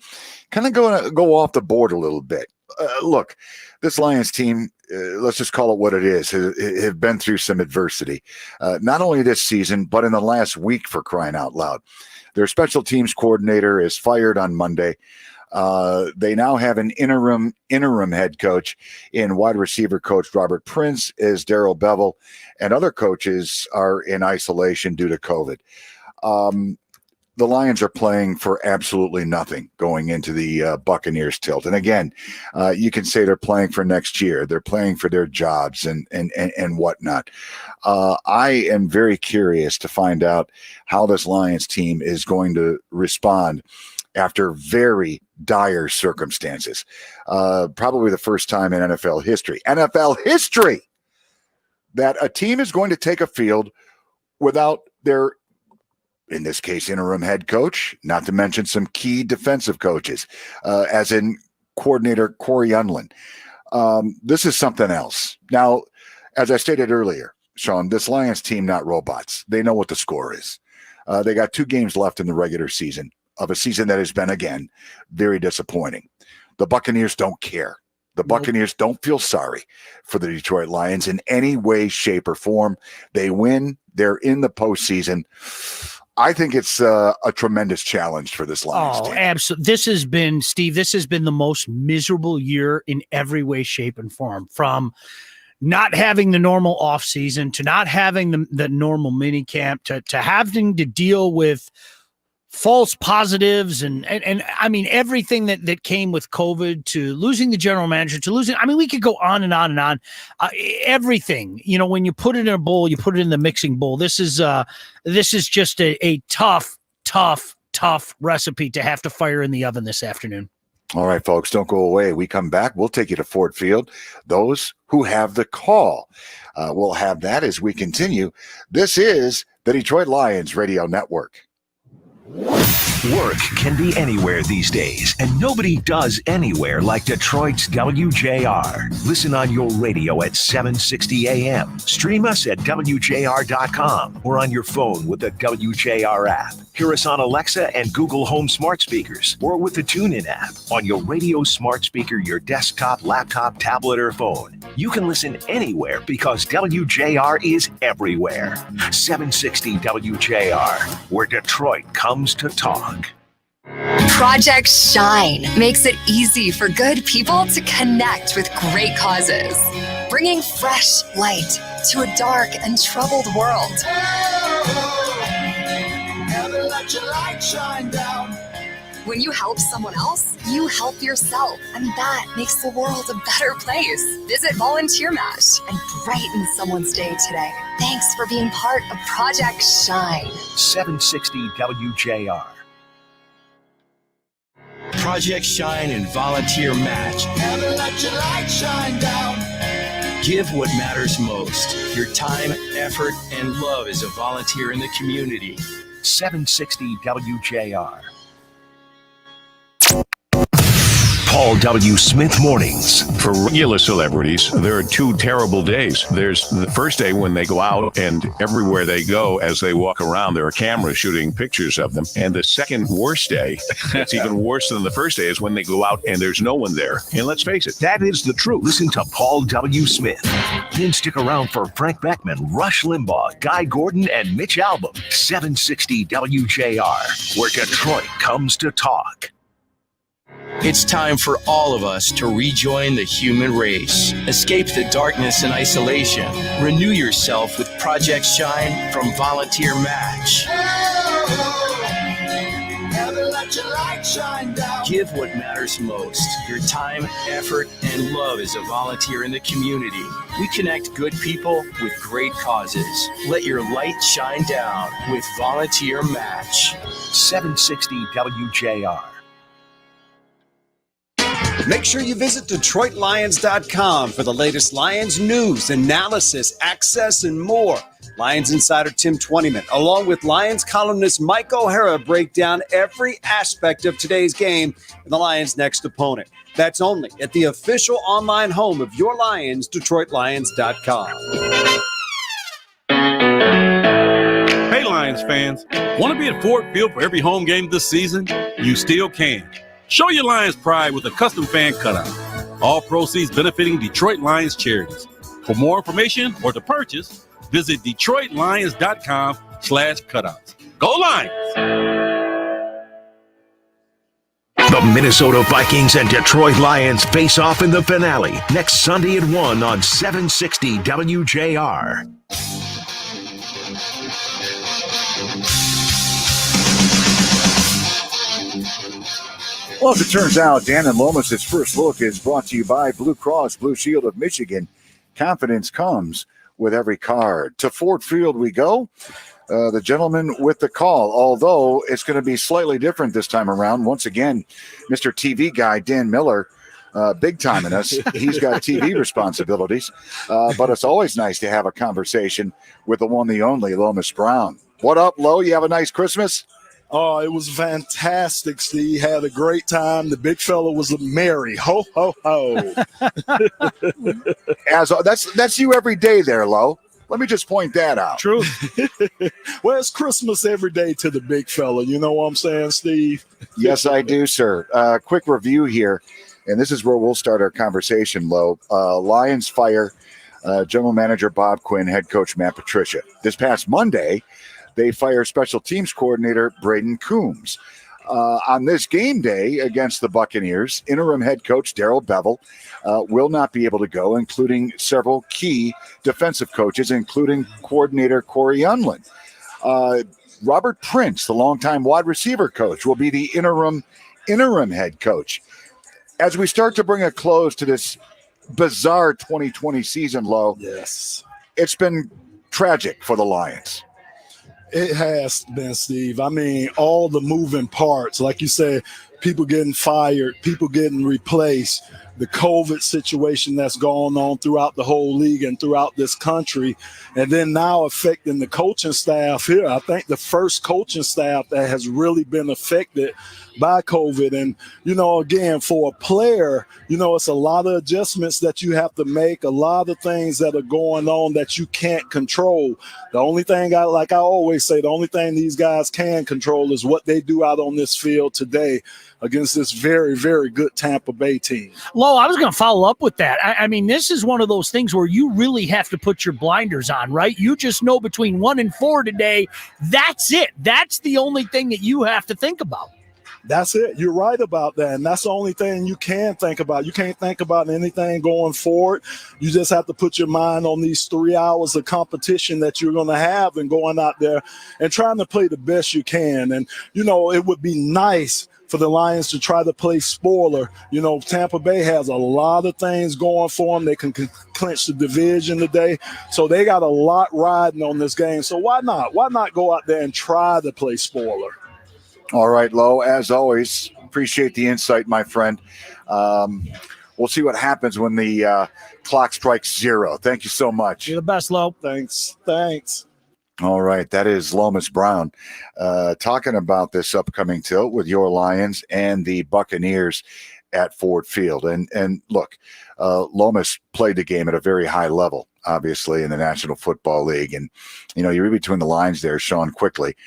kind of go off the board a little bit. Look, this Lions team, let's just call it what it is, have been through some adversity. Not only this season, but in the last week, for crying out loud. Their special teams coordinator is fired on Monday. They now have an interim head coach in wide receiver coach Robert Prince, as Darrell Bevel, and other coaches are in isolation due to COVID. the Lions are playing for absolutely nothing going into the Buccaneers tilt. And again, you can say they're playing for next year. They're playing for their jobs and whatnot. I am very curious to find out how this Lions team is going to respond after very dire circumstances. Probably the first time in NFL history, that a team is going to take a field without their, in this case, interim head coach, not to mention some key defensive coaches, as in coordinator Corey Unlin. This is something else. Now, as I stated earlier, Sean, this Lions team, not robots. They know what the score is. They got 2 games left in the regular season of a season that has been, again, very disappointing. The Buccaneers don't care. The Buccaneers don't feel sorry for the Detroit Lions in any way, shape, or form. They win. They're in the postseason. I think it's a tremendous challenge for this Lions team. Absolutely. This has been, Steve, the most miserable year in every way, shape, and form. From not having the normal offseason to not having the normal mini camp to having to deal with false positives and I mean everything that came with COVID, to losing the general manager, to losing, I mean, we could go on and on and on. Everything, when you put it in a bowl, you put it in the mixing bowl. This is just a tough recipe to have to fire in the oven this afternoon. All right, folks, don't go away. We come back. We'll take you to Ford Field. Those who have the call, we'll have that as we continue. This is the Detroit Lions Radio Network. Work can be anywhere these days, and nobody does anywhere like Detroit's WJR. Listen on your radio at 760 AM. Stream us at WJR.com or on your phone with the WJR app. Hear us on Alexa and Google Home smart speakers or with the TuneIn app on your radio smart speaker, your desktop, laptop, tablet, or phone. You can listen anywhere because WJR is everywhere. 760 WJR, where Detroit comes to talk. Project Shine makes it easy for good people to connect with great causes, bringing fresh light to a dark and troubled world. Let your light shine down. When you help someone else, you help yourself, and that makes the world a better place. Visit Volunteer Match and brighten someone's day today. Thanks for being part of Project Shine. 760 WJR. Project Shine and Volunteer Match. Never let your light shine down. Give what matters most. Your time, effort, and love as a volunteer in the community. 760 WJR. Paul W. Smith Mornings. For regular celebrities, there are 2 terrible days. There's the first day when they go out, and everywhere they go, as they walk around, there are cameras shooting pictures of them. And the second worst day, it's even worse than the first day, is when they go out and there's no one there. And let's face it, that is the truth. Listen to Paul W. Smith. Then stick around for Frank Beckman, Rush Limbaugh, Guy Gordon, and Mitch Albom. 760 WJR, where Detroit comes to talk. It's time for all of us to rejoin the human race. Escape the darkness and isolation. Renew yourself with Project Shine from Volunteer Match. Never let your light shine down. Give what matters most. Your time, effort, and love as a volunteer in the community. We connect good people with great causes. Let your light shine down with Volunteer Match. 760 WJR. Make sure you visit DetroitLions.com for the latest Lions news, analysis, access, and more. Lions insider Tim Twentyman, along with Lions columnist Mike O'Hara, break down every aspect of today's game and the Lions' next opponent. That's only at the official online home of your Lions, DetroitLions.com. Hey, Lions fans. Want to be at Ford Field for every home game this season? You still can. Show your Lions pride with a custom fan cutout. All proceeds benefiting Detroit Lions charities. For more information or to purchase, visit DetroitLions.com/cutouts. Go Lions! The Minnesota Vikings and Detroit Lions face off in the finale next Sunday at 1 on 760 WJR. Well, as it turns out, Dan and Lomas' first look is brought to you by Blue Cross Blue Shield of Michigan. Confidence comes with every card. To Ford Field we go. The gentleman with the call, although it's going to be slightly different this time around. Once again, Mr. TV guy, Dan Miller, big time in us. He's got TV responsibilities, but it's always nice to have a conversation with the one, the only Lomas Brown. What up, Lo? You have a nice Christmas? Oh, it was fantastic, Steve. Had a great time. The big fella was merry. Ho, ho, ho. That's you every day there, Lo. Let me just point that out. True. Well, it's Christmas every day to the big fella. You know what I'm saying, Steve? Yes, I do, sir. Quick review here, and this is where we'll start our conversation, Lo. Lions fire General Manager Bob Quinn, head coach Matt Patricia. This past Monday, they fire special teams coordinator Braden Coombs. On this game day against the Buccaneers, interim head coach Darrell Bevel will not be able to go, including several key defensive coaches, including coordinator Corey Unlin. Robert Prince, the longtime wide receiver coach, will be the interim head coach. As we start to bring a close to this bizarre 2020 season, Lo, yes, it's been tragic for the Lions. It has been, Steve. I mean, all the moving parts, like you said, people getting fired, people getting replaced, the COVID situation that's going on throughout the whole league and throughout this country, and then now affecting the coaching staff here. I think the first coaching staff that has really been affected by COVID. And, again, for a player, it's a lot of adjustments that you have to make, a lot of things that are going on that you can't control. The only thing I always say, the only thing these guys can control is what they do out on this field today against this very, very good Tampa Bay team. Lo, I was going to follow up with that. I mean, this is one of those things where you really have to put your blinders on, right? You just know between 1 and 4 today, that's it. That's the only thing that you have to think about. That's it. You're right about that. And that's the only thing you can think about. You can't think about anything going forward. You just have to put your mind on these 3 hours of competition that you're going to have and going out there and trying to play the best you can. And, it would be nice for the Lions to try to play spoiler. Tampa Bay has a lot of things going for them. They can clinch the division today. So they got a lot riding on this game. So why not? Why not go out there and try to play spoiler? All right, Lo, as always, appreciate the insight, my friend. We'll see what happens when the clock strikes 0. Thank you so much. You're the best, Lo. Thanks. All right, that is Lomas Brown talking about this upcoming tilt with your Lions and the Buccaneers at Ford Field. And look, Lomas played the game at a very high level, obviously, in the National Football League. And, you read between the lines there, Sean, quickly.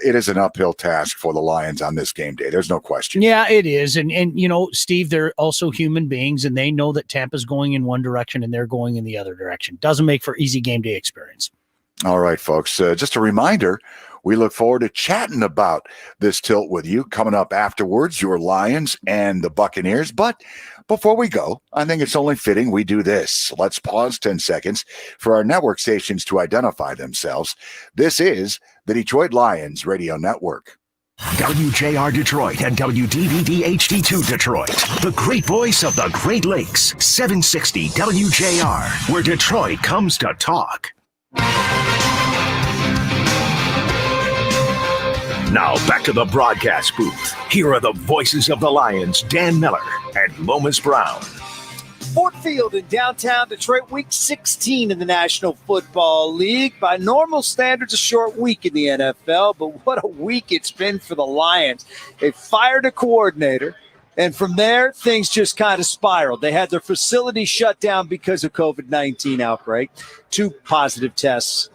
It is an uphill task for the Lions on this game day. There's no question. Yeah, it is. And Steve, they're also human beings, and they know that Tampa's going in one direction and they're going in the other direction. Doesn't make for easy game day experience. All right, folks. Just a reminder, we look forward to chatting about this tilt with you coming up afterwards, your Lions and the Buccaneers. But before we go, I think it's only fitting we do this. Let's pause 10 seconds for our network stations to identify themselves. This is the Detroit Lions Radio Network. WJR Detroit and WDVD HD2 Detroit. The great voice of the Great Lakes. 760 WJR, where Detroit comes to talk. Now back to the broadcast booth. Here are the voices of the Lions, Dan Miller and Lomas Brown. Ford Field in downtown Detroit, week 16 in the National Football League. By normal standards, a short week in the NFL, but what a week it's been for the Lions. They fired a coordinator, and from there, things just kind of spiraled. They had their facility shut down because of COVID-19 outbreak. 2 positive tests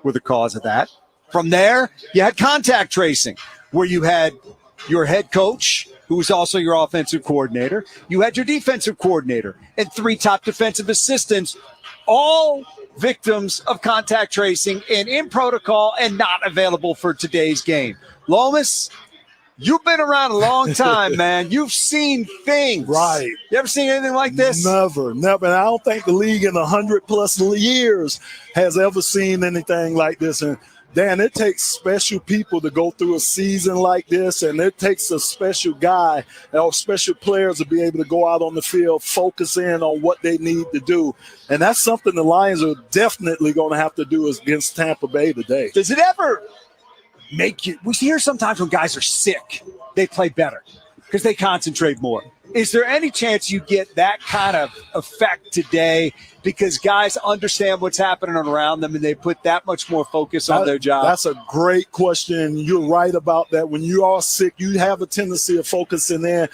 were the cause of that. From there, you had contact tracing, where you had your head coach, who was also your offensive coordinator. You had your defensive coordinator and 3 top defensive assistants, all victims of contact tracing and in protocol and not available for today's game. Lomas, you've been around a long time, man. You've seen things. Right. You ever seen anything like this? Never. And I don't think the league in 100+ years has ever seen anything like this. And Dan, it takes special people to go through a season like this, and it takes a special guy or special players to be able to go out on the field, focus in on what they need to do. And that's something the Lions are definitely going to have to do against Tampa Bay today. Does it ever make you – we hear sometimes when guys are sick, they play better because they concentrate more. Is there any chance you get that kind of effect today because guys understand what's happening around them and they put that much more focus on their job? That's a great question. You're right about that. When you are sick, you have a tendency of focusing in.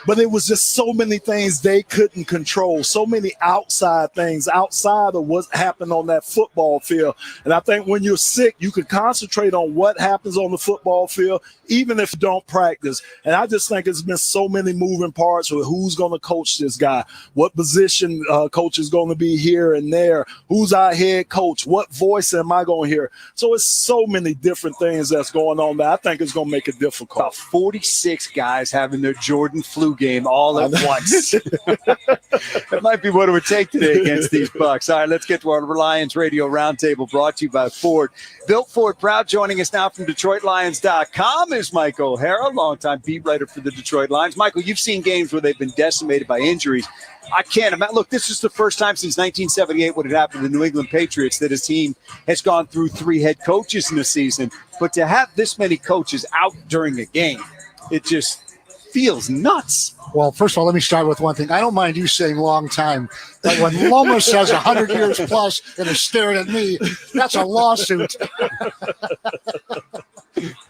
But it was just so many things they couldn't control, so many outside things outside of what happened on that football field. And I think when you're sick, you can concentrate on what happens on the football field, even if you don't practice. And I just think it's been so many moving parts with who's going to coach this guy, what position coach is going to be here and there, who's our head coach, what voice am I going to hear? So it's so many different things that's going on that I think it's going to make it difficult. About 46 guys having their Jordan flu game all at once. That might be what it would take today against these Bucs. All right, let's get to our Lions Radio Roundtable brought to you by Ford. Built Ford Proud. Joining us now from DetroitLions.com is Mike O'Hara, longtime beat writer for the Detroit Lions. Michael, you've seen games where they've been decimated by injuries. I can't imagine. Look, this is the first time since 1978 what had happened to the New England Patriots that his team has gone through 3 head coaches in the season. But to have this many coaches out during a game, it just feels nuts. Well, first of all, let me start with one thing. I don't mind you saying long time, but when Lomas says 100 years plus and is staring at me, that's a lawsuit.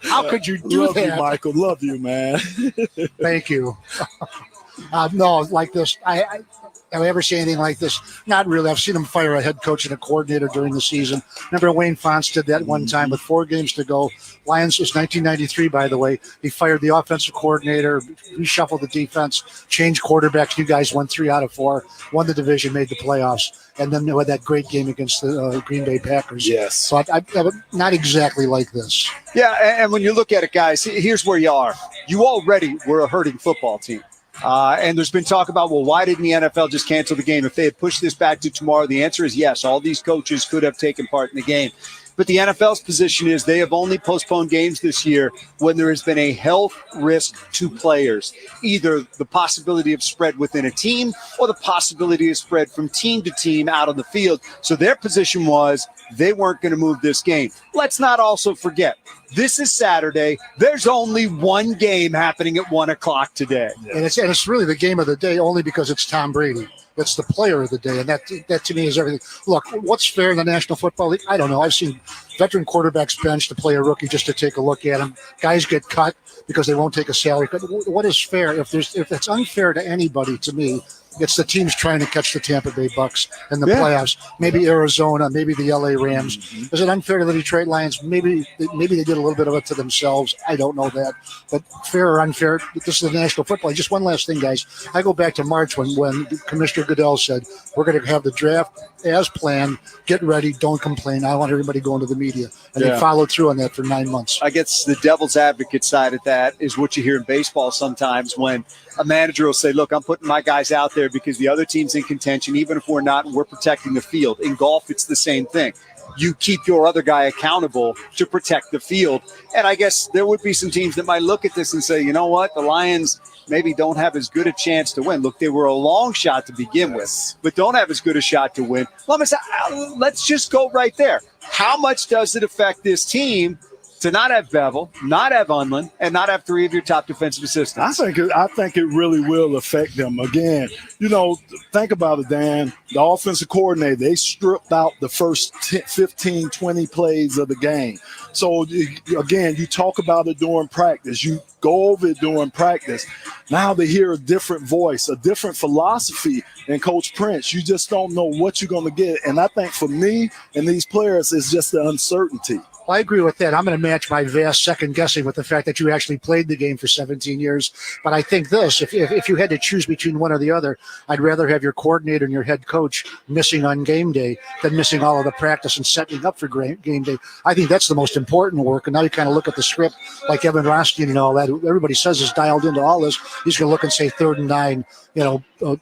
How could you do Love that? you, Michael. Love you, man. Thank you. No, like this, have I ever seen anything like this? Not really. I've seen him fire a head coach and a coordinator during the season. Remember Wayne Fonts did that one time with 4 games to go. Lions was 1993, by the way. He fired the offensive coordinator, reshuffled the defense, changed quarterbacks. You guys won 3 out of 4, won the division, made the playoffs, and then they had that great game against the Green Bay Packers. Yes. So I not exactly like this. Yeah, and when you look at it, guys, here's where you are. You already were a hurting football team. And there's been talk about, well, why didn't the NFL just cancel the game? If they had pushed this back to tomorrow, the answer is yes. All these coaches could have taken part in the game. But the NFL's position is they have only postponed games this year when there has been a health risk to players, either the possibility of spread within a team or the possibility of spread from team to team out on the field. So their position was they weren't going to move this game. Let's not also forget, this is Saturday. There's only one game happening at 1 o'clock today. And it's really the game of the day only because it's Tom Brady. It's the player of the day, and that to me is everything. Look, what's fair in the National Football League? I don't know. I've seen veteran quarterbacks bench to play a rookie just to take a look at him. Guys get cut because they won't take a salary cut. What is fair? If it's unfair to anybody, to me, it's the teams trying to catch the Tampa Bay Bucks in the playoffs. Maybe Arizona, maybe the LA Rams. Mm-hmm. Is it unfair to the Detroit Lions? Maybe they did a little bit of it to themselves. I don't know that. But fair or unfair, this is the National Football League. Just one last thing, guys. I go back to March when Commissioner Goodell said, we're going to have the draft as planned. Get ready. Don't complain. I want everybody going to the media. And they followed through on that for 9 months. I guess the devil's advocate side of that is what you hear in baseball sometimes when a manager will say, look, I'm putting my guys out there because the other team's in contention. Even if we're not, we're protecting the field. In golf, it's the same thing. You keep your other guy accountable to protect the field. And I guess there would be some teams that might look at this and say, you know what, the Lions maybe don't have as good a chance to win. Look, they were a long shot to begin with, but don't have as good a shot to win. Let's just go right there. How much does it affect this team to not have Bevel, not have Unlin, and not have 3 of your top defensive assistants? I think it really will affect them. Again, think about it, Dan. The offensive coordinator, they stripped out the first 15, 20 plays of the game. So, again, you talk about it during practice. You go over it during practice. Now they hear a different voice, a different philosophy in Coach Prince. You just don't know what you're going to get. And I think for me and these players, it's just the uncertainty. I agree with that. I'm going to match my vast second guessing with the fact that you actually played the game for 17 years. But I think this, if you had to choose between one or the other, I'd rather have your coordinator and your head coach missing on game day than missing all of the practice and setting up for game day. I think that's the most important work. And now you kind of look at the script like Evan Rothstein and all that. Everybody says is dialed into all this. He's going to look and say 3rd and 9,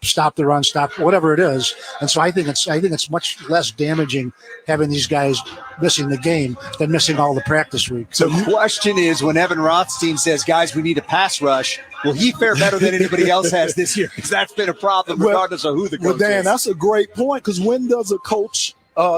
stop the run, stop, whatever it is. And so I think it's much less damaging having these guys missing the game than missing all the practice weeks. So the question is, when Evan Rothstein says, guys, we need a pass rush, will he fare better than anybody else has this year? Because that's been a problem regardless of who the coach Dan, is. that's a great point, because when does a coach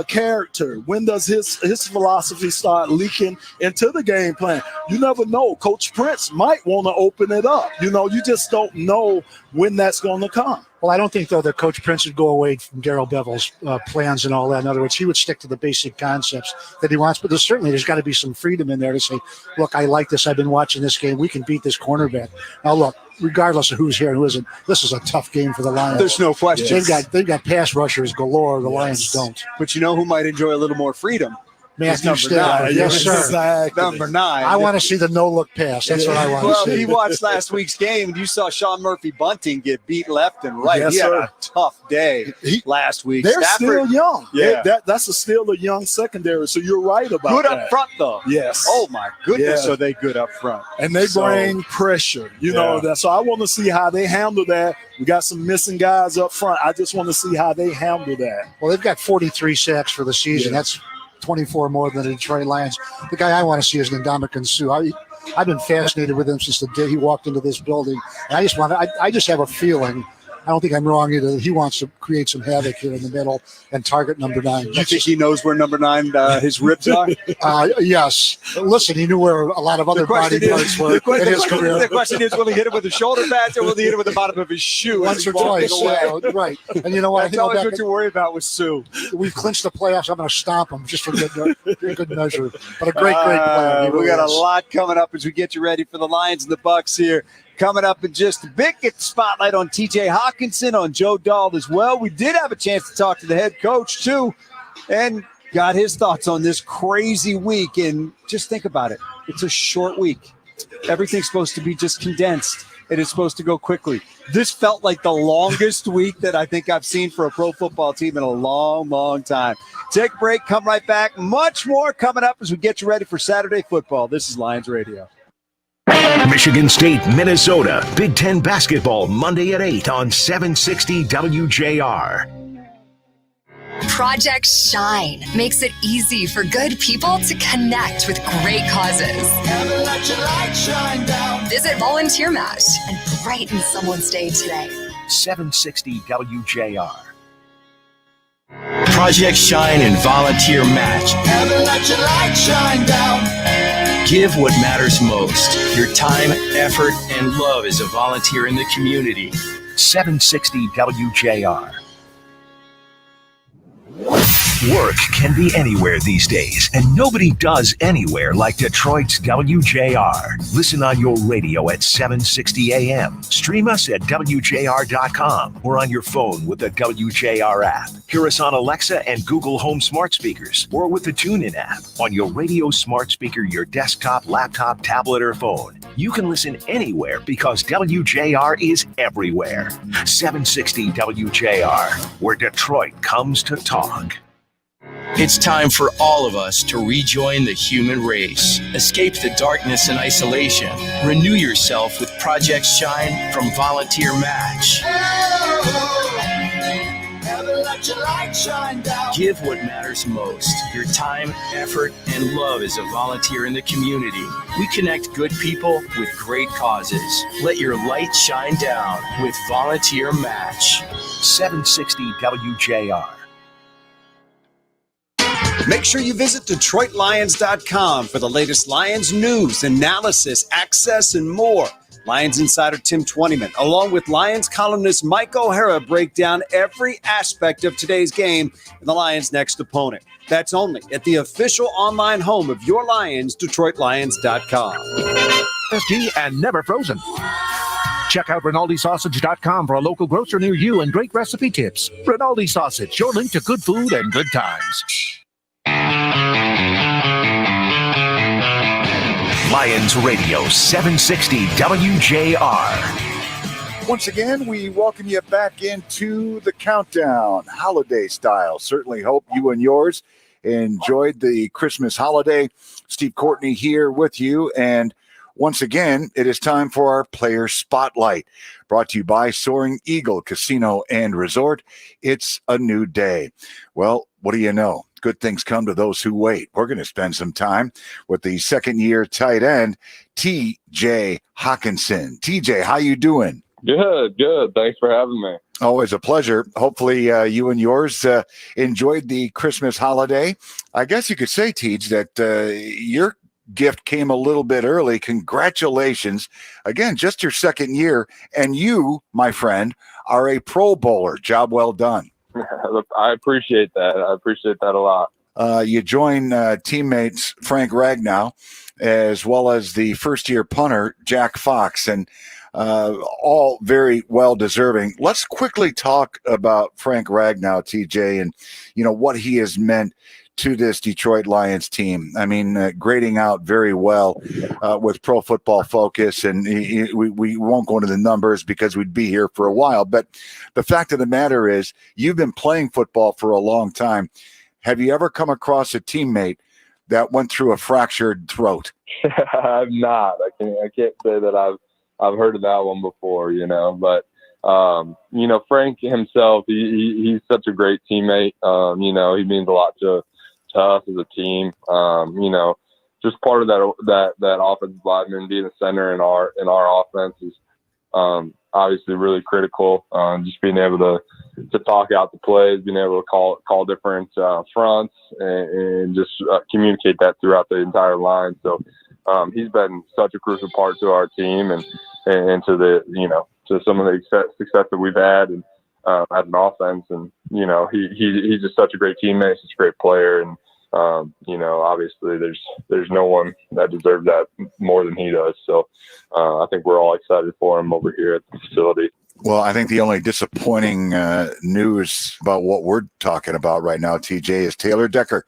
character, when does his philosophy start leaking into the game plan? You never know. Coach Prince might want to open it up. You just don't know when that's going to come. Well, I don't think, though, that Coach Prince would go away from Darrell Bevel's plans and all that. In other words, he would stick to the basic concepts that he wants. But there's got to be some freedom in there to say, look, I like this. I've been watching this game. We can beat this cornerback. Now, look, regardless of who's here and who isn't, this is a tough game for the Lions. There's no question. They've got pass rushers galore. The Lions don't. But you know who might enjoy a little more freedom? Matthew Number 9. Yes, sir. Exactly. Number 9. I want to see the no-look pass. That's what I want to see. Well, he watched last week's game, and you saw Sean Murphy Bunting get beat left and right. Yes, he had sir. a tough day last week. They're Stafford, still young. Yeah. That's still a young secondary, so you're right about good that. up front, though. Yes. Oh, my goodness, Yeah. are they good up front. And they bring pressure, So I want to see how they handle that. We got some missing guys up front. I just want to see how they handle that. Well, they've got 43 sacks for the season. Yeah. That's 24 more than the Detroit Lions. The guy I want to see is Ndamukong Suh. I've been fascinated with him since the day he walked into this building. And I just have a feeling, I don't think I'm wrong either, that he wants to create some havoc here in the middle and target number 9. Do you think he knows where number 9 his ribs are? Yes. Listen, he knew where a lot of other body parts were in his career. The question is, will he hit it with the shoulder pads or will he hit it with the bottom of his shoe? Once or twice. Right. And you know what? That's always what you worry about with Sue. We've clinched the playoffs. I'm going to stomp him just for good measure. But a great player. We got a lot coming up as we get you ready for the Lions and the Bucks here. Coming up in just a bit, get the spotlight on TJ Hawkinson, on Joe Dahl as well. We did have a chance to talk to the head coach, too, and got his thoughts on this crazy week. And just think about it. It's a short week. Everything's supposed to be just condensed, and it's supposed to go quickly. This felt like the longest week that I think I've seen for a pro football team in a long, long time. Take a break, come right back. Much more coming up as we get you ready for Saturday football. This is Lions Radio. Michigan State, Minnesota. Big Ten basketball Monday at 8 on 760 WJR. Project Shine makes it easy for good people to connect with great causes. Visit Volunteer Match and brighten someone's day today. 760 WJR. Project Shine and Volunteer Match. Give what matters most. Your time, effort, and love as a volunteer in the community. 760 WJR. Work can be anywhere these days, and nobody does anywhere like Detroit's WJR. Listen on your radio at 760 AM. Stream us at WJR.com or on your phone with the WJR app. Hear us on Alexa and Google Home smart speakers or with the TuneIn app on your radio smart speaker, your desktop, laptop, tablet, or phone. You can listen anywhere because WJR is everywhere. 760 WJR, where Detroit comes to talk. It's time for all of us to rejoin the human race. Escape the darkness and isolation. Renew yourself with Project Shine from Volunteer Match. Give what matters most. Your time, effort, and love as a volunteer in the community. We connect good people with great causes. Let your light shine down with Volunteer Match. 760 WJR. Make sure you visit DetroitLions.com for the latest Lions news, analysis, access, and more. Lions insider Tim Twentyman, along with Lions columnist Mike O'Hara, break down every aspect of today's game and the Lions' next opponent. That's only at the official online home of your Lions, DetroitLions.com. SD and never frozen. Check out RinaldiSausage.com for a local grocer near you and great recipe tips. Rinaldi Sausage, your link to good food and good times. Lions Radio 760 WJR. Once again, we welcome you back into the countdown, holiday style. Certainly hope you and yours enjoyed the Christmas holiday. Steve Courtney here with you. And once again, it is time for our Player Spotlight, brought to you by Soaring Eagle Casino and Resort. It's a new day. Well, what do you know? good things come to those who wait. We're going to spend some time with the second-year tight end, T.J. Hawkinson. TJ, how you doing? Good. Thanks for having me. Always a pleasure. Hopefully you and yours enjoyed the Christmas holiday. I guess you could say, Tej, that your gift came a little bit early. Congratulations. Again, just your second year. And you, my friend, are a Pro Bowler. Job well done. I appreciate that. I appreciate that a lot. You join teammates Frank Ragnow, as well as the first-year punter, Jack Fox, and all very well deserving. Let's quickly talk about Frank Ragnow, TJ, and what he has meant to this Detroit Lions team. I mean, grading out very well with Pro Football Focus, and we won't go into the numbers because we'd be here for a while. But the fact of the matter is, you've been playing football for a long time. Have you ever come across a teammate that went through a fractured throat? I've not. I can't say that I've heard of that one before, but Frank himself, he's such a great teammate. He means a lot to us as a team. Just part of that offensive lineman being a center in our offense is obviously really critical. Just being able to talk out the plays, being able to call different fronts and just communicate that throughout the entire line. So he's been such a crucial part to our team and to the to some of the success that we've had and as an offense. And he's just such a great teammate, such a great player, and obviously there's no one that deserves that more than he does. So I think we're all excited for him over here at the facility. Well, I think the only disappointing news about what we're talking about right now, TJ, is Taylor Decker,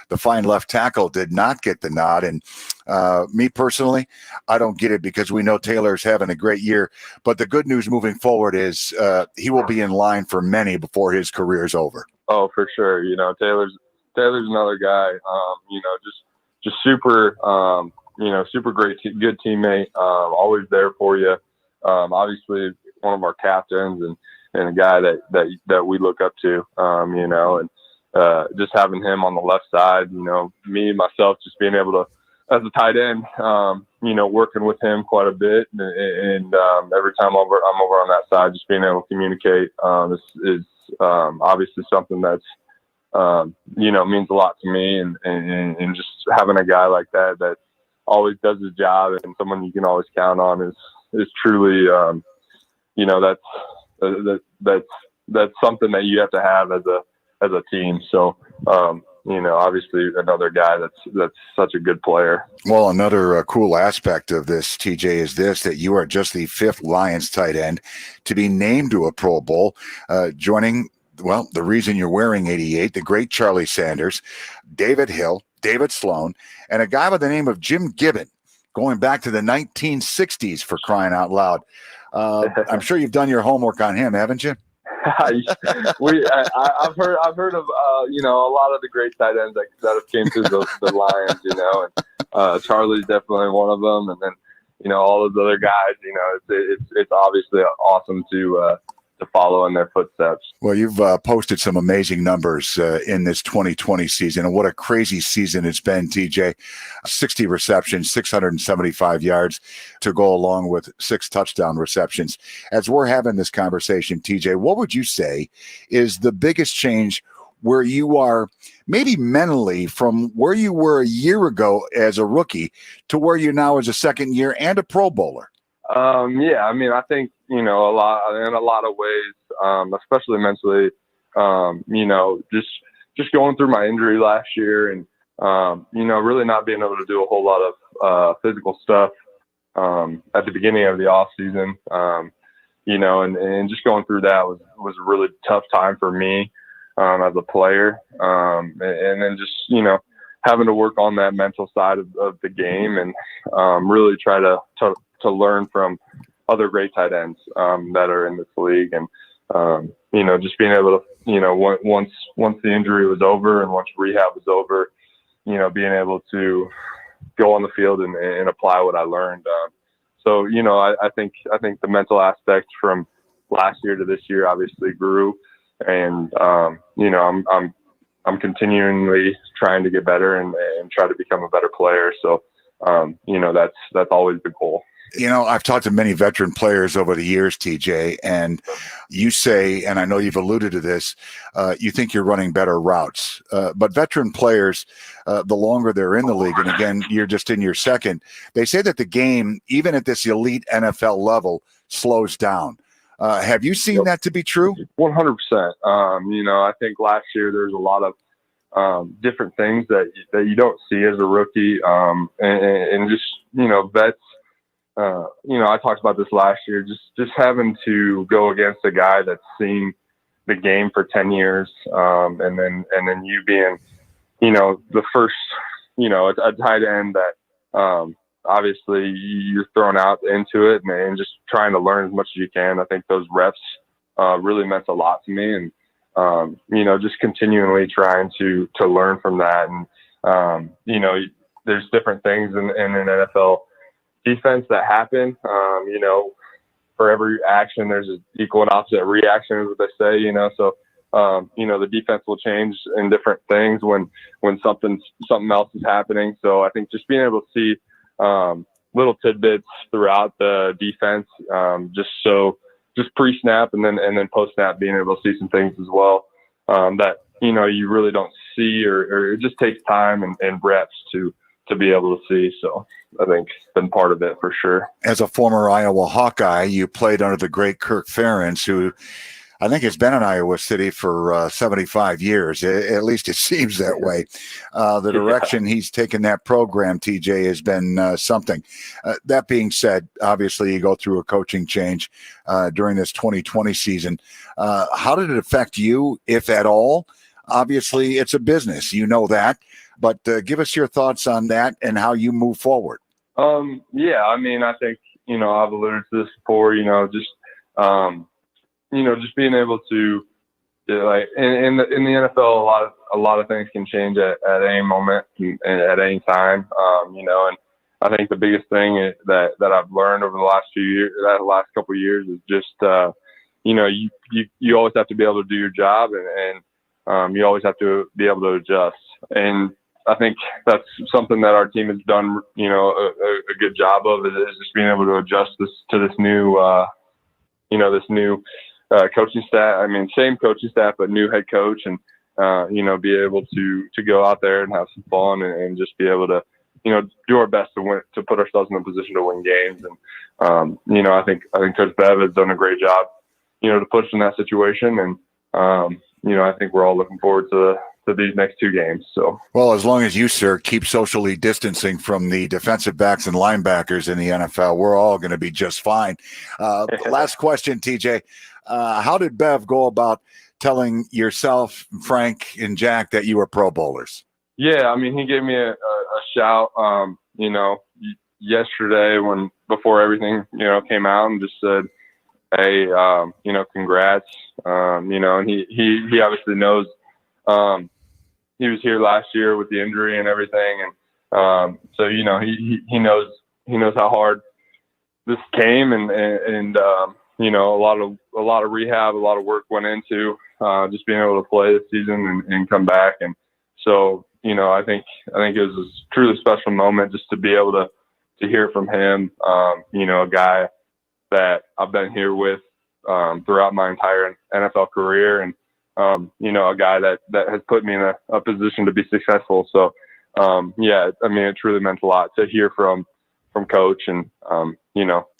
the fine left tackle, did not get the nod. And me personally, I don't get it because we know Taylor's having a great year. But the good news moving forward is he will be in line for many before his career's over. Oh, for sure. Taylor's another guy. Just super. Super great, good teammate. Always there for you. Obviously, one of our captains and a guy that we look up to, and just having him on the left side, me, myself, just being able to, as a tight end, working with him quite a bit. And every time I'm over on that side, just being able to communicate is obviously something that's, means a lot to me. And just having a guy like that always does his job and someone you can always count on is truly, that's something that you have to have as a team. So, obviously another guy that's such a good player. Well, another cool aspect of this, TJ, is that you are just the fifth Lions tight end to be named to a Pro Bowl, joining, the reason you're wearing 88, the great Charlie Sanders, David Hill, David Sloan, and a guy by the name of Jim Gibbon, going back to the 1960s, for crying out loud. I'm sure you've done your homework on him, haven't you? I've heard of a lot of the great tight ends that have came through the Lions, and Charlie's definitely one of them, and then all those other guys. It's obviously awesome to follow in their footsteps. Well, you've posted some amazing numbers in this 2020 season, and what a crazy season it's been, TJ. 60 receptions, 675 yards to go along with 6 touchdown receptions. As we're having this conversation, TJ, what would you say is the biggest change where you are maybe mentally from where you were a year ago as a rookie to where you're now as a second year and a Pro Bowler? I think, in a lot of ways, especially mentally, just going through my injury last year and, really not being able to do a whole lot of physical stuff at the beginning of the off season, and just going through that was a really tough time for me as a player. And then just, having to work on that mental side of the game and really try to learn from other great tight ends that are in this league. And, just being able to, once the injury was over and once rehab was over, being able to go on the field and apply what I learned. I think the mental aspect from last year to this year obviously grew. And, I'm I'm continually trying to get better and try to become a better player. So, that's always the goal. I've talked to many veteran players over the years, TJ, and you say, and I know you've alluded to this, you think you're running better routes. But veteran players, the longer they're in the league, and again, you're just in your second, they say that the game, even at this elite NFL level, slows down. Have you seen that to be true? 100%. I think last year there's a lot of different things that you don't see as a rookie, and just, vets. I talked about this last year, just having to go against a guy that's seen the game for 10 years. And then you being, the first, a tight end that, obviously you're thrown out into it and just trying to learn as much as you can. I think those reps, really meant a lot to me, and, just continually trying to learn from that. And, there's different things in an NFL defense that happen. For every action, there's an equal and opposite reaction, is what they say, so, the defense will change in different things when something else is happening. So I think just being able to see, little tidbits throughout the defense, just pre-snap and then post-snap, being able to see some things as well, that, you really don't see, or it just takes time and reps to be able to see. So I think it's been part of it for sure. As a former Iowa Hawkeye, you played under the great Kirk Ferentz, who I think has been in Iowa City for 75 years. At least it seems that way. The direction he's taken that program, TJ, has been something. That being said, obviously you go through a coaching change during this 2020 season. How did it affect you, if at all? Obviously, it's a business. You know that. But give us your thoughts on that and how you move forward. I think, I've alluded to this before, just being able to, like, in the NFL, a lot of things can change at any moment and at any time, and I think the biggest thing that I've learned over the last couple of years is just, you always have to be able to do your job, and you always have to be able to adjust. And I think that's something that our team has done, a good job of, is just being able to adjust to this new coaching staff. I mean, same coaching staff, but new head coach, and, be able to go out there and have some fun and just be able to, do our best to win, to put ourselves in a position to win games. And, I think Coach Bev has done a great job, to push in that situation. And, I think we're all looking forward to these next two games. So, well, as long as you, sir, keep socially distancing from the defensive backs and linebackers in the NFL, we're all going to be just fine. Last question, TJ. How did Bev go about telling yourself, Frank, and Jack that you were Pro Bowlers? Yeah, I mean, he gave me a shout, yesterday before everything, came out, and just said, hey, congrats. And he obviously knows, he was here last year with the injury and everything. And, so, he knows how hard this came, and a lot of rehab, a lot of work went into, just being able to play this season and come back. And so, I think it was a truly special moment just to be able to hear from him, a guy that I've been here with, throughout my entire NFL career, and, a guy that has put me in a position to be successful. So, it truly meant a lot to hear from Coach, and,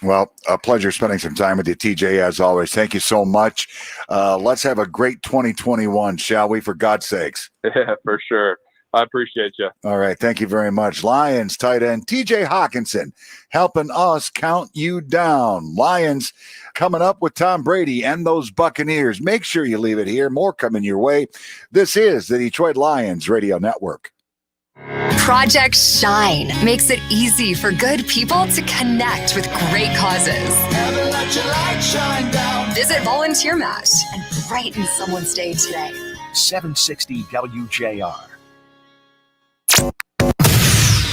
Well, a pleasure spending some time with you, TJ, as always. Thank you so much. Let's have a great 2021, shall we, for God's sakes? Yeah, for sure. I appreciate you. All right. Thank you very much. Lions tight end TJ Hawkinson helping us count you down. Lions coming up with Tom Brady and those Buccaneers. Make sure you leave it here. More coming your way. This is the Detroit Lions Radio Network. Project Shine makes it easy for good people to connect with great causes. Visit Volunteer Match and brighten someone's day today. 760 WJR.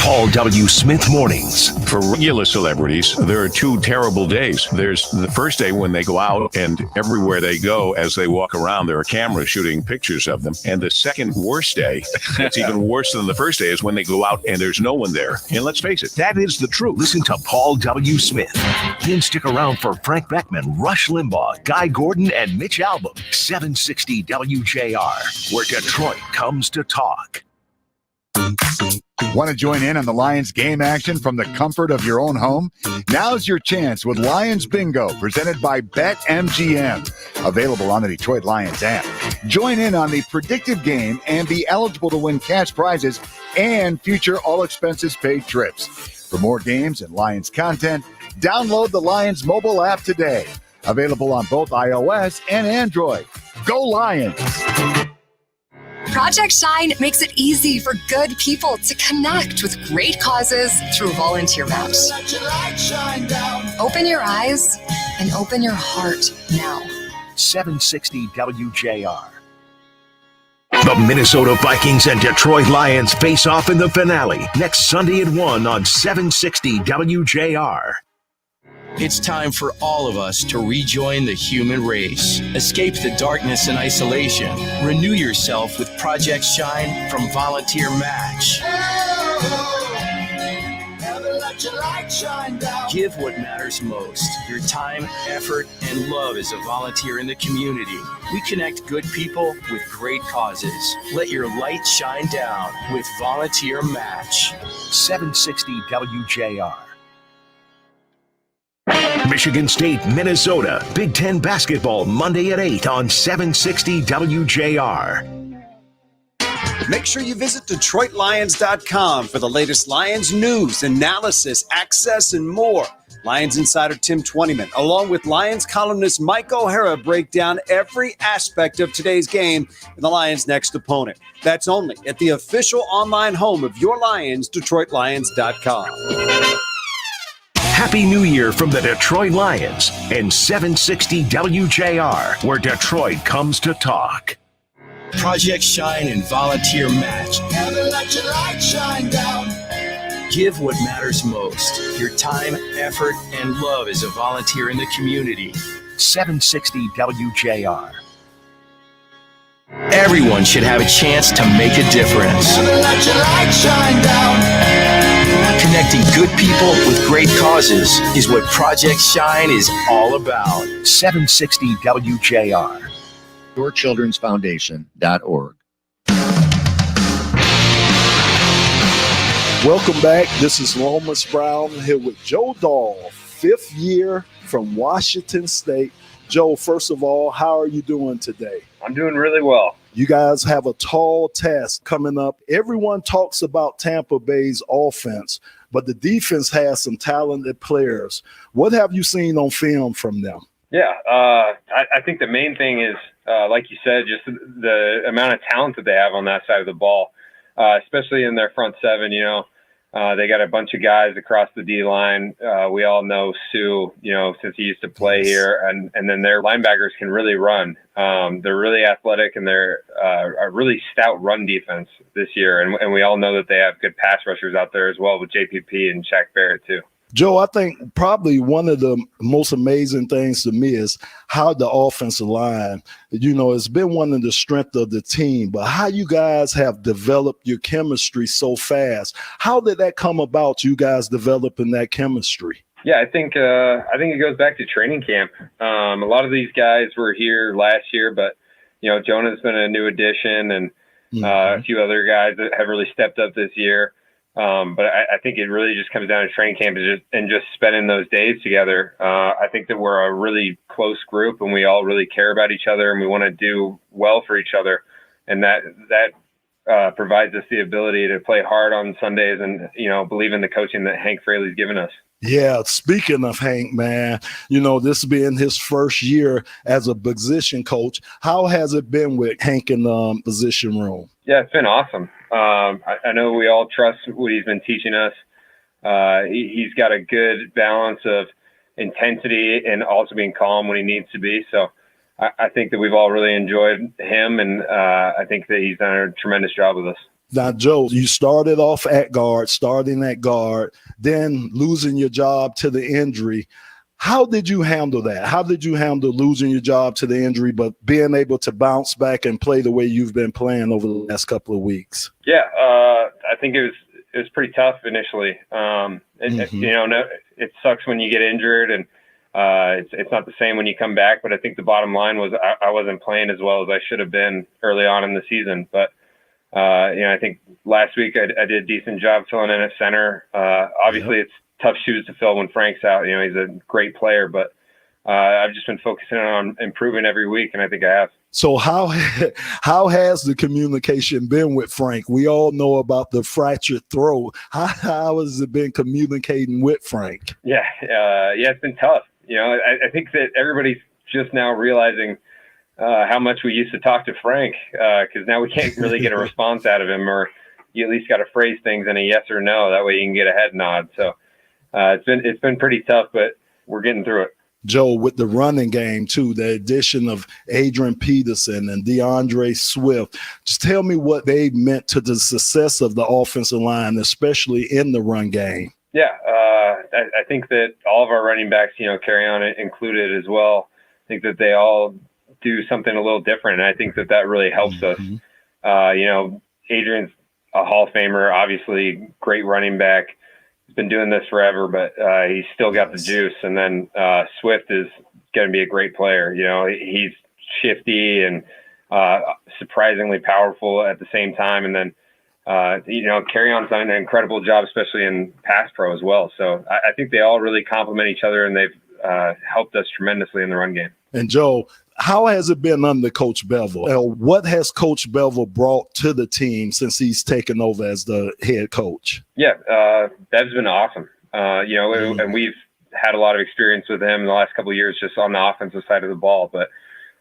Paul W. Smith Mornings. For regular celebrities, there are two terrible days. There's the first day when they go out, and everywhere they go, as they walk around, there are cameras shooting pictures of them. And the second worst day, that's even worse than the first day, is when they go out and there's no one there. And let's face it, That is the truth. Listen to Paul W. Smith. Then stick around for Frank Beckman, Rush Limbaugh, Guy Gordon, and Mitch Albom. 760 WJR, where Detroit comes to talk. Want to join in on the Lions game action from the comfort of your own home? Now's your chance with Lions Bingo, presented by BetMGM. Available on the Detroit Lions app. Join in on the predictive game and be eligible to win cash prizes and future all-expenses-paid trips. For more games and Lions content, download the Lions mobile app today. Available on both iOS and Android. Go Lions! Project Shine makes it easy for good people to connect with great causes through Volunteer Match. Open your eyes and open your heart now. 760 WJR. The Minnesota Vikings and Detroit Lions face off in the finale next Sunday at 1 on 760 WJR. It's time for all of us to rejoin the human race. Escape the darkness and isolation. Renew yourself with Project Shine from Volunteer Match. Give what matters most. Your time, effort, and love as a volunteer in the community. We connect good people with great causes. Let your light shine down with Volunteer Match. 760 WJR. Michigan State, Minnesota. Big Ten basketball Monday at 8 on 760 WJR. Make sure you visit DetroitLions.com for the latest Lions news, analysis, access, and more. Lions insider Tim Twentyman, along with Lions columnist Mike O'Hara, break down every aspect of today's game and the Lions' next opponent. That's only at the official online home of your Lions, DetroitLions.com. Happy New Year from the Detroit Lions and 760 WJR, where Detroit comes to talk. Project Shine and Volunteer Match. Give what matters most. Your time, effort, and love as a volunteer in the community. 760 WJR. Everyone should have a chance to make a difference. Connecting good people with great causes is what Project Shine is all about. 760 WJR. YourChildren'sFoundation.org. Welcome back. This is Lomas Brown here with Joe Dahl, fifth year from Washington State. Joe, first of all, how are you doing today? I'm doing really well. You guys have a tall task coming up. Everyone talks about Tampa Bay's offense, but the defense has some talented players. What have you seen on film from them? Yeah, I think the main thing is, like you said, just the amount of talent that they have on that side of the ball, especially in their front seven. You know, they got a bunch of guys across the D line. We all know Sue, you know, since he used to play here, and then their linebackers can really run. They're really athletic, and they're a really stout run defense this year. And we all know that they have good pass rushers out there as well with JPP and Shaq Barrett too. Joe, I think probably one of the most amazing things to me is how the offensive line, you know, it's been one of the strengths of the team, but how you guys have developed your chemistry so fast. How did that come about, you guys developing that chemistry? Yeah, I think it goes back to training camp. A lot of these guys were here last year, but, you know, Jonah's been a new addition, and a few other guys that have really stepped up this year. But I think it really just comes down to training camp and just spending those days together. I think that we're a really close group, and we all really care about each other, and we want to do well for each other. And that provides us the ability to play hard on Sundays and, you know, believe in the coaching that Hank Fraley's given us. Yeah, speaking of Hank, man, you know, this being his first year as a position coach, how has it been with Hank in the position room? Yeah, it's been awesome. I know we all trust what he's been teaching us. He's got a good balance of intensity and also being calm when he needs to be. So I think that we've all really enjoyed him, and I think that he's done a tremendous job with us. Now, Joe, you started off starting at guard, then losing your job to the injury. How did you handle that? How did you handle losing your job to the injury, but being able to bounce back and play the way you've been playing over the last couple of weeks? Yeah, I think it was pretty tough initially. It sucks when you get injured, and it's not the same when you come back. But I think the bottom line was I wasn't playing as well as I should have been early on in the season. But I think last week I did a decent job filling in at center. Obviously, it's tough shoes to fill when Frank's out. He's a great player, but I've just been focusing on improving every week, and I think I have. So how has the communication been with Frank? We all know about the fractured throat. How has it been communicating with Frank? Yeah, it's been tough. I think that everybody's just now realizing how much we used to talk to Frank, because now we can't really get a response out of him, or you at least got to phrase things in a yes or no. That way you can get a head nod. So it's been pretty tough, but we're getting through it. Joe, with the running game too, the addition of Adrian Peterson and DeAndre Swift, just tell me what they meant to the success of the offensive line, especially in the run game. Yeah, I think that all of our running backs, carry on it included as well. I think that they all do something a little different, and I think that really helps us. Adrian's a Hall of Famer, obviously great running back. He's been doing this forever, but he's still got the juice. And then Swift is going to be a great player. He's shifty and surprisingly powerful at the same time. And then, Carry On's done an incredible job, especially in pass pro as well. So I think they all really complement each other, and they've helped us tremendously in the run game. And Joe, how has it been under Coach Bevel? What has Coach Bevel brought to the team since he's taken over as the head coach? Yeah, Bev's been awesome. And we've had a lot of experience with him in the last couple of years just on the offensive side of the ball. But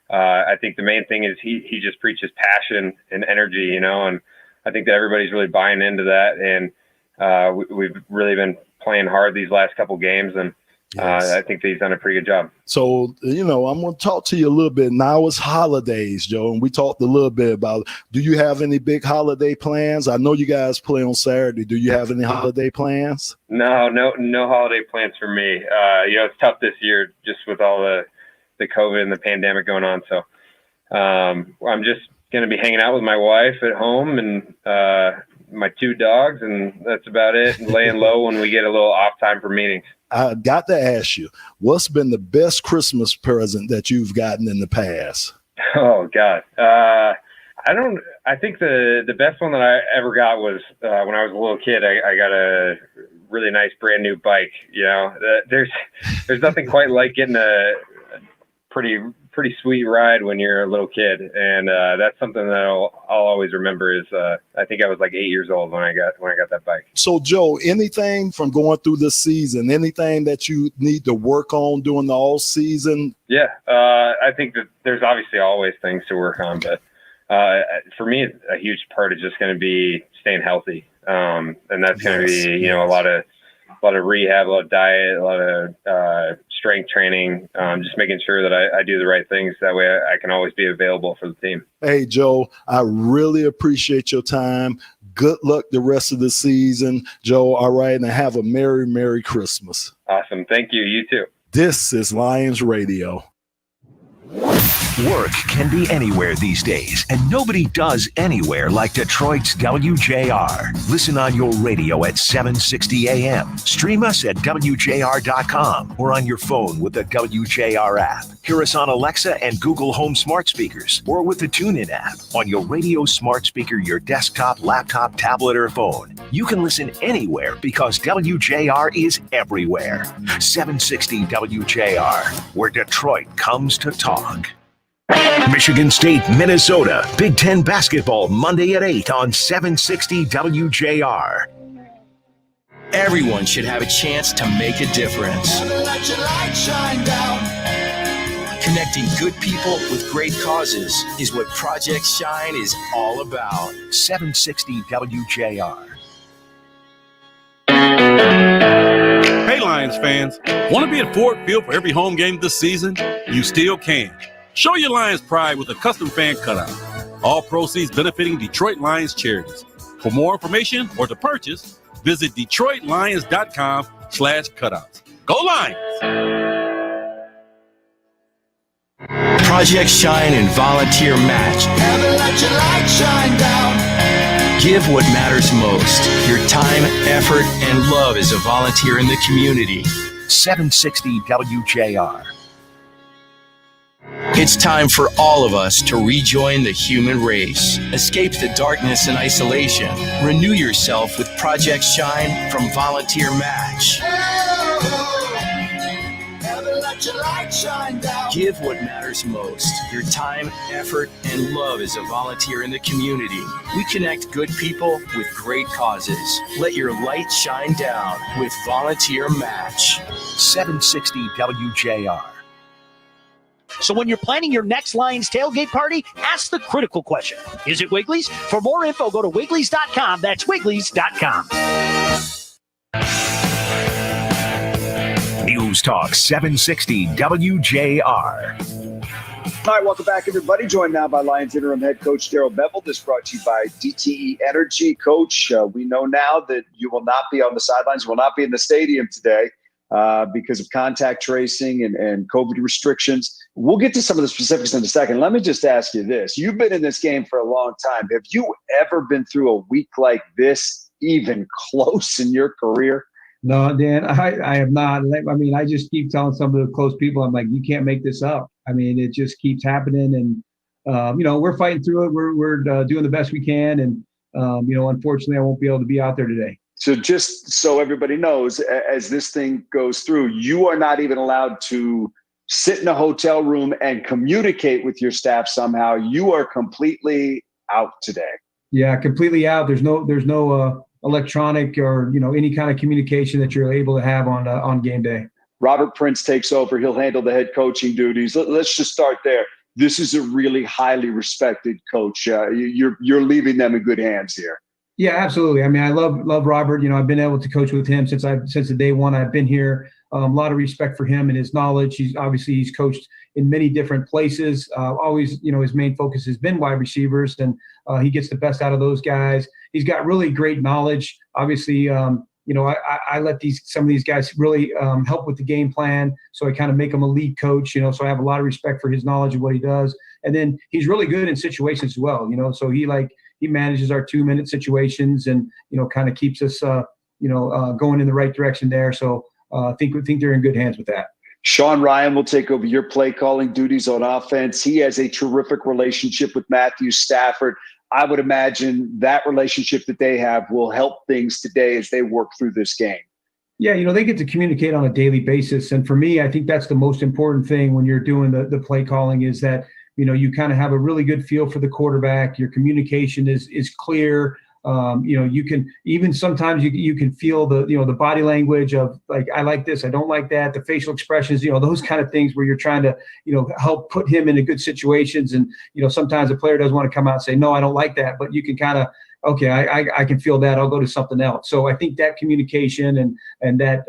I think the main thing is he just preaches passion and energy, and I think that everybody's really buying into that. And we've really been playing hard these last couple of games, and I think that he's done a pretty good job. So, I'm going to talk to you a little bit. Now it's holidays, Joe, and we talked a little bit about, do you have any big holiday plans? I know you guys play on Saturday. Do you have any holiday plans? No holiday plans for me. It's tough this year just with all the COVID and the pandemic going on. So I'm just going to be hanging out with my wife at home and my two dogs, and that's about it, and laying low when we get a little off time for meetings. I got to ask you, what's been the best Christmas present that you've gotten in the past? Oh, God. I think the best one that I ever got was when I was a little kid. I got a really nice brand new bike. There's nothing quite like getting a pretty sweet ride when you're a little kid, and that's something that I'll always remember. Is I think I was like 8 years old when I got that bike. So Joe, anything from going through this season, anything that you need to work on during the all season? Yeah, I think that there's obviously always things to work on, but for me, a huge part is just going to be staying healthy, and that's going to be a lot of rehab, a lot of diet, a lot of strength training, just making sure that I do the right things. That way I can always be available for the team. Hey, Joe, I really appreciate your time. Good luck the rest of the season, Joe. All right, and have a Merry, Merry Christmas. Awesome. Thank you. You too. This is Lions Radio. Work can be anywhere these days, and nobody does anywhere like Detroit's WJR. Listen on your radio at 760 AM. Stream us at WJR.com or on your phone with the WJR app. Hear us on Alexa and Google Home smart speakers or with the TuneIn app on your radio smart speaker, your desktop, laptop, tablet, or phone. You can listen anywhere because WJR is everywhere. 760 WJR, where Detroit comes to talk. Michigan State, Minnesota. Big Ten basketball Monday at 8 on 760 WJR. Everyone should have a chance to make a difference. Let your light shine down. Connecting good people with great causes is what Project Shine is all about. 760 WJR. Hey, Lions fans. Want to be at Ford Field for every home game this season? You still can. Show your Lions pride with a custom fan cutout. All proceeds benefiting Detroit Lions charities. For more information or to purchase, visit DetroitLions.com/cutouts. Go Lions! Project Shine and Volunteer Match. Never let your light shine down. Give what matters most. Your time, effort, and love as a volunteer in the community. 760 WJR. It's time for all of us to rejoin the human race. Escape the darkness and isolation. Renew yourself with Project Shine from Volunteer Match. Never let your light shine down. Give what matters most. Your time, effort, and love as a volunteer in the community. We connect good people with great causes. Let your light shine down with Volunteer Match. 760 WJR. So when you're planning your next Lions tailgate party, ask the critical question. Is it Wiggly's? For more info, go to Wigglys.com. That's Wigglys.com. News Talk 760 WJR. All right, welcome back, everybody. Joined now by Lions interim head coach Darrell Bevell. This brought to you by DTE Energy. Coach, we know now that you will not be on the sidelines. You will not be in the stadium today because of contact tracing and COVID restrictions. We'll get to some of the specifics in a second. Let me just ask you this. You've been in this game for a long time. Have you ever been through a week like this, even close in your career? No, Dan, I have not. I mean, I just keep telling some of the close people, I'm like, you can't make this up. I mean, it just keeps happening. And, we're fighting through it. We're doing the best we can. And, unfortunately, I won't be able to be out there today. So just so everybody knows, as this thing goes through, you are not even allowed to sit in a hotel room and communicate with your staff somehow. You are completely out today. Yeah, completely out. There's no electronic or, any kind of communication that you're able to have on game day. Robert Prince takes over. He'll handle the head coaching duties. Let's just start there. This is a really highly respected coach. You're leaving them in good hands here. Yeah, absolutely. I mean, I love Robert. I've been able to coach with him since the day one I've been here. A lot of respect for him and his knowledge. He's coached in many different places. Always, his main focus has been wide receivers, and he gets the best out of those guys. He's got really great knowledge. Obviously, I let some of these guys really help with the game plan. So I kind of make him a lead coach, so I have a lot of respect for his knowledge of what he does. And then he's really good in situations as well, so he manages our 2-minute situations and, kind of keeps us, going in the right direction there. So I think they're in good hands with that. Sean Ryan will take over your play calling duties on offense. He has a terrific relationship with Matthew Stafford. I would imagine that relationship that they have will help things today as they work through this game. Yeah, they get to communicate on a daily basis. And for me, I think that's the most important thing when you're doing the play calling is that, you kind of have a really good feel for the quarterback. Your communication is clear. You can even sometimes you can feel the body language of like, I like this, I don't like that, the facial expressions, those kind of things where you're trying to, help put him into good situations. And, sometimes a player doesn't want to come out and say, no, I don't like that, but you can kind of, okay, I can feel that. I'll go to something else. So I think that communication and that,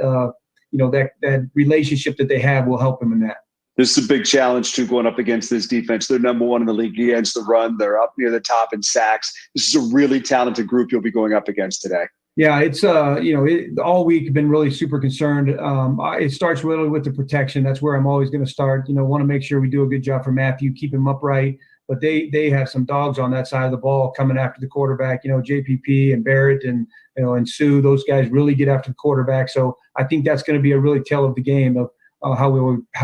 that relationship that they have will help him in that. This is a big challenge, too, going up against this defense. They're number one in the league against the run. They're up near the top in sacks. This is a really talented group you'll be going up against today. Yeah, it's, all week been really super concerned. It starts really with the protection. That's where I'm always going to start. Want to make sure we do a good job for Matthew, keep him upright. But they have some dogs on that side of the ball coming after the quarterback. JPP and Barrett and and Sue. Those guys really get after the quarterback. So I think that's going to be a really tell of the game of how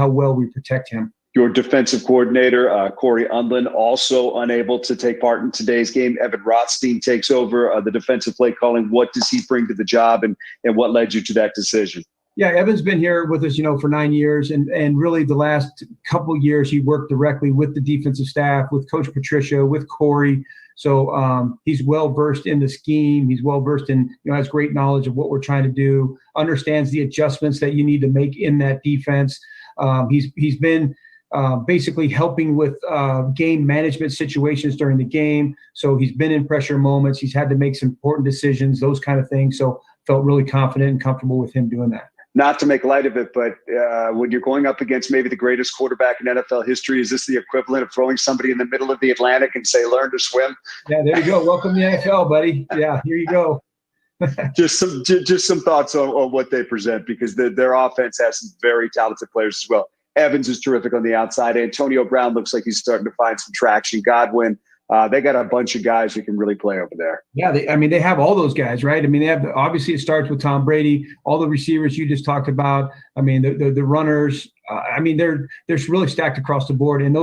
well we protect him. Your defensive coordinator, Corey Undlin, also unable to take part in today's game. Evan Rothstein takes over the defensive play calling. What does he bring to the job, and what led you to that decision? Yeah, Evan's been here with us, for 9 years, and really the last couple of years he worked directly with the defensive staff, with Coach Patricia, with Corey. So he's well versed in the scheme. He's well versed in, has great knowledge of what we're trying to do. Understands the adjustments that you need to make in that defense. He's been basically helping with game management situations during the game. So he's been in pressure moments. He's had to make some important decisions, those kind of things. So felt really confident and comfortable with him doing that. not to make light of it, but when you're going up against maybe the greatest quarterback in NFL history, is this the equivalent of throwing somebody in the middle of the Atlantic and say, learn to swim? Yeah, there you go. Welcome to the NFL, buddy. Yeah, here you go. just some thoughts on what they present, because their offense has some very talented players as well. Evans is terrific on the outside. Antonio Brown looks like he's starting to find some traction. Godwin, they got a bunch of guys who can really play over there. Yeah, they have all those guys, right? I mean, they have obviously it starts with Tom Brady, all the receivers you just talked about. I mean, the runners. I mean, they're really stacked across the board, and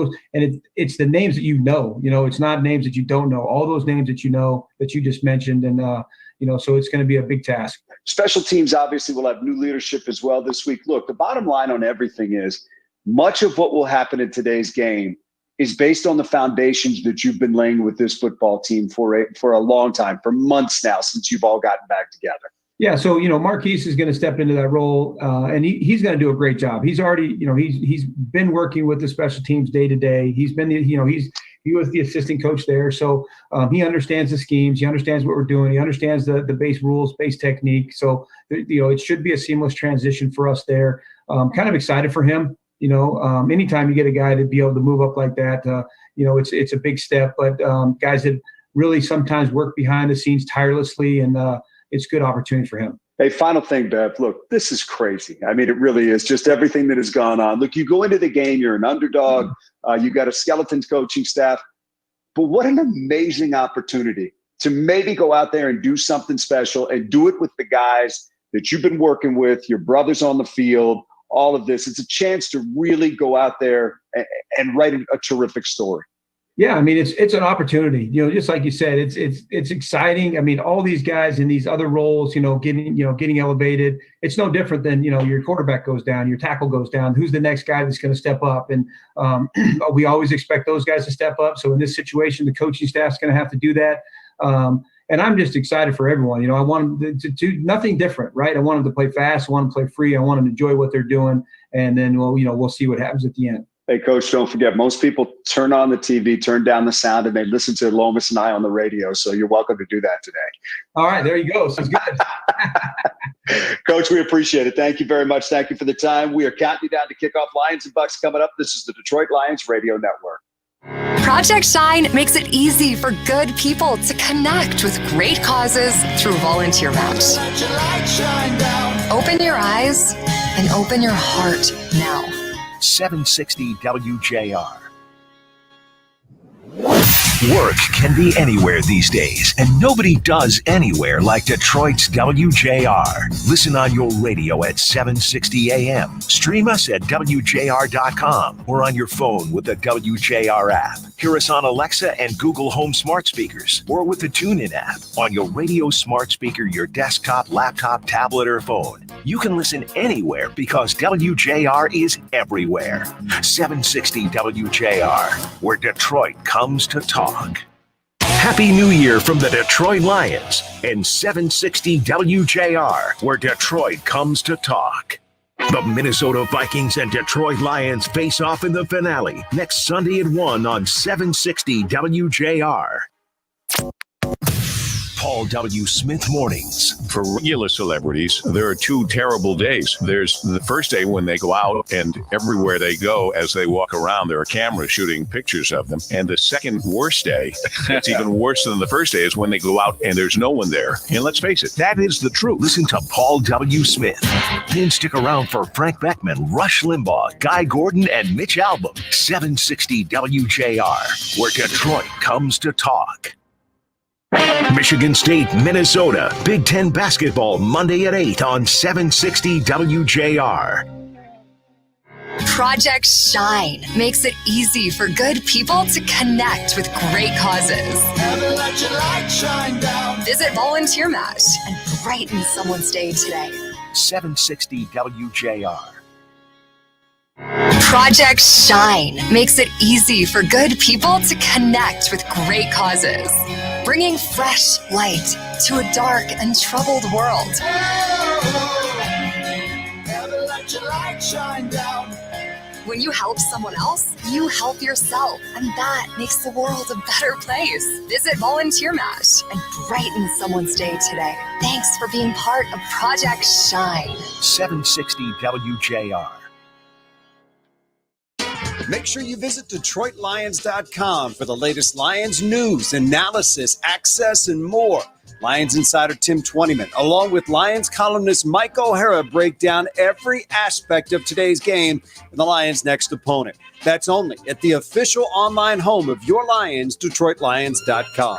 it's the names that you know. It's not names that you don't know. All those names that you know that you just mentioned, and so it's going to be a big task. Special teams obviously will have new leadership as well this week. Look, the bottom line on everything is much of what will happen in today's game is based on the foundations that you've been laying with this football team for a long time, for months now, since you've all gotten back together. Yeah, so Marquise is going to step into that role, and he's going to do a great job. He's already, he's been working with the special teams day to day. He's been, he was the assistant coach there, so he understands the schemes. He understands what we're doing. He understands the base rules, base technique. So it should be a seamless transition for us there. Kind of excited for him. Anytime you get a guy to be able to move up like that, it's a big step. But guys that really sometimes work behind the scenes tirelessly, and it's a good opportunity for him. Hey, final thing, Bev. Look, this is crazy. I mean, it really is. Just everything that has gone on. Look, you go into the game, you're an underdog. You got a skeleton coaching staff. But what an amazing opportunity to maybe go out there and do something special and do it with the guys that you've been working with, your brothers on the field, all of this. It's a chance to really go out there and write a terrific story. Yeah, I mean, it's an opportunity. Just like you said, it's exciting. I mean, all these guys in these other roles, getting elevated. It's no different than your quarterback goes down, your tackle goes down. Who's the next guy that's going to step up? And we always expect those guys to step up. So in this situation, the coaching staff's going to have to do that. And I'm just excited for everyone. I want them to do nothing different, right? I want them to play fast. I want them to play free. I want them to enjoy what they're doing. And then we'll see what happens at the end. Hey, Coach, don't forget, most people turn on the TV, turn down the sound, and they listen to Lomas and I on the radio. So you're welcome to do that today. All right, there you go. Sounds good. Coach, we appreciate it. Thank you very much. Thank you for the time. We are counting you down to Kickoff. Lions and Bucks coming up. This is the Detroit Lions Radio Network. Project Shine makes it easy for good people to connect with great causes through Volunteer Match. Open your eyes and open your heart now. 760 WJR. Work can be anywhere these days, and nobody does anywhere like Detroit's WJR. Listen on your radio at 760 AM. Stream us at WJR.com or on your phone with the WJR app. Hear us on Alexa and Google Home smart speakers or with the TuneIn app on your radio smart speaker, your desktop, laptop, tablet, or phone. You can listen anywhere because WJR is everywhere. 760 WJR, where Detroit comes to talk. Happy New Year from the Detroit Lions and 760 WJR, where Detroit comes to talk. The Minnesota Vikings and Detroit Lions face off in the finale next Sunday at 1 on 760 WJR. Paul W. Smith Mornings. For regular celebrities, there are two terrible days. There's the first day when they go out, and everywhere they go, as they walk around, there are cameras shooting pictures of them. And the second worst day, it's even worse than the first day, is when they go out and there's no one there. And let's face it, that is the truth. Listen to Paul W. Smith. Then stick around for Frank Beckman, Rush Limbaugh, Guy Gordon, and Mitch Albom. 760 WJR, where Detroit comes to talk. Michigan State, Minnesota, Big Ten basketball, Monday at 8 on 760 WJR. Project Shine makes it easy for good people to connect with great causes. Let your light shine down. Visit Volunteer Match and brighten someone's day today. 760 WJR. Project Shine makes it easy for good people to connect with great causes, bringing fresh light to a dark and troubled world. Let your light shine down. When you help someone else, you help yourself, and that makes the world a better place. Visit Volunteer Match and brighten someone's day today. Thanks for being part of Project Shine. 760 WJR. Make sure you visit DetroitLions.com for the latest Lions news, analysis, access, and more. Lions insider Tim Twentyman, along with Lions columnist Mike O'Hara, break down every aspect of today's game and the Lions' next opponent. That's only at the official online home of your Lions, DetroitLions.com.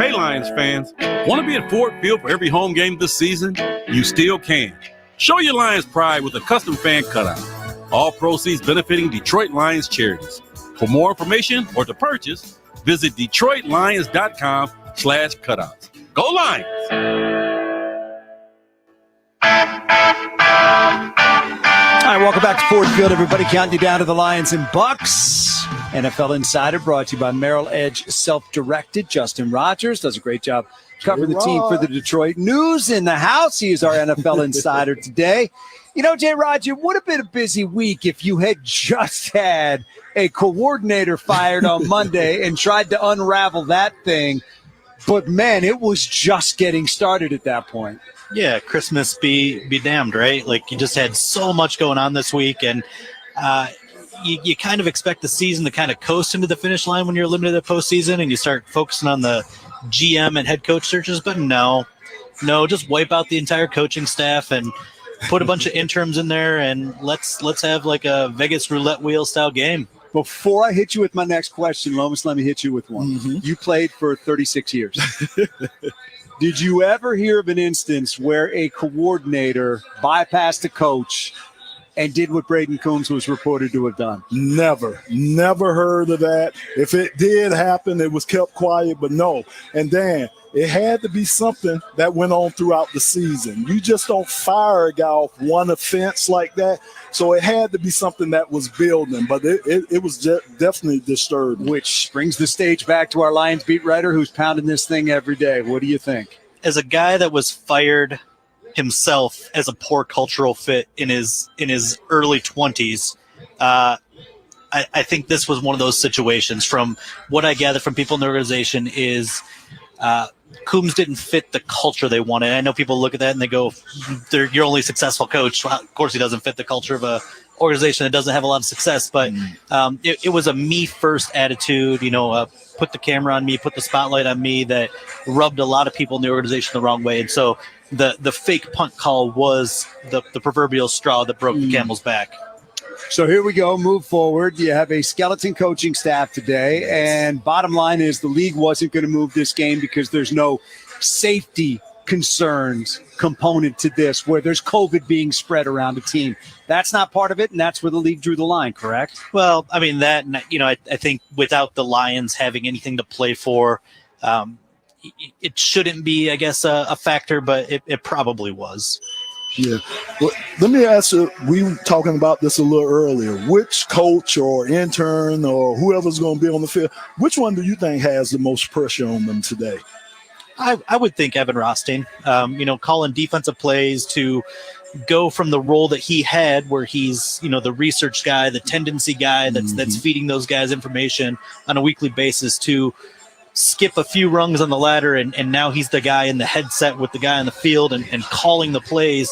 Hey, Lions fans, want to be at Ford Field for every home game this season? You still can. Show your Lions pride with a custom fan cutout. All proceeds benefiting Detroit Lions charities. For more information or to purchase, visit DetroitLions.com/cutouts. Go Lions! All right, welcome back to Ford Field, everybody. Counting you down to the Lions and Bucks. NFL Insider brought to you by Merrill Edge Self-Directed. Justin Rogers does a great job covering the team for the Detroit News in the house. He is our NFL Insider today. You know, J. Rod, it would have been a busy week if you had just had a coordinator fired on Monday and tried to unravel that thing. But, man, it was just getting started at that point. Yeah, Christmas be damned, right? Like, you just had so much going on this week, and you kind of expect the season to kind of coast into the finish line when you're limited to the postseason and you start focusing on the GM and head coach searches. But no, just wipe out the entire coaching staff and put a bunch of interims in there, and let's have like a Vegas roulette wheel style game. Before I hit you with my next question, Lomas, let me hit you with one. Mm-hmm. You played for 36 years. Did you ever hear of an instance where a coordinator bypassed a coach and did what Braden Coombs was reported to have done? Never heard of that. If it did happen, it was kept quiet, but no. And Dan, it had to be something that went on throughout the season. You just don't fire a guy off one offense like that. So it had to be something that was building, but it was definitely disturbing. Which brings the stage back to our Lions beat writer who's pounding this thing every day. What do you think? As a guy that was fired himself as a poor cultural fit in his early 20s, I think this was one of those situations. From what I gather from people in the organization is Coombs didn't fit the culture they wanted. I know people look at that and they go, "You're your only successful coach." Well, of course, he doesn't fit the culture of a organization that doesn't have a lot of success. But it was a me first attitude. Put the camera on me, put the spotlight on me, that rubbed a lot of people in the organization the wrong way. And so the fake punt call was the proverbial straw that broke the camel's back. So here we go. Move forward. You have a skeleton coaching staff today. Yes. And bottom line is the league wasn't going to move this game because there's no safety concerns component to this, where there's COVID being spread around the team. That's not part of it, and that's where the league drew the line, correct? Well, I mean, I think without the Lions having anything to play for, it shouldn't be, I guess, a factor, but it probably was. Yeah. Well, let me ask you, we were talking about this a little earlier. Which coach or intern or whoever's going to be on the field, which one do you think has the most pressure on them today? I would think Evan Rothstein, calling defensive plays, to go from the role that he had where he's, the research guy, the tendency guy that's feeding those guys information on a weekly basis, to skip a few rungs on the ladder, and now he's the guy in the headset with the guy on the field and calling the plays.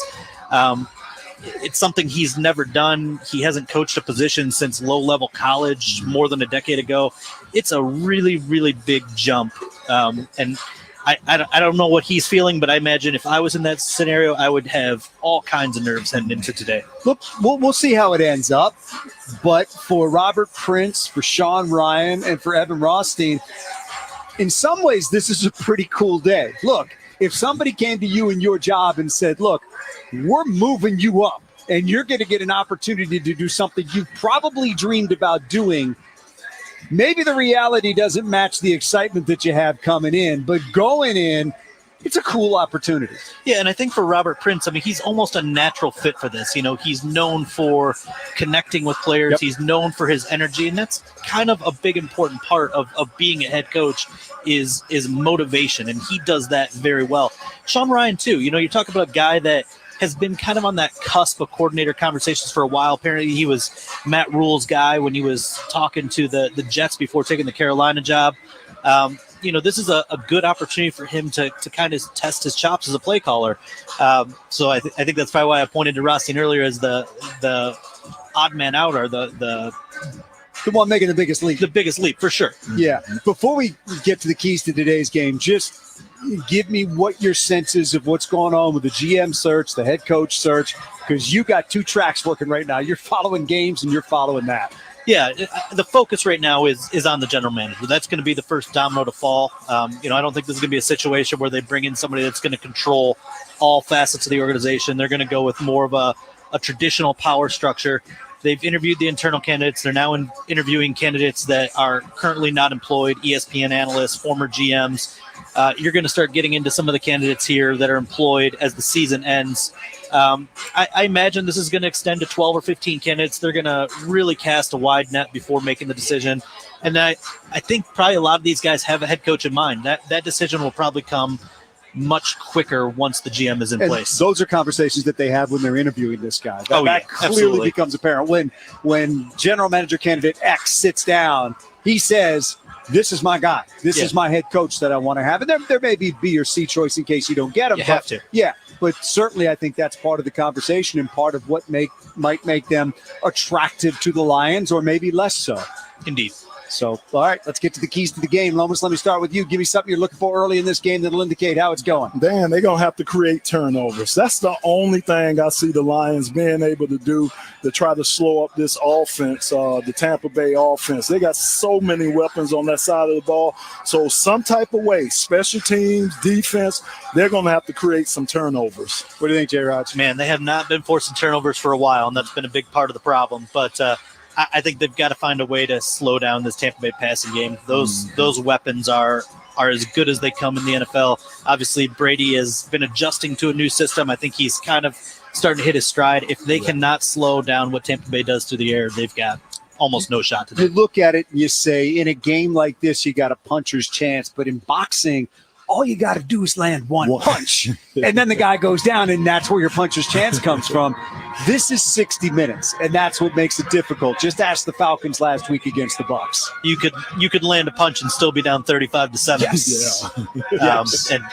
It's something he's never done. He hasn't coached a position since low-level college more than a decade ago. It's a really, really big jump. And I don't know what he's feeling, but I imagine if I was in that scenario, I would have all kinds of nerves heading into today. Look, we'll see how it ends up. But for Robert Prince, for Sean Ryan, and for Evan Rothstein, in some ways, this is a pretty cool day. Look, if somebody came to you in your job and said, look, we're moving you up and you're going to get an opportunity to do something you probably dreamed about doing, maybe the reality doesn't match the excitement that you have coming in, but going in, it's a cool opportunity. Yeah, and I think for Robert Prince, I mean, he's almost a natural fit for this. He's known for connecting with players. Yep. He's known for his energy, and that's kind of a big, important part of being a head coach is motivation, and he does that very well. Sean Ryan, too. You talk about a guy that has been kind of on that cusp of coordinator conversations for a while. Apparently he was Matt Rule's guy when he was talking to the Jets before taking the Carolina job. This is a good opportunity for him to kind of test his chops as a play caller. So I think that's probably why I pointed to Rothstein earlier as the odd man out, or the one making the biggest leap. The biggest leap, for sure. Yeah. Before we get to the keys to today's game, just give me what your sense is of what's going on with the GM search, the head coach search, because you got two tracks working right now. You're following games and you're following that. Yeah, the focus right now is on the general manager. That's going to be the first domino to fall. I don't think this is going to be a situation where they bring in somebody that's going to control all facets of the organization. They're going to go with more of a traditional power structure. They've interviewed the internal candidates. They're now interviewing candidates that are currently not employed, ESPN analysts, former GMs. You're going to start getting into some of the candidates here that are employed as the season ends. I imagine this is going to extend to 12 or 15 candidates. They're going to really cast a wide net before making the decision. And I think probably a lot of these guys have a head coach in mind. That decision will probably come much quicker once the GM is in place. Those are conversations that they have when they're interviewing this guy. That clearly absolutely becomes apparent. When general manager candidate X sits down, he says, this is my guy. This is my head coach that I want to have. And there may be B or C choice in case you don't get him. You have to. Yeah, but certainly I think that's part of the conversation and part of what might make them attractive to the Lions, or maybe less so. Indeed. So, all right, let's get to the keys to the game. Lomas, let me start with you. Give me something you're looking for early in this game that'll indicate how it's going. Dan, they're going to have to create turnovers. That's the only thing I see the Lions being able to do to try to slow up this offense, the Tampa Bay offense. They got so many weapons on that side of the ball. So some type of way, special teams, defense, they're going to have to create some turnovers. What do you think, J. Rod? Man, they have not been forcing turnovers for a while, and that's been a big part of the problem. But I think they've got to find a way to slow down this Tampa Bay passing game. Those weapons are as good as they come in the NFL. Obviously, Brady has been adjusting to a new system. I think he's kind of starting to hit his stride. If they cannot slow down what Tampa Bay does through the air, they've got almost no shot to do. You look at it and you say, in a game like this, you got a puncher's chance. But in boxing, all you got to do is land one punch, and then the guy goes down, and that's where your puncher's chance comes from. This is 60 minutes, and that's what makes it difficult. Just ask the Falcons last week against the Bucs. You could land a punch and still be down 35-7. Yes. Yes. And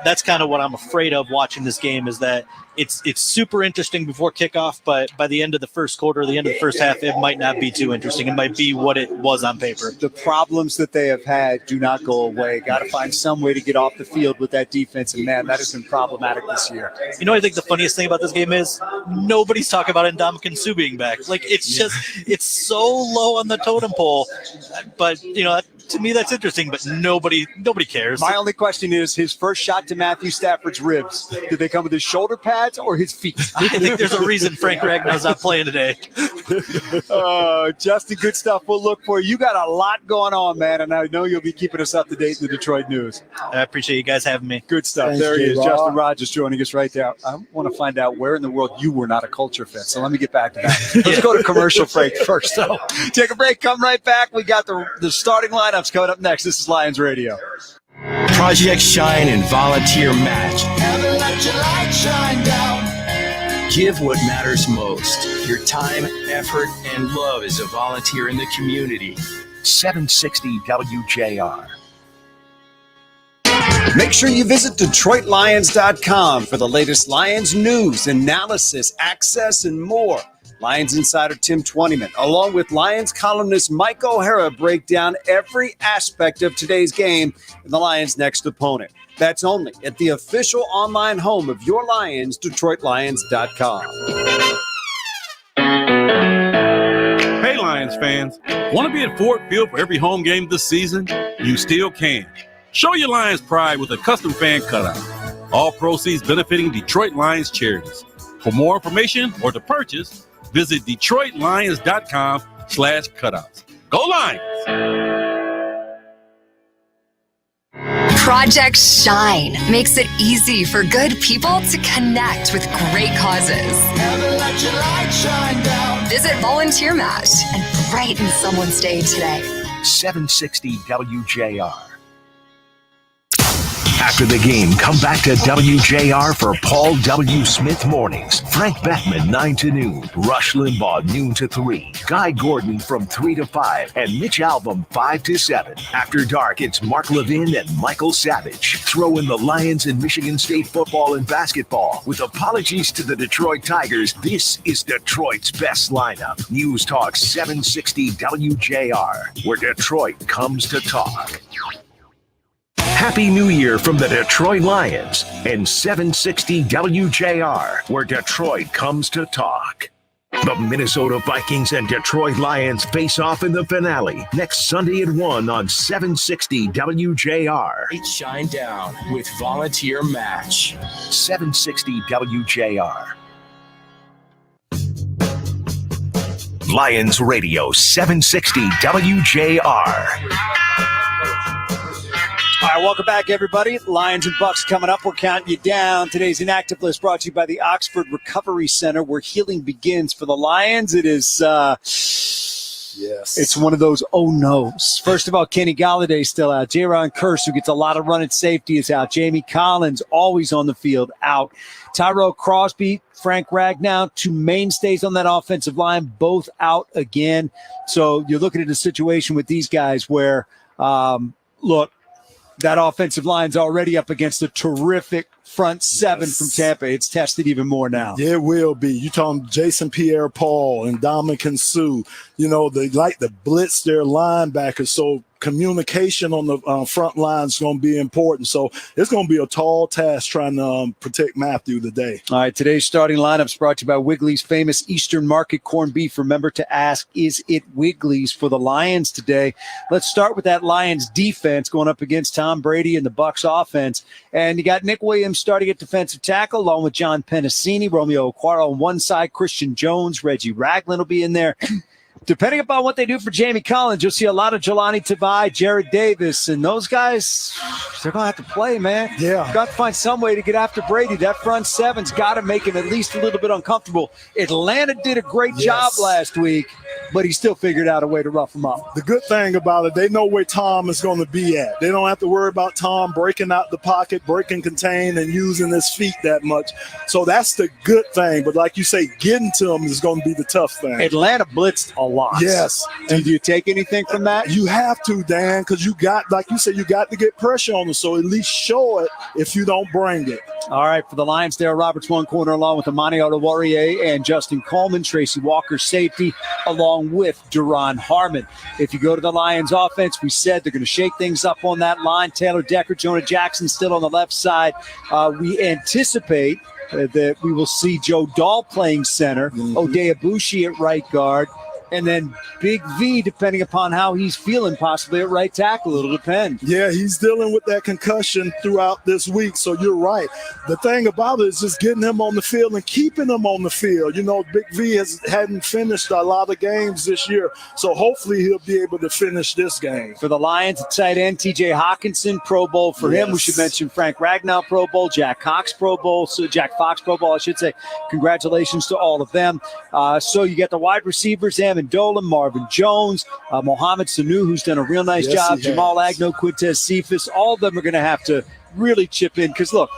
that's kind of what I'm afraid of watching this game, is that it's super interesting before kickoff, but by the end of the first quarter, the end of the first half, it might not be too interesting. It might be what it was on paper. The problems that they have had do not go away. Got to find some way to get off the field with that defense, and man, that has been problematic this year. I think the funniest thing about this game is nobody's talking about Ndamukong Suh being back. Like, it's it's so low on the totem pole, but to me that's interesting, but nobody cares. My only question is his first shot to Matthew Stafford's ribs. Did they come with his shoulder pads or his feet? I think there's a reason Frank Ragnar's not playing today. Justin, good stuff. We'll look for you. You got a lot going on, man, and I know you'll be keeping us up to date in the Detroit news. I appreciate you guys having me. Good stuff. Thanks, there he is, J-Rod. Justin Rogers joining us right there. I want to find out where in the world you were not a culture fit, so let me get back to that. Let's go to commercial break first, though. Take a break, come right back. We got the starting lineups coming up next. This is Lions Radio. Project Shine and Volunteer Match. Never let your light shine down. Give what matters most. Your time, effort, and love as a volunteer in the community. 760 WJR. Make sure you visit DetroitLions.com for the latest Lions news, analysis, access, and more. Lions insider Tim Twentyman, along with Lions columnist Mike O'Hara, break down every aspect of today's game and the Lions' next opponent. That's only at the official online home of your Lions, DetroitLions.com. Hey, Lions fans. Want to be at Ford Field for every home game this season? You still can. Show your Lions pride with a custom fan cutout. All proceeds benefiting Detroit Lions charities. For more information or to purchase, visit DetroitLions.com/cutouts. Go Lions! Project Shine makes it easy for good people to connect with great causes. Never let your light shine down. Visit Volunteer Match and brighten someone's day today. 760 WJR. After the game, come back to WJR for Paul W. Smith Mornings. Frank Beckman, 9 to noon. Rush Limbaugh, noon to 3. Guy Gordon from 3 to 5. And Mitch Albom, 5 to 7. After dark, it's Mark Levin and Michael Savage. Throw in the Lions and Michigan State football and basketball. With apologies to the Detroit Tigers, this is Detroit's best lineup. News Talk 760 WJR, where Detroit comes to talk. Happy New Year from the Detroit Lions and 760 WJR, where Detroit comes to talk. The Minnesota Vikings and Detroit Lions face off in the finale next Sunday at 1 on 760 WJR. Shine down with Volunteer Match. 760 WJR. Lions Radio 760 WJR. All right, welcome back, everybody. Lions and Bucks coming up. We're counting you down. Today's Inactive List brought to you by the Oxford Recovery Center, where healing begins. For the Lions, it is it's one of those oh no's. First of all, Kenny Galladay's still out. Jaron Kearse, who gets a lot of run at safety, is out. Jamie Collins, always on the field, out. Tyrell Crosby, Frank Ragnow, two mainstays on that offensive line, both out again. So you're looking at a situation with these guys where, look, that offensive line's already up against a terrific front seven from Tampa. It's tested even more now. Yeah, it will be. You talking Jason Pierre-Paul and Dominican Sue. You know, they like to blitz their linebackers, so communication on the front line is going to be important. So it's going to be a tall task trying to protect Matthew today. All right, today's starting lineup is brought to you by Wigley's famous Eastern Market corned beef. Remember to ask, is it Wigley's for the Lions today? Let's start with that Lions defense going up against Tom Brady and the Bucs offense. And you got Nick Williams starting at defensive tackle along with John Pennicini, Romeo Okwara on one side, Christian Jones, Reggie Ragland will be in there. Depending upon what they do for Jamie Collins, you'll see a lot of Jelani Tavai, Jared Davis, and those guys, they're going to have to play, man. Yeah. Got to find some way to get after Brady. That front seven's got to make him at least a little bit uncomfortable. Atlanta did a great job last week, but he still figured out a way to rough him up. The good thing about it, they know where Tom is going to be at. They don't have to worry about Tom breaking out the pocket, breaking contain, and using his feet that much. So that's the good thing. But like you say, getting to him is going to be the tough thing. Atlanta blitzed a lot. Yes. Did you take anything from that? You have to, Dan, because you got, like you said, you got to get pressure on them. So at least show it if you don't bring it. All right, for the Lions there, Roberts one corner along with Amani Oruwariye and Justin Coleman, Tracy Walker safety, along with Duron Harmon. If you go to the Lions offense, we said they're going to shake things up on that line. Taylor Decker, Jonah Jackson still on the left side. We anticipate that we will see Joe Dahl playing center, Oday Abushi at right guard, and then Big V, depending upon how he's feeling, possibly at right tackle. It'll depend. Yeah, he's dealing with that concussion throughout this week, so you're right. The thing about it is just getting him on the field and keeping him on the field. You know, Big V hadn't finished a lot of games this year, so hopefully he'll be able to finish this game. For the Lions, at tight end, T.J. Hawkinson, Pro Bowl for him. We should mention Frank Ragnow, Pro Bowl, Jack Cox, Pro Bowl, so Jack Fox, Pro Bowl, I should say. Congratulations to all of them. So you get the wide receivers, Ammon Dolan, Marvin Jones, Mohamed Sanu, who's done a real nice job, Jamal Agnew, Quintez Cephas. All of them are going to have to really chip in because, look,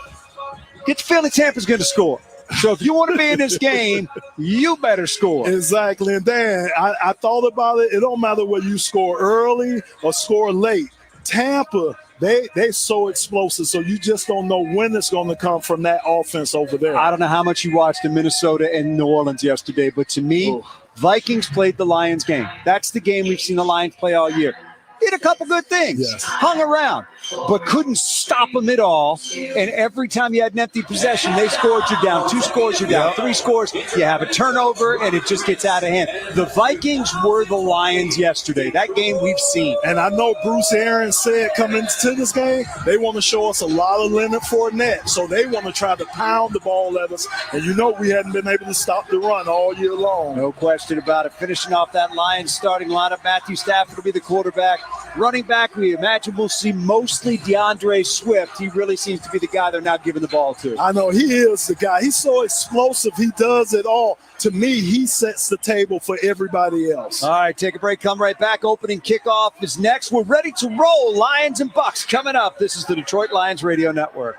get the feeling Tampa's going to score. So if you want to be in this game, you better score. Exactly. And Dan, I thought about it. It don't matter whether you score early or score late. Tampa, they're so explosive, so you just don't know when it's going to come from that offense over there. I don't know how much you watched in Minnesota and New Orleans yesterday, but to me, Vikings played the Lions game. That's the game we've seen the Lions play all year. Did a couple good things, hung around, but couldn't stop them at all. And every time you had an empty possession, they scored, you're down. 2 scores, you're down. 3 scores, you have a turnover, and it just gets out of hand. The Vikings were the Lions yesterday. That game we've seen. And I know Bruce Arians said coming into this game, they want to show us a lot of Leonard Fournette. So they want to try to pound the ball at us. And you know we hadn't been able to stop the run all year long. No question about it. Finishing off that Lions starting lineup, Matthew Stafford will be the quarterback. running back, we imagine we'll see mostly DeAndre Swift. He really seems to be the guy they're now giving the ball to. I know, he is the guy. He's so explosive. He does it all. To me, he sets the table for everybody else. All right, take a break. Come right back. Opening kickoff is next. We're ready to roll. Lions and Bucks coming up. This is the Detroit Lions Radio Network.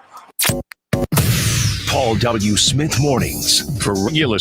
Paul W. Smith Mornings. For regular